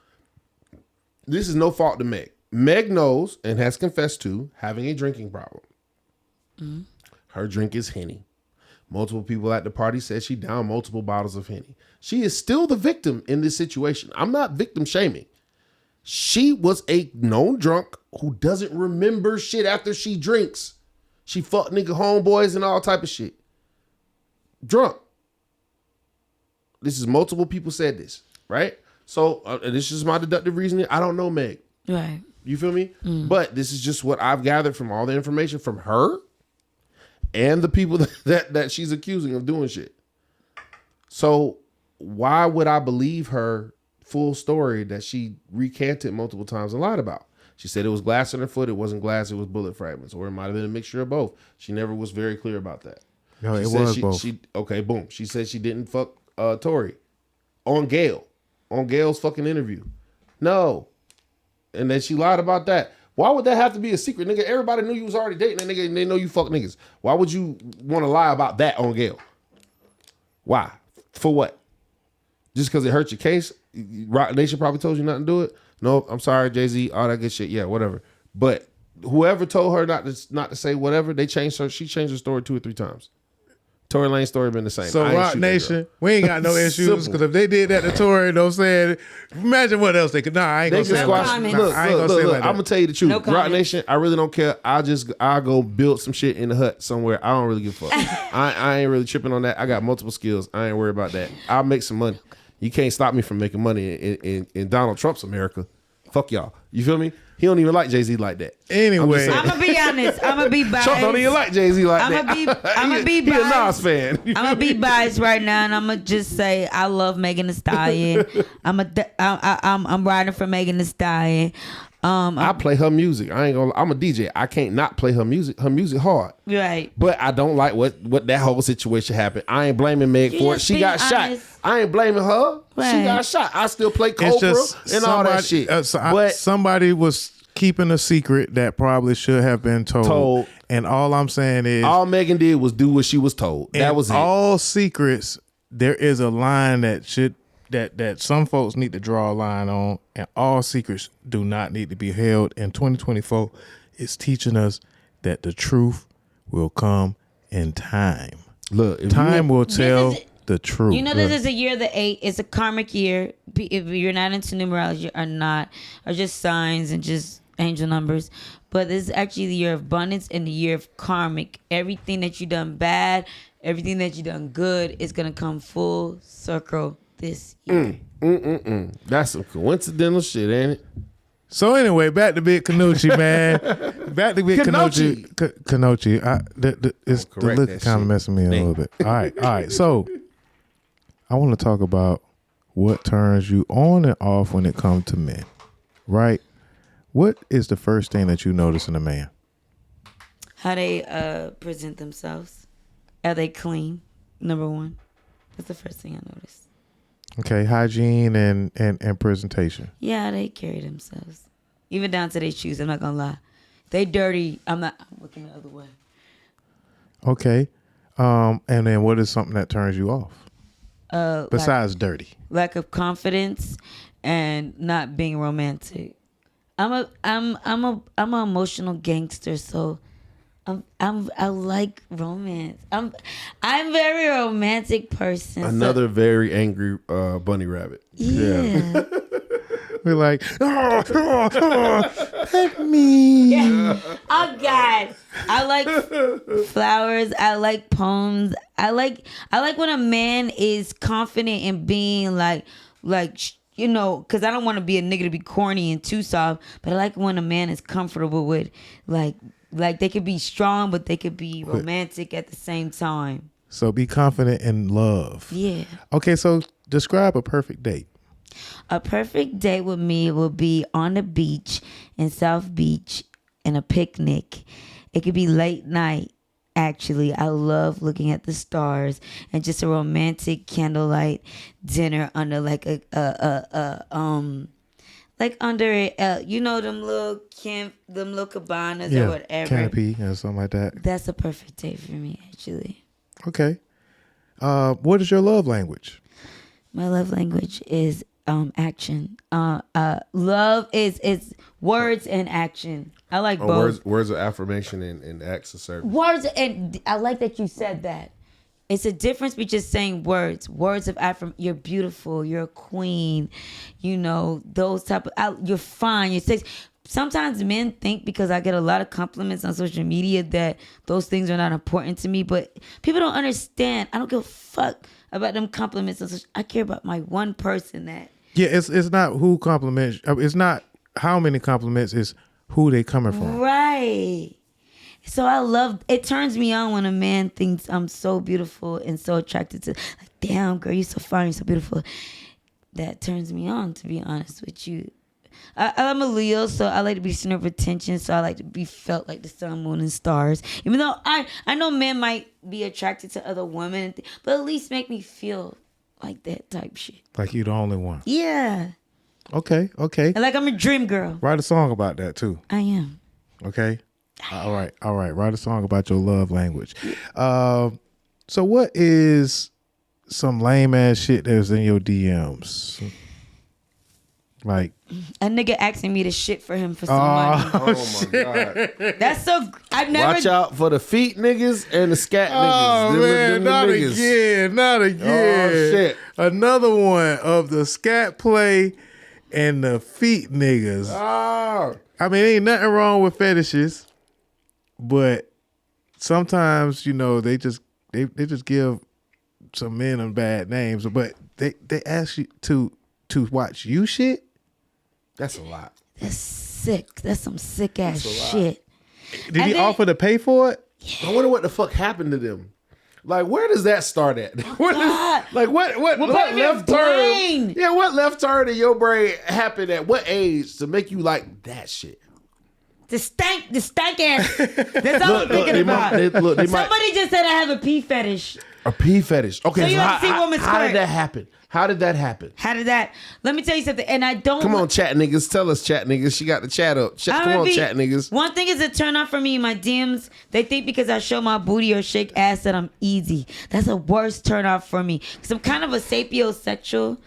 this is no fault to Meg. Meg knows and has confessed to having a drinking problem. Mm-hmm. Her drink is Henny. Multiple people at the party said she downed multiple bottles of Henny. She is still the victim in this situation. I'm not victim shaming. She was a known drunk who doesn't remember shit after she drinks. She fucked nigga homeboys and all type of shit. Drunk. This is multiple people said this, right? So this is my deductive reasoning. I don't know Meg. Right. You feel me? But this is just what I've gathered from all the information from her and the people that she's accusing of doing shit. So why would I believe her full story that she recanted multiple times and lied about? She said it was glass in her foot. It wasn't glass. It was bullet fragments, or it might have been a mixture of both. She never was very clear about that. No, it was both. Okay, boom. She said she didn't fuck Tori on Gail's fucking interview. No. And then she lied about that. Why would that have to be a secret? Nigga, everybody knew you was already dating that nigga and they know you fuck niggas. Why would you want to lie about that on Gail? Why? For what? Just because it hurt your case? Rock Nation probably told you not to do it? No, I'm sorry, Jay-Z, all that good shit. Yeah, whatever. But whoever told her not to say whatever, she changed her story 2 or 3 times. Tory Lane's story been the same. So Rock Nation, we ain't got no issues because if they did that to Tory, I'm saying, imagine what else they could. Nah, I ain't gonna say it. Look, I'm gonna tell you the truth. Rock Nation, I really don't care. I'll go build some shit in the hut somewhere. I don't really give a fuck. I ain't really tripping on that. I got multiple skills. I ain't worried about that. I'll make some money. You can't stop me from making money in Donald Trump's America. Fuck y'all. You feel me? He don't even like Jay-Z like that. Anyway, I'm gonna be honest. I'm gonna be biased. Trump don't even like Jay-Z like that. I'm gonna be biased. He a Nas fan. I'm gonna be biased right now, and I'm gonna just say I love Megan Thee Stallion. I'm riding for Megan Thee Stallion. I play her music. I'm a DJ. I can't not play her music. Her music hard. Right. But I don't like what that whole situation happened. I ain't blaming Meg for it. She got shot. I ain't blaming her. Right. She got shot. I still play Cobra and all that shit. But somebody was keeping a secret that probably should have been told. And all I'm saying is, all Megan did was do what she was told. That was it. All secrets, there is a line that some folks need to draw a line on, and all secrets do not need to be held. In 2024, it's teaching us that the truth will come in time. Look, time will tell the truth. You know, this is a year of the 8. It's a karmic year. If you're not into numerology or just signs and just angel numbers, but this is actually the year of abundance and the year of karmic. Everything that you done bad, everything that you done good is gonna come full circle this year. That's some coincidental shit, ain't it? So anyway, back to Big Kunoichi, man. Back to Big Kunoichi. Kunoichi. The look kind of messing me a little bit. All right. So I want to talk about what turns you on and off when it comes to men, right? What is the first thing that you notice in a man? How they present themselves. Are they clean? Number one. That's the first thing I noticed. Okay, hygiene and presentation. Yeah, they carry themselves. Even down to their shoes, I'm not going to lie. They dirty, I'm looking the other way. Okay. And then what is something that turns you off? Besides dirty. Lack of confidence and not being romantic. I'm a emotional gangster, so I like romance. I'm very romantic person. Another very angry bunny rabbit. Yeah. We're like, pet me. Oh God, I like flowers. I like poems. I like when a man is confident in being like you know, because I don't want to be a nigga to be corny and too soft, but I like when a man is comfortable with like they could be strong, but they could be romantic at the same time. So be confident in love. Yeah. Okay, so describe a perfect date. A perfect date with me will be on the beach in South Beach and a picnic. It could be late night. Actually, I love looking at the stars and just a romantic candlelight dinner under like like under you know them little cabanas or whatever. Canopy or something like that. That's a perfect date for me, actually. Okay. What is your love language? My love language is action. Love is words and action. I like both. Words of affirmation and acts of service. Words, and I like that you said that. It's a difference between just saying words of affirmation. You're beautiful. You're a queen. You know, those type of. You're fine. You're sexy. Sometimes men think because I get a lot of compliments on social media that those things are not important to me, but people don't understand. I don't give a fuck about them compliments on social. I care about my one person that. Yeah, it's not who compliments. It's not how many compliments. It's who they coming from. Right. So I love, it turns me on when a man thinks I'm so beautiful and so attracted to, like, damn, girl, you're so fine, you're so beautiful. That turns me on, to be honest with you. I'm a Leo, so I like to be center of attention, so I like to be felt like the sun, moon, and stars. Even though I know men might be attracted to other women, but at least make me feel like that type shit. Like you the only one. Yeah. Okay. And like I'm a dream girl. Write a song about that, too. I am. Okay. All right. Write a song about your love language. So what is some lame ass shit that's in your DMs? Like a nigga asking me to shit for him for some money. Oh my God. That's so. I've never. Watch out for the feet niggas and the scat niggas. Oh man, not again. Oh shit. Another one of the scat play and the feet niggas. Oh. I mean, ain't nothing wrong with fetishes, but sometimes, you know, they just give some men them bad names. But they ask you to watch you shit. That's a lot. That's sick. That's some sick ass shit. Did he offer to pay for it? I wonder what the fuck happened to them. Like, where does that start at? What left turn? Yeah, what left turn in your brain happened at what age to make you like that shit? The stank ass. That's all I'm thinking about. Somebody just said I have a pee fetish. A pee fetish. Okay, so you have to see women's how skirt. did that happen? How did that happen? Let me tell you something. And I don't. Come on, chat niggas. Tell us, chat niggas. She got the chat up. Come on, chat niggas. One thing is a turn off for me in my DMs. They think because I show my booty or shake ass that I'm easy. That's a worst turn off for me. Because I'm kind of a sapiosexual.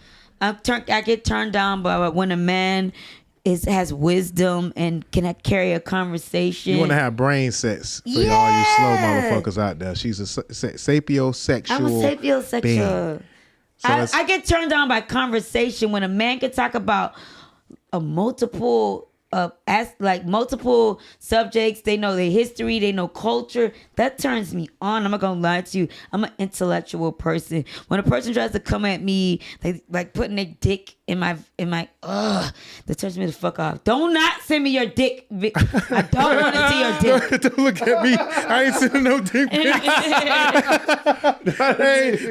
I get turned down by when a man has wisdom and can carry a conversation. You want to have brain sex for all you slow motherfuckers out there. She's a sapiosexual. I'm a sapiosexual. Being. So I get turned on by conversation when a man can talk about multiple subjects. They know their history, they know culture. That turns me on. I'm not gonna lie to you. I'm an intellectual person. When a person tries to come at me, they like putting their dick in my that turns me the fuck off. Do not send me your dick. I don't want to see your dick. Don't look at me. I ain't sending no dick pics.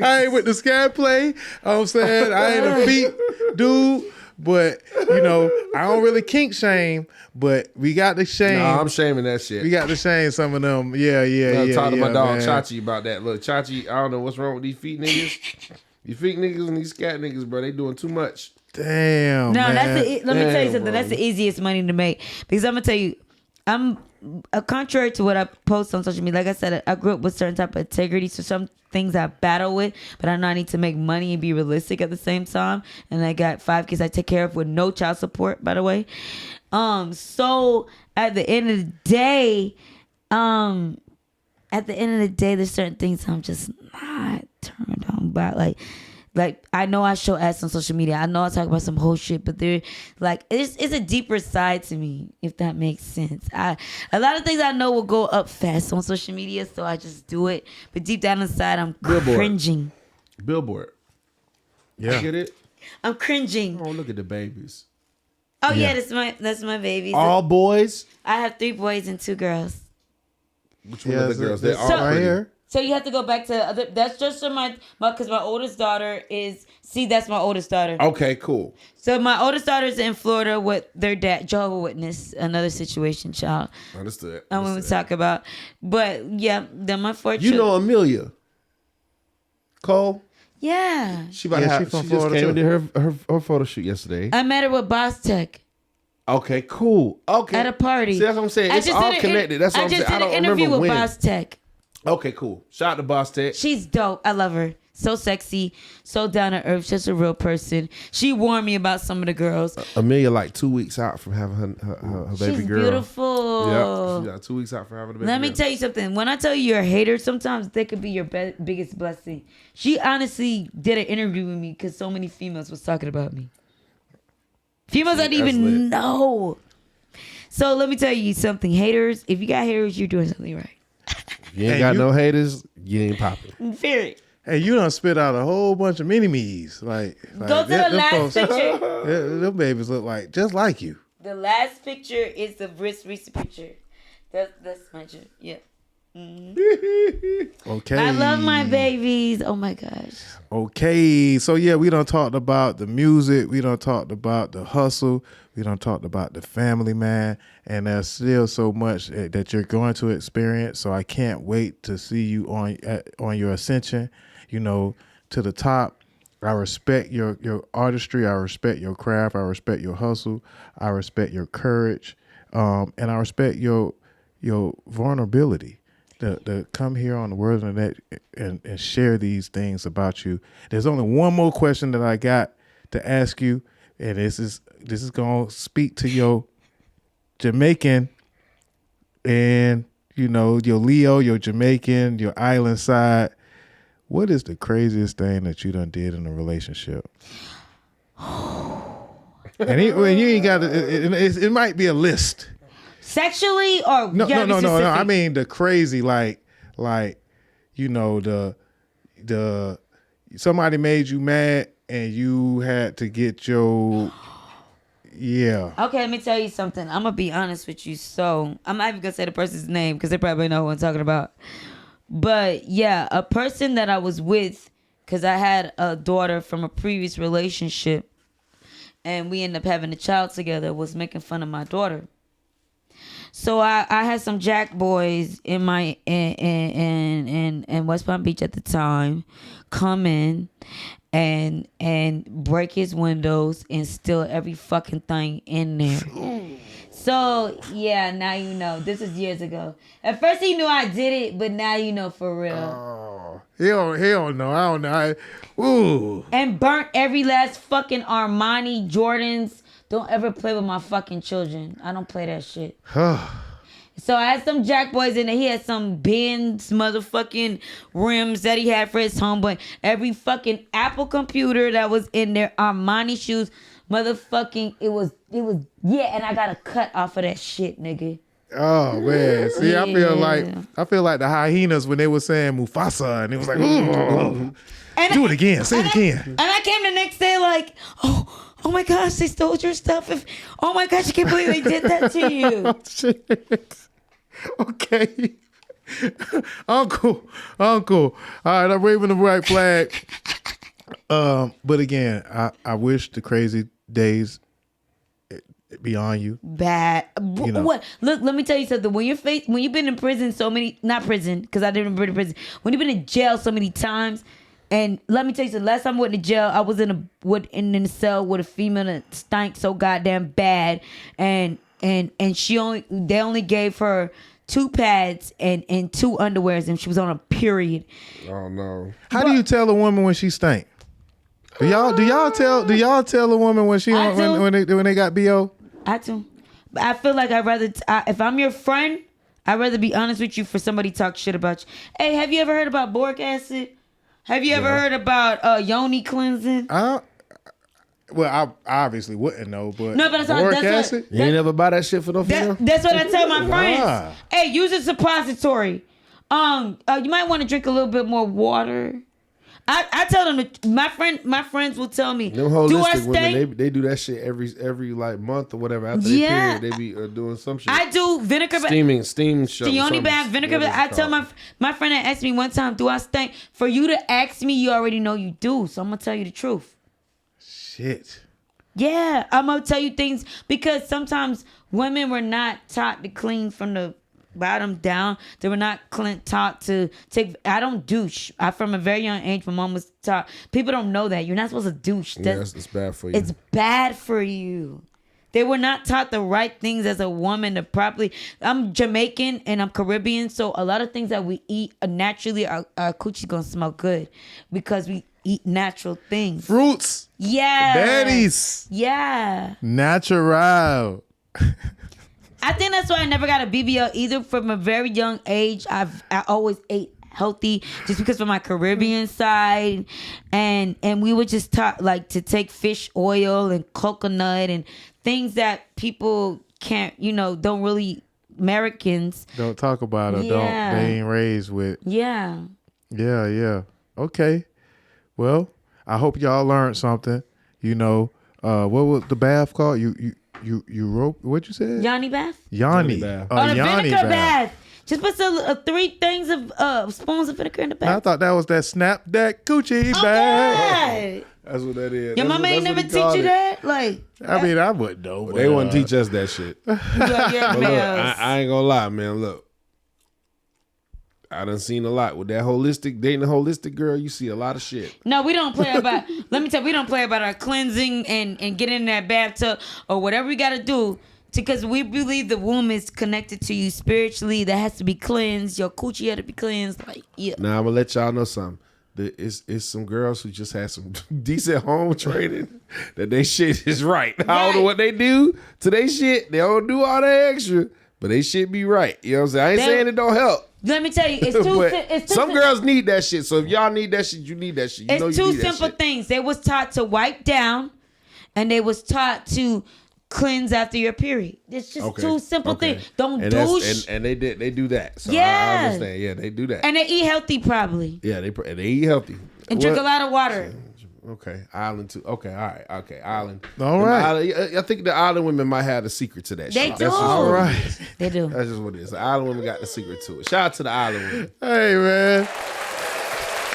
I ain't with the scat play. You know what I'm saying? I ain't a feet dude. But, you know, I don't really kink shame, but we got to shame. No, I'm shaming that shit. We got to shame some of them. Yeah. Talk to my dog Chachi about that. Look, Chachi, I don't know what's wrong with these feet niggas. These feet niggas and these scat niggas, bro, they doing too much. Damn, no, man. Let me tell you something. That's the easiest money to make. Because I'm going to tell you, I'm contrary to what I post on social media. Like I said, I grew up with certain type of integrity. So some things I battle with, but I know I need to make money and be realistic at the same time. And I got 5 kids I take care of with no child support, by the way. So at the end of the day, there's certain things I'm just not turned on by. like I know I show ass on social media. I know I talk about some whole shit, but there, like it's a deeper side to me, if that makes sense. A lot of things I know will go up fast on social media, so I just do it. But deep down inside, I'm cringing. Billboard. Yeah. Get it? I'm cringing. Oh, look at the babies. Oh yeah, that's my babies. All boys. I have 3 boys and 2 girls. Which one of the girls? They're all right pretty. here. So you have to go back to other. That's just for my because my oldest daughter is. See, that's my oldest daughter. Okay, cool. So my oldest daughter is in Florida with their dad, Jehovah's Witness, another situation, child. Understood. I won't talk about. But yeah, then my 4 You know Amelia Cole? Yeah. She just came and did her photo shoot yesterday. I met her with Boss Tech. Okay, cool. Okay. At a party. See, that's what I'm saying. It's all connected. That's what I'm saying. I don't remember interview with when. Boss Tech. Okay, cool. Shout out to Boss Tech. She's dope. I love her. So sexy, so down to earth, just a real person. She warned me about some of the girls. Amelia like 2 weeks out from having her baby She's girl. beautiful. Yeah, she got 2 weeks out from having a baby Let me girl. tell you something. When I tell you you're a hater, sometimes they could be your biggest blessing. She honestly did an interview with me because so many females was talking about me. Females I didn't even know. So let me tell you something. Haters, if you got haters, you're doing something right. If you ain't got no haters, you ain't popping. Period. Hey, you done spit out a whole bunch of mini-me's. Like Go to the last picture. Them babies look like just like you. The last picture is the recent picture. That's my picture. Yeah. Mm-hmm. Okay. I love my babies. Oh my gosh. Okay. So yeah, we done talked about the music. We done talked about the hustle. We done talked about the family, man. And there's still so much that you're going to experience. So I can't wait to see you on your ascension, you know, to the top. I respect your artistry. I respect your craft. I respect your hustle. I respect your courage. And I respect your vulnerability. To come here on the Word of the Net and share these things about you. There's only one more question that I got to ask you, and this is gonna speak to your Jamaican and your Leo, your Jamaican, your island side. What is the craziest thing that you done did in a relationship? And you ain't got it might be a list. Sexually or no. I mean the crazy like the somebody made you mad and you had to get your Okay, let me tell you something. I'm gonna be honest with you. So I'm not even gonna say the person's name because they probably know who I'm talking about. But yeah, a person that I was with, because I had a daughter from a previous relationship, and we ended up having a child together, was making fun of my daughter. So I had some jack boys in West Palm Beach at the time come in and break his windows and steal every fucking thing in there. So yeah, now you know. This was years ago. At first he knew I did it, but now you know for real. Oh, he don't know. I don't know. Ooh. And burnt every last fucking Armani Jordans. Don't ever play with my fucking children. I don't play that shit. So I had some jack boys in there. He had some Benz motherfucking rims that he had for his homeboy. Every fucking Apple computer that was in there. Armani shoes. Motherfucking, it was, and I got a cut off of that shit, nigga. Oh man, see, yeah. I feel like the hyenas when they were saying Mufasa, and it was like, do it again, say it again. And I came the next day like, oh my gosh, they stole your stuff. Oh my gosh, I can't believe they did that to you. Oh, shit. Okay. Uncle. All right, I'm waving the white flag. But again, I wish the crazy days beyond you. Bad. What? Look, let me tell you something. When you've been in prison not prison, because I didn't been in prison. When you've been in jail so many times, and let me tell you something. Last time I went to jail, I was in a cell with a female that stank so goddamn bad, and they only gave her 2 pads and 2 underwears, and she was on a period. Oh no! How do you tell a woman when she stank? Do y'all tell a woman when she when they got BO? I do. But I feel like if I'm your friend, I'd rather be honest with you for somebody to talk shit about you. Hey, have you ever heard about boric acid? Have you ever heard about yoni cleansing? Well, I obviously wouldn't know, but No, but boric that's acid. You ain't never buy that shit for no female? That's what I tell my friends. Nah. Hey, use a suppository. You might want to drink a little bit more water. I tell them that my friends will tell me. Them holistic women, they do that shit every like month or whatever after their period. They be doing some shit. I do vinegar steam show. The only bath vinegar. I tell my friend that asked me one time, do I stink? For you to ask me, you already know you do. So I'm gonna tell you the truth. Shit. Yeah, I'm gonna tell you things because sometimes women were not taught to clean from the bottom down. They were not taught to take. I don't douche. From a very young age, my mom was taught. People don't know that you're not supposed to douche. It's bad for you. It's bad for you. They were not taught the right things as a woman to properly. I'm Jamaican and I'm Caribbean, so a lot of things that we eat naturally, our coochie's gonna smell good because we eat natural things. Fruits. Yeah. Daddies. Yeah. Natural. I think that's why I never got a BBL either. From a very young age, I always ate healthy just because from my Caribbean side, and we were just taught like to take fish oil and coconut and things that people can't, don't really, Americans don't talk about it. Yeah. They ain't raised with. Yeah. Yeah. Okay. Well, I hope y'all learned something. What was the bath called? You wrote what you said? Yoni bath? Yoni. bath. The Yoni vinegar bath. Just put some 3 things of spoons of vinegar in the bath. I thought that was that snap that coochie bag. That's what that is. Your mama ain't never teach you that? Like, I mean, I wouldn't know. Well, they wouldn't teach us that shit. like, yeah, But look, I ain't gonna lie, man. Look, I done seen a lot with that dating a holistic girl. You see a lot of shit. No, we don't play about. Let me tell you, we don't play about our cleansing and getting in that bathtub or whatever we got to do. Because we believe the womb is connected to you spiritually. That has to be cleansed. Your coochie had to be cleansed. Like, yeah. Now I'm gonna let y'all know something. It's some girls who just had some decent home training that they shit is right. I don't know what they do to they shit. They don't do all that extra, but they shit be right. You know what I'm saying? I ain't saying it don't help. Let me tell you, it's too some girls need that shit. So if y'all need that shit, you need that shit. It's two simple things. They was taught to wipe down, and they was taught to cleanse after your period. It's just two simple things. Don't douche. And they do that. So yeah. I understand. Yeah, they do that. And they eat healthy probably. Yeah, they eat healthy. And drink a lot of water. Okay, island too. Okay, all right. Okay, island. All right. I think the island women might have the secret to that. They shit. do. That's All right. They do. That's just what it is. The island women got the secret to it. Shout out to the island women. Hey, man. Shout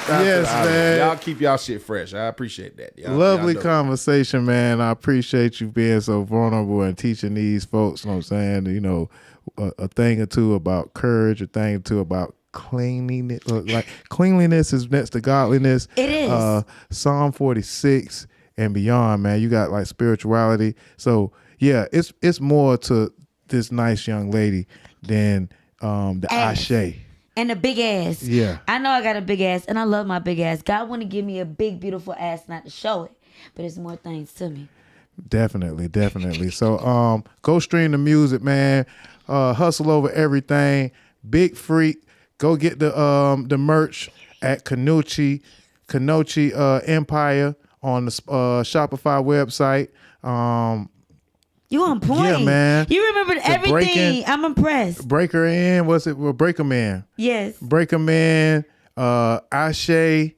out to Yes, the island man. women. Y'all keep y'all shit fresh. I appreciate that. Lovely y'all dope. conversation, man. I appreciate you being so vulnerable and teaching these folks, you know what I'm saying, a thing or two about courage, a thing or two about cleanliness. Like cleanliness is next to godliness. It is. Psalm 46 and beyond, man. You got like spirituality. So yeah, it's more to this nice young lady than the ashe. And a big ass. Yeah. I know I got a big ass, and I love my big ass. God want to give me a big, beautiful ass, not to show it, but there's more things to me. Definitely. So go stream the music, man. Hustle over everything. Big Freak. Go get the merch at Kunoichi Empire on the Shopify website. You on point. Yeah, man. You remembered everything. I'm impressed. Breaker In. What's it? Well, Breaker Man. Yes. Breaker Man. Ashe.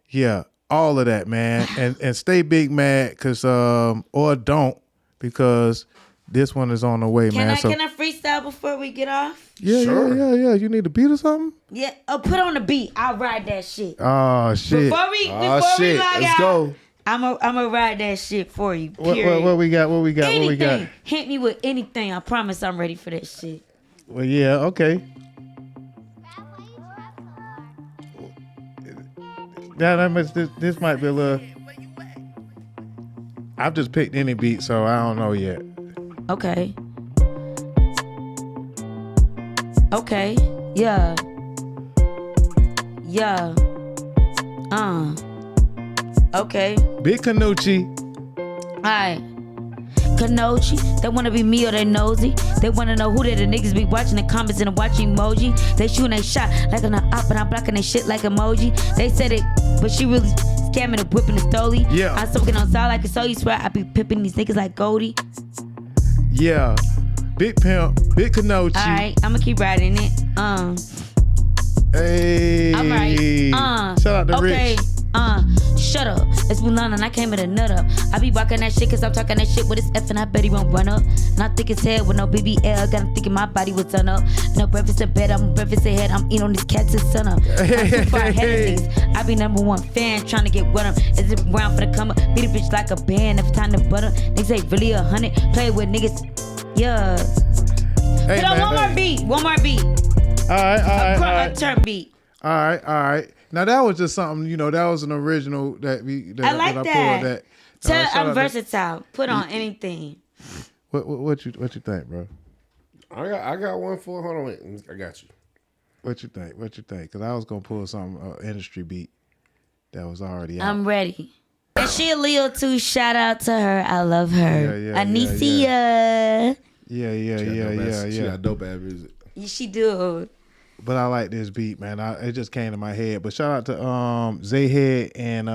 Yeah. All of that, man. And stay big mad or don't, because this one is on the way, man. Can I freestyle before we get off? Yeah, Sure. yeah. You need a beat or something? Yeah. Oh, put on the beat. I'll ride that shit. Oh shit. Before we log Let's out, go. I'm a ride that shit for you. Period. What we got? Anything. What we got? Hit me with anything. I promise I'm ready for that shit. Well, yeah, okay. This might be a little. I've just picked any beat, so I don't know yet. Okay. Okay. Yeah. Okay. Big Kunoichi. Alright. Kunoichi, they wanna be me or they nosy. They wanna know who they the niggas be watching the comments and the watching emoji. They shooting they shot like an op and I'm blocking they shit like emoji. They said it but she really scamming and whipping the stoley. Yeah. I'm soaking on side like a soul. You swear I be pimping these niggas like Goldie. Yeah. Big Pimp, Big Kunoichi. All right, I'ma keep riding it. Hey. All right. Shout out to okay. Rich. Shut up. It's Mulan and I came with a nut up. I be walking that shit cause I'm talking that shit with his F and I bet he won't run up. And I think his head with no BBL. Got him thinking my body was done up. No breakfast in bed, I'm breakfast ahead. I'm eating on this cat to sun up. I'm too far ahead of niggas. I be #1 fan trying to get with him. Is it round for the come up? Beat a bitch like a band every time to butter. Niggas ain't really 100. Play with niggas. Yeah. Hey, Put on man, one more beat. One more beat. All right. A turn beat. All right. Now that was just something, that was an original that I like I that. pulled. I'm versatile. Put on anything. What you think, bro? I got one for. Hold on, wait. I got you. What you think? Because I was gonna pull some industry beat that was already out. I'm ready. And she a Leo too. Shout out to her. I love her. Yeah, Anicia. Yeah. She got dope ass music. She do. But I like this beat, man. It just came to my head. But shout out to Zayhead and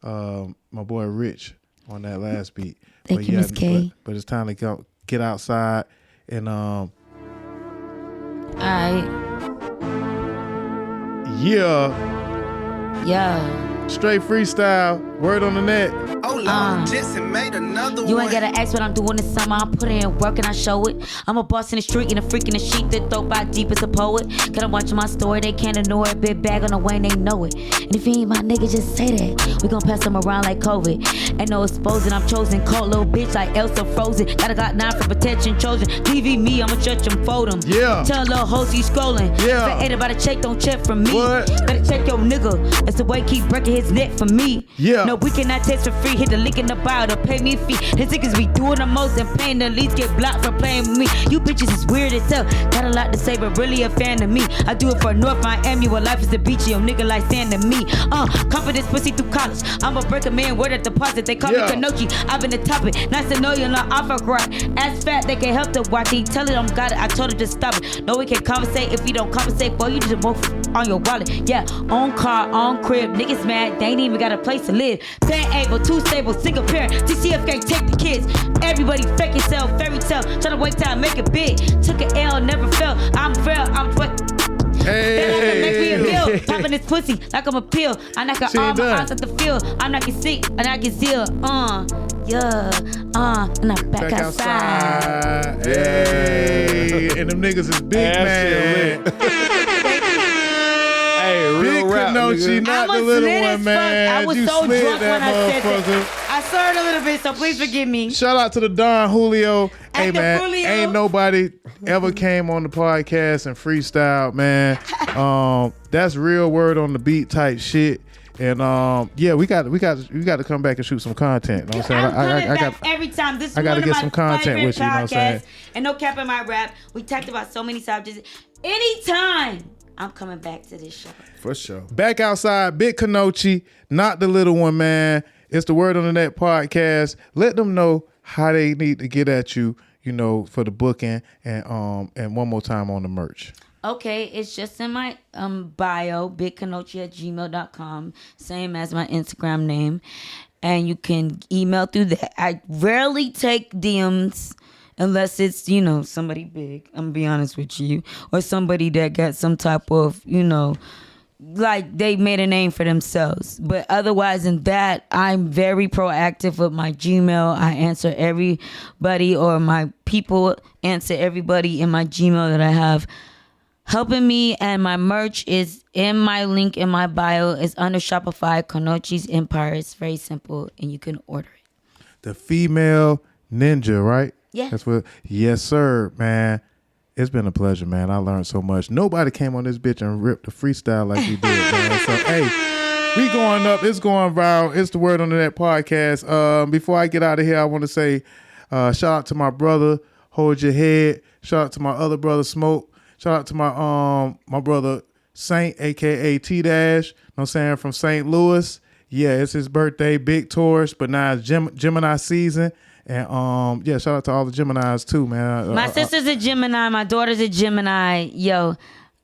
my boy Rich on that last beat. Thank you, Miss K. But it's time to get outside and All right. Yeah. Straight freestyle. Word on the net. You ain't gotta ask what I'm doing this summer. I'm putting in work and I show it. I'm a boss in the street and a freak in the sheet that throw by deep as a poet. Cause I'm watching my story, they can't ignore it. Big bag on the way and they know it. And if you ain't my nigga, just say that. We gon' pass them around like COVID. Ain't no exposing, I'm chosen. Cold little bitch like Elsa Frozen. Got a Glock 9 for protection, chosen. TV me, I'ma judge them, fold them. Yeah. Tell a little host you scrolling. Yeah. If ain't about to check, don't check from me. What? Better check your nigga. That's the way keep breaking his neck for me. Yeah. No, we cannot test for free. Hit the link in the bio to pay me a fee. His niggas be doing the most and paying the least. Get blocked for playing with me. You bitches is weird as hell. Got a lot to say, but really a fan of me. I do it for North Miami, where life is the beach. Yo, nigga like Stan to me. Confidence pussy through college. I'ma break a man word at deposit. They call me Kunoichi. I've been the topic. Nice to know you're not off a crack. Ass fat, they can help to watch. He tell it I'm got it. I told her just stop it. No, we can conversate. If you don't compensate, boy, you just both on your wallet. Yeah, on car, on crib. Niggas mad. They ain't even got a place to live. Fan able, too stable, single parent. TCF can't take the kids. Everybody fake yourself, fairy tale. Tryna wait till I make it big. Took an L, never fell. I'm real, I'm what? Hey. Make me a meal. Popping this pussy like I'm a pill. I knock her all my eyes at the field. I'm knocking sick and I get zeal. And I'm back outside. Hey. And them niggas is big, man. Hey, real Big rap, Kunoichi, not the little one, man. I was you so slid drunk that when I said motherfucker. that. I slurred a little bit, so please forgive me. Shout out to the Don Julio. Hey, Actor man, Julio. ain't nobody ever came on the podcast and freestyle, man. That's real word on the beat type shit. And we got to come back and shoot some content. You know what I'm saying? I'm coming back every time. This is I gotta one get of my some content favorite with you, you know what I'm saying? podcasts. And no cap in my rap. We talked about so many subjects. Anytime I'm coming back to this show. For sure. Back outside, Big Kunoichi, not the little one, man. It's the Word on the Net podcast. Let them know how they need to get at you, for the booking and one more time on the merch. Okay, it's just in my bio, bigkunoichi@gmail.com, same as my Instagram name. And you can email through that. I rarely take DMs unless it's, somebody big, I'm gonna be honest with you. Or somebody that got some type of, like they made a name for themselves. But otherwise than that, I'm very proactive with my Gmail. I answer everybody, or my people answer everybody in my Gmail that I have helping me. And my merch is in my link in my bio. It's under Shopify, Kunoichi's Empire. It's very simple and you can order it. The female ninja, right? Yeah. Yes, sir, man. It's been a pleasure, man. I learned so much. Nobody came on this bitch and ripped the freestyle like you did, man. So, hey, we going up. It's going viral. It's the Word on the Net podcast. Before I get out of here, I want to say shout out to my brother, Hold Your Head. Shout out to my other brother, Smoke. Shout out to my brother, Saint, a.k.a. T-Dash. You know what I'm saying? From St. Louis. Yeah, it's his birthday, big Taurus, but now it's Gemini season. And shout out to all the Geminis too, man. My sister's a Gemini, my daughter's a Gemini. Yo,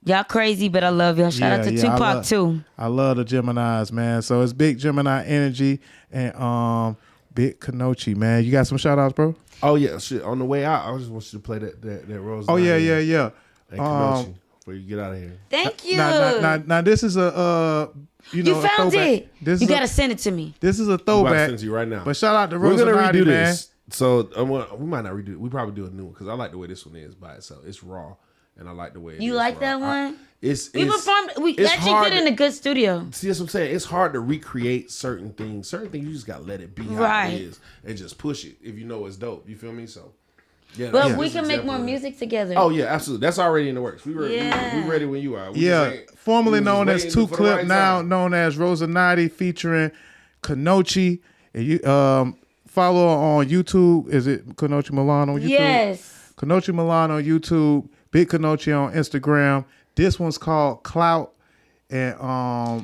Y'all crazy, but I love y'all. Shout out to Tupac too. I love the Geminis, man. So it's big Gemini energy and big Kunoichi, man. You got some shout outs, bro? Oh yeah, shit. On the way out, I just want you to play that Rose. Oh yeah. And Kunoichi before you get out of here. Thank you. Now this is a you found it. This you gotta send it to me. This is a I'm about to throwback. send it to you right now. But shout out to We're gonna Rosanati, redo man. this. So we might not redo it. We probably do a new one because I like the way this one is by itself. It's raw, and I like the way it You is like raw. that one? We We actually did in a good studio. See, that's what I'm saying. It's hard to recreate certain things. Certain things you just gotta let it be how Right. it is and just push it if you know it's dope. You feel me? So yeah. But that's we just can make example more of that. music together. Oh yeah, absolutely. That's already in the works. We Yeah. ready when you are. We Yeah, just ain't- formerly we was known just as waiting Two for the Clip, right now time. known as Rosanati, featuring Kunoichi. And you follow her on YouTube. Is it Kunoichi Milan on YouTube? Yes. Kunoichi Milan on YouTube. Big Kunoichi on Instagram. This one's called Clout. And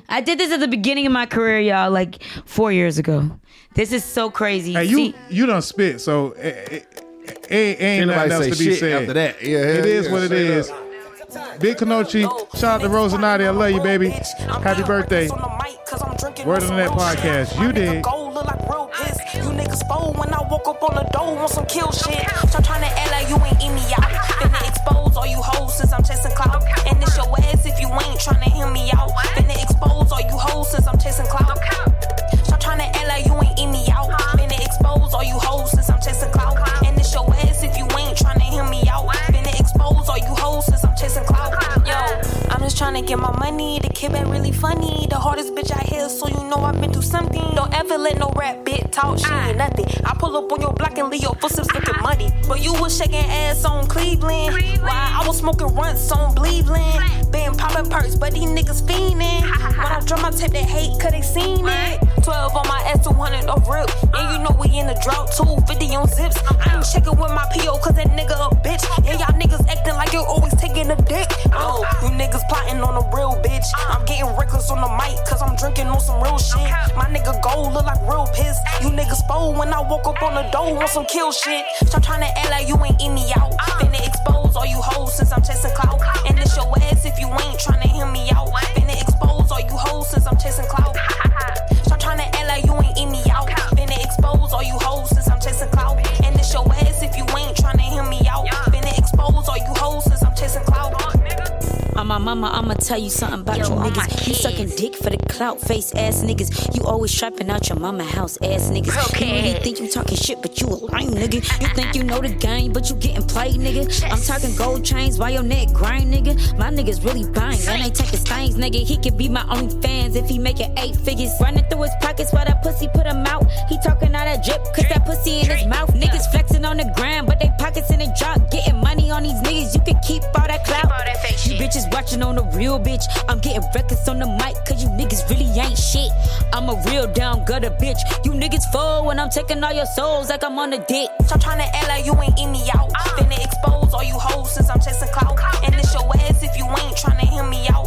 I did this at the beginning of my career, y'all, like 4 years ago. This is so crazy. hey, you done spit, so ain't nothing else say to be shit said. after that. Yeah, It is what it straight is. up. Big Kunoichi, shout out to Rosanati. I love you, baby. Happy birthday. Word on that podcast. You did. You niggas bold when I woke up on the door on some kill shit. Stop trying to act like you ain't in me out. Finna expose all you hoes since I'm chasing clout. And it's your ass if you ain't trying to hear me out. Finna expose all you hoes since I'm chasing clout. Stop trying to act like you ain't in me out. Finna expose all you hoes since I'm chasing clout. And it's your ass if you ain't trying to hear me out. Finna expose all you hoes since I'm chasing clout. Yo, I'm just trying to get my money. The kid back really funny. The hardest bitch I hear, so you know I've been through something. Don't ever let no rap bitch talk shit ain't nothing. I pull up on your block and leave your footsteps looking muddy. But you was shaking ass on Cleveland. While I was smoking runts on Cleveland. Been popping perks, but these niggas fiending. When I drop my tape, they hate cause they seen it. 12 on my ass, 200 off rip. And you know we in the drought, 250 on zips. I ain't checking with my PO cause that nigga a bitch. And y'all niggas acting like you're always taking a dick. Oh, you niggas plotting on a real bitch. I'm getting reckless on the mic cause I'm drinking on some real shit. My nigga gold look like real piss. You niggas bold when I woke up on the door on some kill shit. Stop trying to act like you ain't in me out. Finna expose all you hoes since I'm chasing clout. And it's your ass if you ain't trying to hear me out. Finna expose all you hoes since I'm chasing clout. Stop trying to act like you ain't in me out. Finna expose all you hoes since I'm chasing clout. And it's your ass if you ain't trying to hear me out. Finna expose all you hoes since I'm chasing clout. On my mama, I'ma tell you something about you niggas. You sucking dick for the clout face ass niggas. You always trapping out your mama house ass niggas. You really think you talking shit, but you a lame nigga. You think you know the game, but you getting played, nigga. I'm talking gold chains while your neck grind, nigga. My niggas really buying, and they taking stains, nigga. He could be my only fans if he making 8 figures. Running through his pockets while that pussy put him out. He talking all that drip, cause that pussy in his mouth. Niggas flexing on the ground, but they pockets in the drop. Getting money on these niggas, you can keep all that clout. You bitches watching on the real bitch. I'm getting records on the mic, cause you niggas really ain't shit. I'm a real down gutter bitch. You niggas fall when I'm taking all your souls like I'm on a dick. Stop trying to act like you ain't in me out. Finna expose all you hoes since I'm chasing clout. And it's your ass if you ain't trying to hear me out.